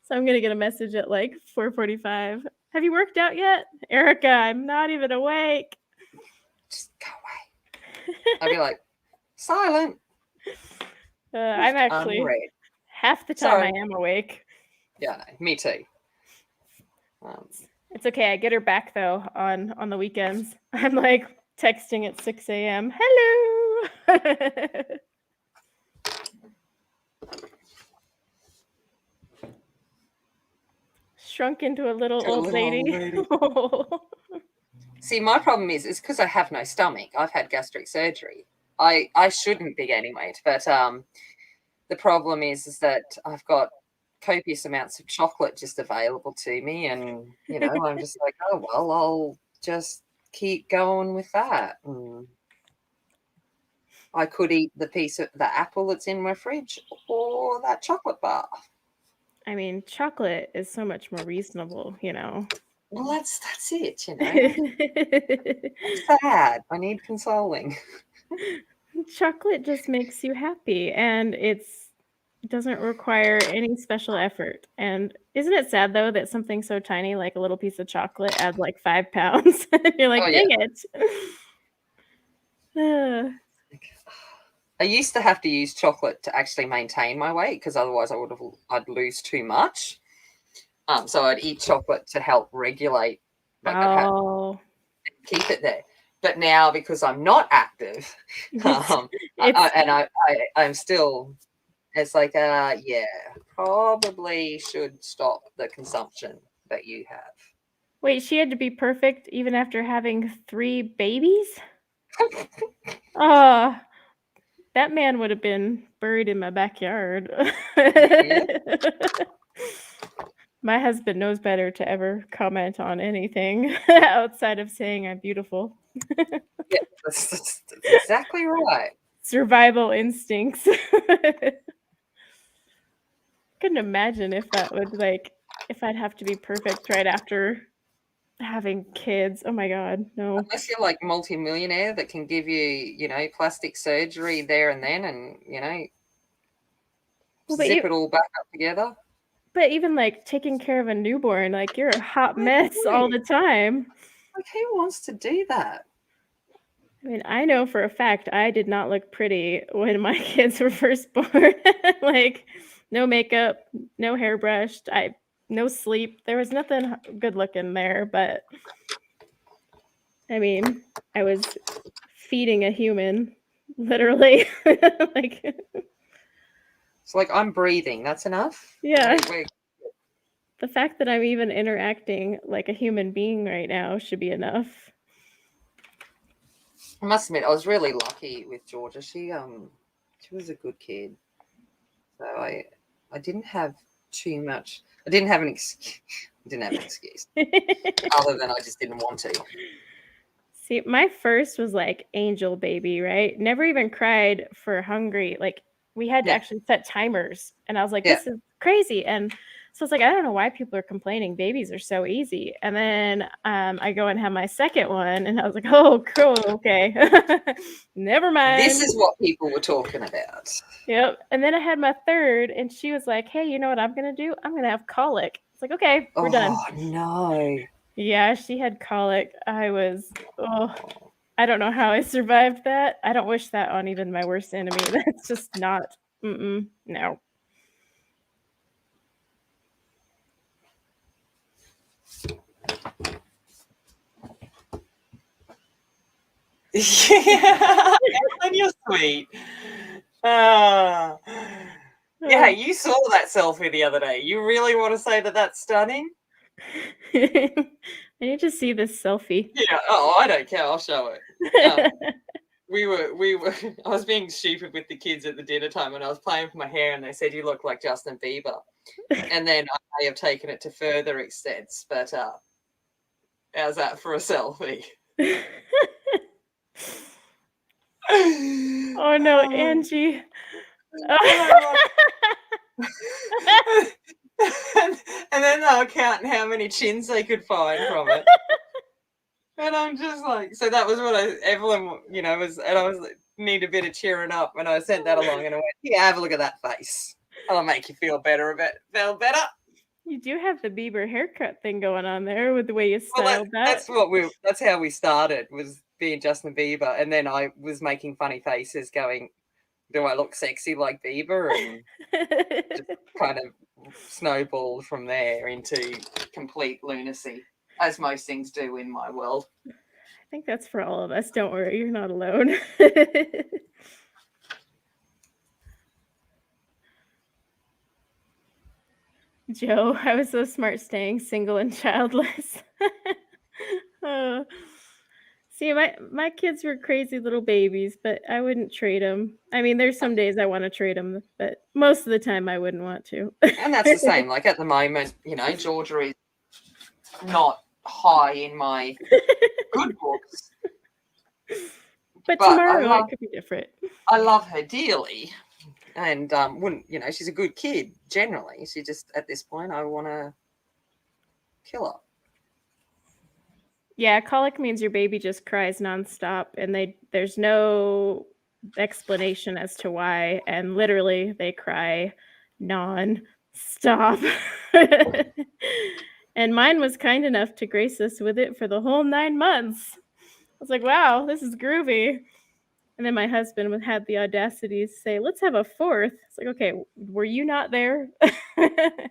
So I'm gonna get a message at like 4:45. Have you worked out yet? Erica, I'm not even awake. Just go away. I'd be like, silent. I'm actually Unread. half the time Sorry. I am awake. Yeah, no, me too. It's okay. I get her back though on the weekends. I'm like texting at 6 a.m. Hello. Shrunk into a little old lady. See, my problem is because I have no stomach. I've had gastric surgery. I shouldn't be gaining weight, but the problem is that I've got copious amounts of chocolate just available to me, and I'm just like, oh well, I'll just keep going with that. I could eat the apple that's in my fridge or that chocolate bar. I mean, chocolate is so much more reasonable, Well, that's it, I'm sad. I need consoling. Chocolate just makes you happy, and it doesn't require any special effort. And isn't it sad though that something so tiny like a little piece of chocolate adds like 5 pounds? You're like, Oh, dang yeah. it. I used to have to use chocolate to actually maintain my weight because otherwise I'd lose too much. So I'd eat chocolate to help regulate, like I'd keep it there. But now because I'm not active, I'm still. It's like, yeah, probably should stop the consumption that you have. Wait, she had to be perfect even after having 3 babies? That man would have been buried in my backyard. Yeah. My husband knows better to ever comment on anything outside of saying I'm beautiful. Yeah, that's exactly right. Survival instincts. Couldn't imagine if that would if I'd have to be perfect right after having kids. Oh my god, no. Unless you're like multimillionaire that can give you, plastic surgery there and then, and zip it all back up together. But even like taking care of a newborn, like you're a hot mess all the time. Like, who wants to do that? I mean, I know for a fact I did not look pretty when my kids were first born. Like, no makeup, no hair brushed, no sleep. There was nothing good looking there, but I mean, I was feeding a human, literally. It's like I'm breathing. That's enough. Yeah. The fact that I'm even interacting like a human being right now should be enough. I must admit, I was really lucky with Georgia. She was a good kid. So I didn't have too much. I didn't have an excuse. Other than I just didn't want to. See, my first was like angel baby, right? Never even cried for hungry. Like we had to actually set timers, and I was like, this is crazy. And so it's like, I don't know why people are complaining. Babies are so easy. And then I go and have my second one, and I was like, oh, cool, okay, never mind. This is what people were talking about. Yep. And then I had my third, and she was like, hey, you know what I'm gonna do? I'm gonna have colic. It's like, okay, we're done. Oh no. Yeah, she had colic. I don't know how I survived that. I don't wish that on even my worst enemy. That's just not, no. Yeah, Ellen, you're sweet. Yeah, you saw that selfie the other day. You really want to say that that's stunning? I need to see this selfie. Yeah. Oh, I don't care. I'll show it. We were. I was being stupid with the kids at the dinner time, and I was playing with my hair, and they said you look like Justin Bieber. And then I may have taken it to further extents, but how's that for a selfie? Oh no, Angie. And then they were counting how many chins they could find from it. And I'm just like, so that was what Evelyn, was, and I was like, need a bit of cheering up. And I sent that along and I went, yeah, have a look at that face. I'll make you feel better a bit. Feel better? You do have the Bieber haircut thing going on there with the way you Well, styled that. that's how we started, was being Justin Bieber, and then I was making funny faces, going, "Do I look sexy like Bieber?" And just kind of snowballed from there into complete lunacy, as most things do in my world. I think that's for all of us. Don't worry, you're not alone. Joe, I was so smart staying single and childless. Oh. See, my kids were crazy little babies, but I wouldn't trade them. I mean, there's some days I want to trade them, but most of the time I wouldn't want to. And that's the same. Like at the moment, Georgia is not high in my good books. But tomorrow it could be different. I love her dearly. And wouldn't, she's a good kid generally. She just, at this point, I want to kill her. Yeah, colic means your baby just cries nonstop, and there's no explanation as to why, and literally they cry non-stop. And mine was kind enough to grace us with it for the whole 9 months. I was like, wow, this is groovy. And then my husband had the audacity to say, let's have a fourth. It's like, okay, were you not there?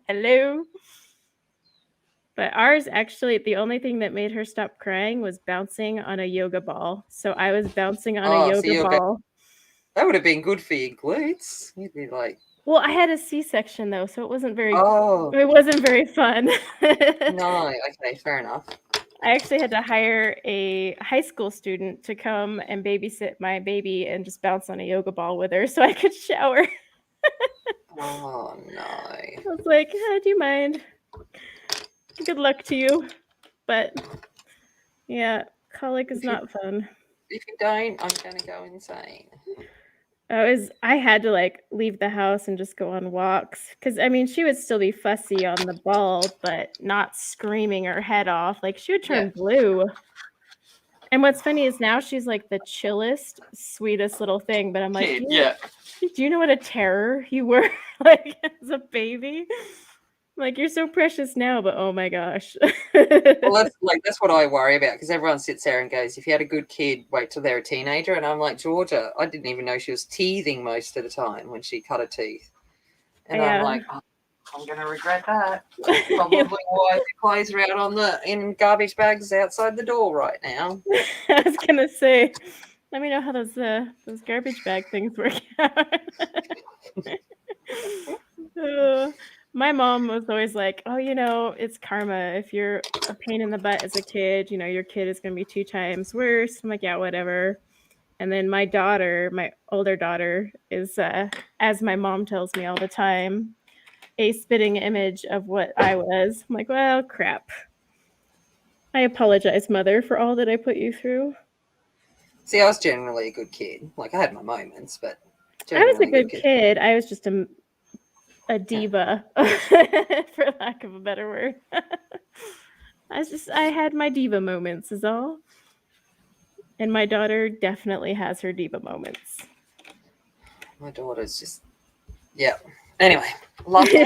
Hello? But ours, actually, the only thing that made her stop crying was bouncing on a yoga ball. So I was bouncing on a yoga ball. That would have been good for your glutes. You'd be like... Well, I had a C-section, though, so it wasn't very it wasn't very fun. No, okay, fair enough. I actually had to hire a high school student to come and babysit my baby and just bounce on a yoga ball with her so I could shower. Oh, no. I was like, do you mind? Good luck to you. But, yeah, colic is not fun. If you don't, I'm going to go insane. I had to leave the house and just go on walks because I mean she would still be fussy on the ball, but not screaming her head off. Like she would turn blue. And what's funny is now she's like the chillest, sweetest little thing. But I'm like, do you know what a terror you were like as a baby? Like you're so precious now, but oh my gosh. Well, that's what I worry about because everyone sits there and goes, if you had a good kid, wait till they're a teenager. And I'm like, Georgia, I didn't even know she was teething most of the time when she cut her teeth. And I'm like, I'm going to regret that. Probably why the clothes are out in garbage bags outside the door right now. I was going to say, let me know how those garbage bag things work out. My mom was always like, oh, it's karma. If you're a pain in the butt as a kid, your kid is going to be 2 times worse. I'm like, yeah, whatever. And then my older daughter is, as my mom tells me all the time, a spitting image of what I was. I'm like, well, crap. I apologize, Mother, for all that I put you through. See, I was generally a good kid. Like, I had my moments, but I was a good kid. I was just a diva, for lack of a better word. I had my diva moments is all. And my daughter definitely has her diva moments. My daughter's just, yeah. Anyway, love her.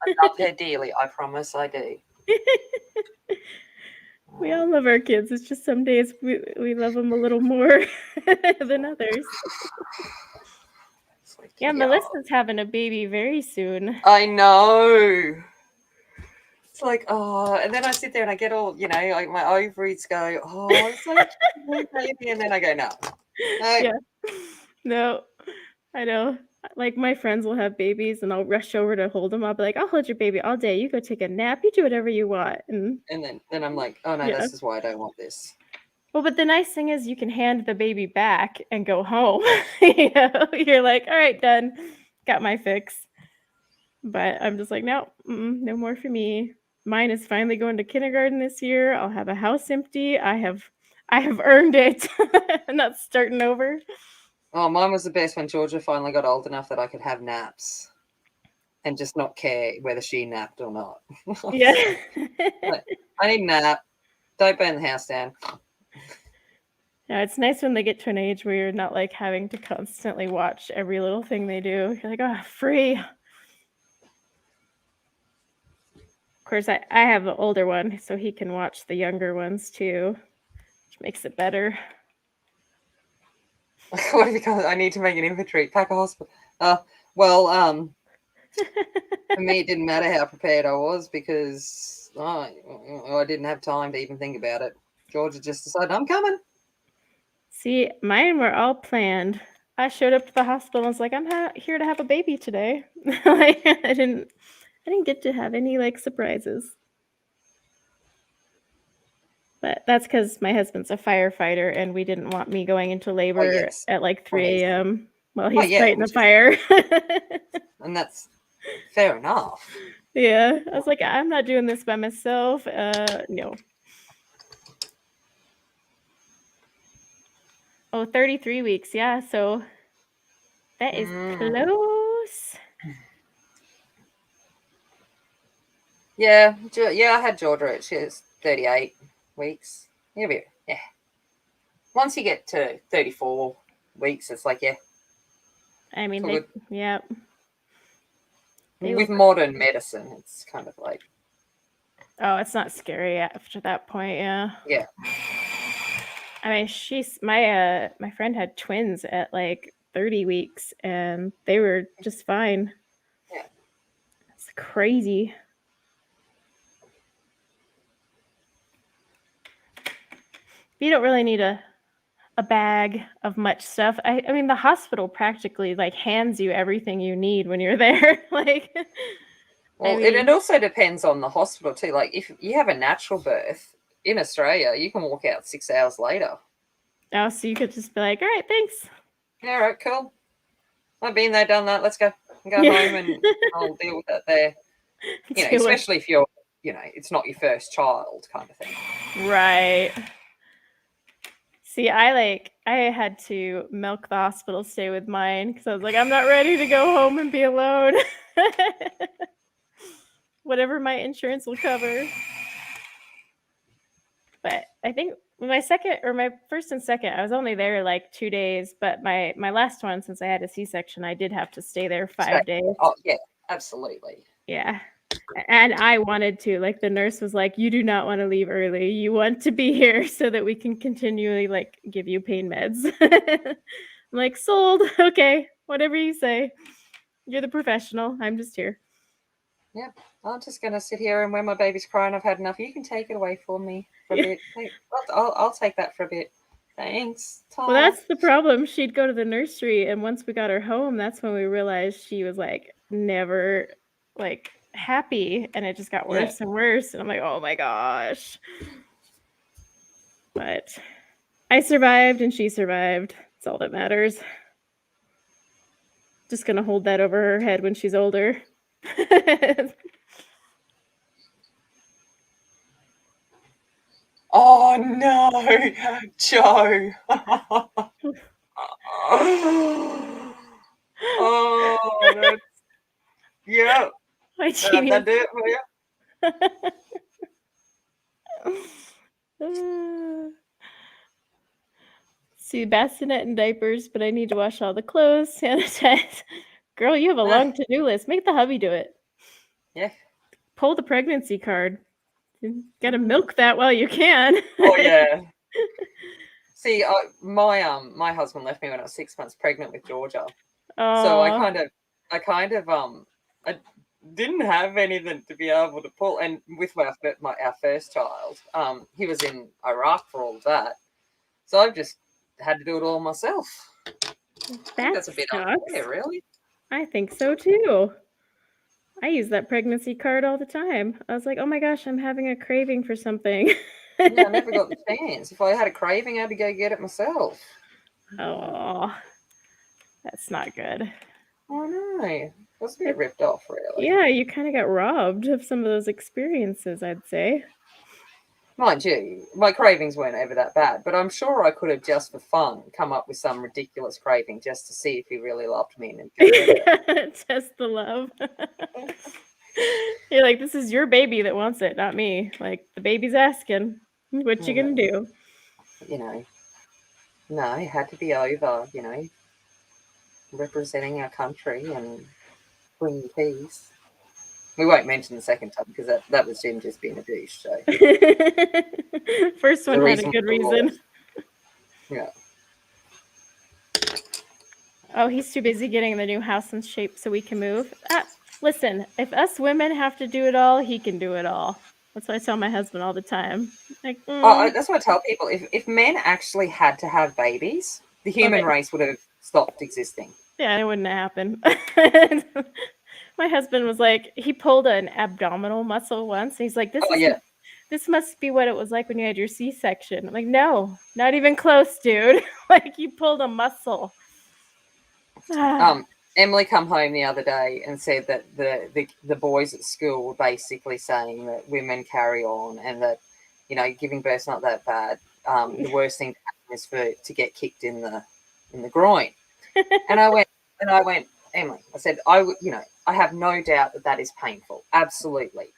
I love her dearly. I promise I do. We all love our kids. It's just some days we love them a little more than others. Yeah, Melissa's having a baby very soon. I know. It's like, oh, and then I sit there and I get all, like my ovaries go, oh, it's like baby, and then I go, no. Yeah. No, I know. Like my friends will have babies and I'll rush over to hold them. I'll be like, I'll hold your baby all day. You go take a nap. You do whatever you want. And then I'm like, oh no, this is why I don't want this. Well, but the nice thing is you can hand the baby back and go home. You're like, all right, done. Got my fix. But I'm just like, no, no more for me. Mine is finally going to kindergarten this year. I'll have a house empty. I have earned it. I'm not starting over. Oh, mine was the best when Georgia finally got old enough that I could have naps and just not care whether she napped or not. Yeah. I need a nap. Don't burn the house down. Yeah, it's nice when they get to an age where you're not like having to constantly watch every little thing they do. You're like, oh, free. course, I have an older one, so he can watch the younger ones too, which makes it better. What have you called it? I need to make an inventory. Pack a hospital. For me, it didn't matter how prepared I was because I didn't have time to even think about it. Georgia just decided, I'm coming. See, mine were all planned. I showed up to the hospital and was like, I'm here to have a baby today. Like, I didn't get to have any like surprises. But that's because my husband's a firefighter and we didn't want me going into labor at like 3 a.m. while he's fighting the fire. And that's fair enough. Yeah. I was like, I'm not doing this by myself. No. Oh, 33 weeks. Yeah. So that is close. Yeah. I had Georgia. She was 38 weeks. Yeah. Once you get to 34 weeks, it's like, yeah. I mean, yeah. With modern medicine, it's kind of like. Oh, it's not scary after that point, yeah. Yeah. I mean, my friend had twins at like 30 weeks and they were just fine. Yeah. It's crazy. You don't really need a bag of much stuff. I mean, the hospital practically like hands you everything you need when you're there. Like, well, it also depends on the hospital too. Like, if you have a natural birth in Australia, you can walk out 6 hours later. Oh, so you could just be like, all right, thanks. Yeah, all right, cool. I've been there, done that. Let's go. Go home and I'll deal with that there. You know, especially if you're, it's not your first child kind of thing. Right. See, I had to milk the hospital stay with mine because I was like, I'm not ready to go home and be alone. Whatever my insurance will cover. But I think my first and second, I was only there like 2 days. But my last one, since I had a C-section, I did have to stay there 5 days. Oh, yeah, absolutely. Yeah. And I wanted to, like, the nurse was like, you do not want to leave early. You want to be here so that we can continually like give you pain meds. I'm like, sold. Okay. Whatever you say. You're the professional. I'm just here. Yep. I'm just going to sit here and when my baby's crying, I've had enough. You can take it away for me for a bit. I'll take that for a bit. Thanks, Tom. Well, that's the problem. She'd go to the nursery, and once we got her home, that's when we realized she was like never like happy, and it just got worse and worse. And I'm like, oh my gosh. But I survived and she survived. That's all that matters. Just gonna hold that over her head when she's older. Oh no, Joe. Oh, that's, yeah. That do it for you. See, bassinet and diapers, but I need to wash all the clothes, sanitize. Girl, you have a long to-do list. Make the hubby do it. Yeah. Pull the pregnancy card. You gotta milk that while you can. Oh yeah. See, my husband left me when I was 6 months pregnant with Georgia. So I didn't have anything to be able to pull. And with our first child, he was in Iraq for all of that. So I've just had to do it all myself. That's a bit unfair, really. I think so too. I use that pregnancy card all the time. I was like, oh my gosh, I'm having a craving for something. Yeah, I never got the chance. If I had a craving, I had to go get it myself. Oh, that's not good. Oh no, I was a bit ripped off, really. Yeah, you kind of got robbed of some of those experiences, I'd say. Mind you, my cravings weren't ever that bad, but I'm sure I could have just for fun come up with some ridiculous craving just to see if he really loved me. And test the love. You're like, this is your baby that wants it, not me. Like, the baby's asking, what you gonna do? No, it had to be over, representing our country and bringing peace. We won't mention the second time because that was him just being a douche. So first one had a good reason. Yeah. Oh, he's too busy getting the new house in shape so we can move. Listen, if us women have to do it all, he can do it all. That's what I tell my husband all the time. Like, that's what I tell people. If men actually had to have babies, the human race would have stopped existing. Yeah, it wouldn't happen. My husband was like, he pulled an abdominal muscle once. And he's like, this must be what it was like when you had your C-section. I'm like, no, not even close, dude. Like, you pulled a muscle. Emily come home the other day and said that the boys at school were basically saying that women carry on and that, you know, giving birth's not that bad. The worst thing to happen is to get kicked in the groin. And I went, Emily, I said, I have no doubt that is painful. Absolutely.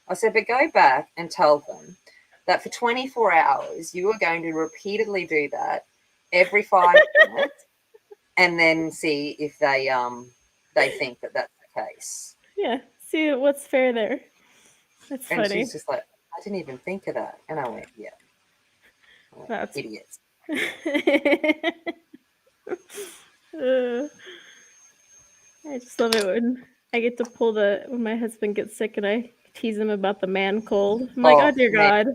I said, but go back and tell them that for 24 hours you are going to repeatedly do that every 5 minutes. And then see if they think that that's the case. Yeah, see what's fair there. That's funny. And she's just like, I didn't even think of that. And I went, yeah. That's idiots. I just love it when I get to pull when my husband gets sick and I tease him about the man cold. I'm like, oh dear God.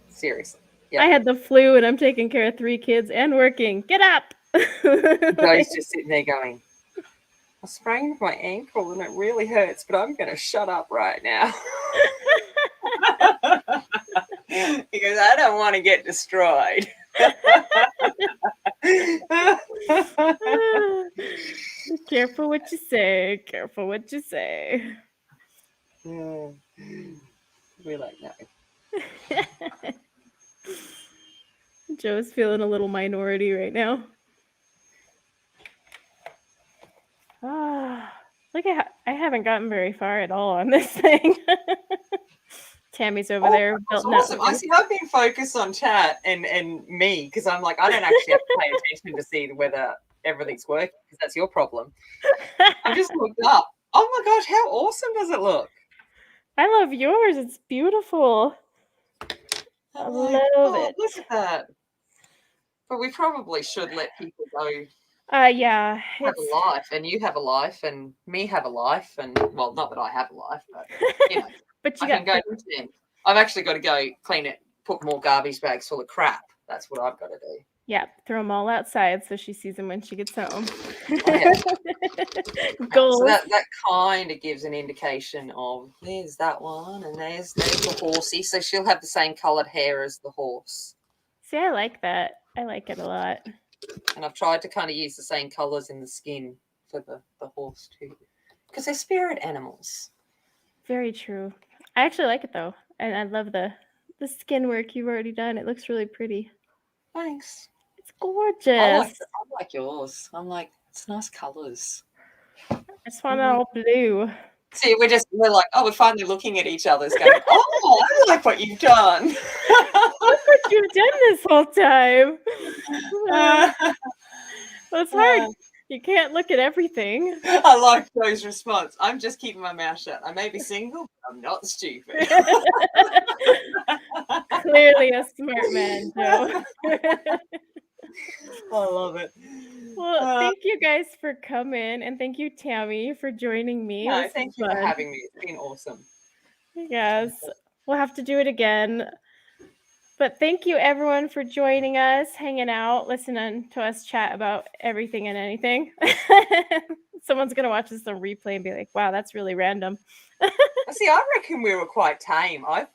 Seriously. Yep. I had the flu and I'm taking care of 3 kids and working. Get up. Joe's just sitting there going, I sprained my ankle and it really hurts, but I'm going to shut up right now. He goes, I don't want to get destroyed. Careful what you say. Careful what you say. Yeah. We're like, no. Joe's feeling a little minority right now. Look at I haven't gotten very far at all on this thing. Tammy's over there. That's awesome. I see. I've been focused on chat and me because I'm like, I don't actually have to pay attention to see whether everything's working because that's your problem. I just looked up. Oh my gosh, how awesome does it look? I love yours. It's beautiful. I love it. Look at that. But we probably should let people go. Yeah. Have a life, and you have a life, and me have a life, and well, not that I have a life, but you know, but I can go to the gym. I've actually got to go clean it, put more garbage bags full of crap. That's what I've got to do. Yeah, throw them all outside so she sees them when she gets home. So that kind of gives an indication of there's that one, and there's the horsey. So she'll have the same coloured hair as the horse. See, I like that. I like it a lot. And I've tried to kind of use the same colours in the skin for the horse too, because they're spirit animals. Very true. I actually like it though, and I love the skin work you've already done. It looks really pretty. Thanks. It's gorgeous. I like yours. I'm like, it's nice colours. I just want it all blue. See, we're like, we're finally looking at each other, going, oh, I like what you've done. Look what you've done this whole time. Well, it's hard. You can't look at everything. I like Joe's response. I'm just keeping my mouth shut. I may be single, but I'm not stupid. Clearly a smart man, Joe. I love it. Well, thank you guys for coming, and thank you, Tammy, for joining me. No, thank you for having me. It's been awesome. Yes, we'll have to do it again. But thank you, everyone, for joining us, hanging out, listening to us chat about everything and anything. Someone's going to watch this on replay and be like, wow, that's really random. See, I reckon we were quite tame. I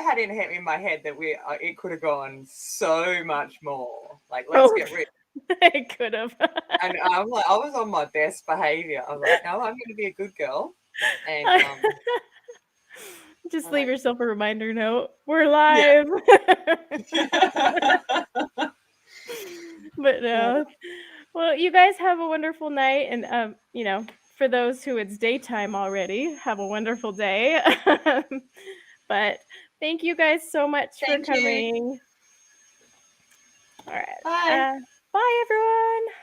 had in my head that it could have gone so much more. Like, let's get rid of it. It could have. And I'm like, I was on my best behavior. I was like, no, I'm going to be a good girl. And just leave yourself a reminder note. We're live. Yeah. But no. Well, you guys have a wonderful night. And, for those who it's daytime already, have a wonderful day. But thank you guys so much for coming. All right. Bye. Bye, everyone.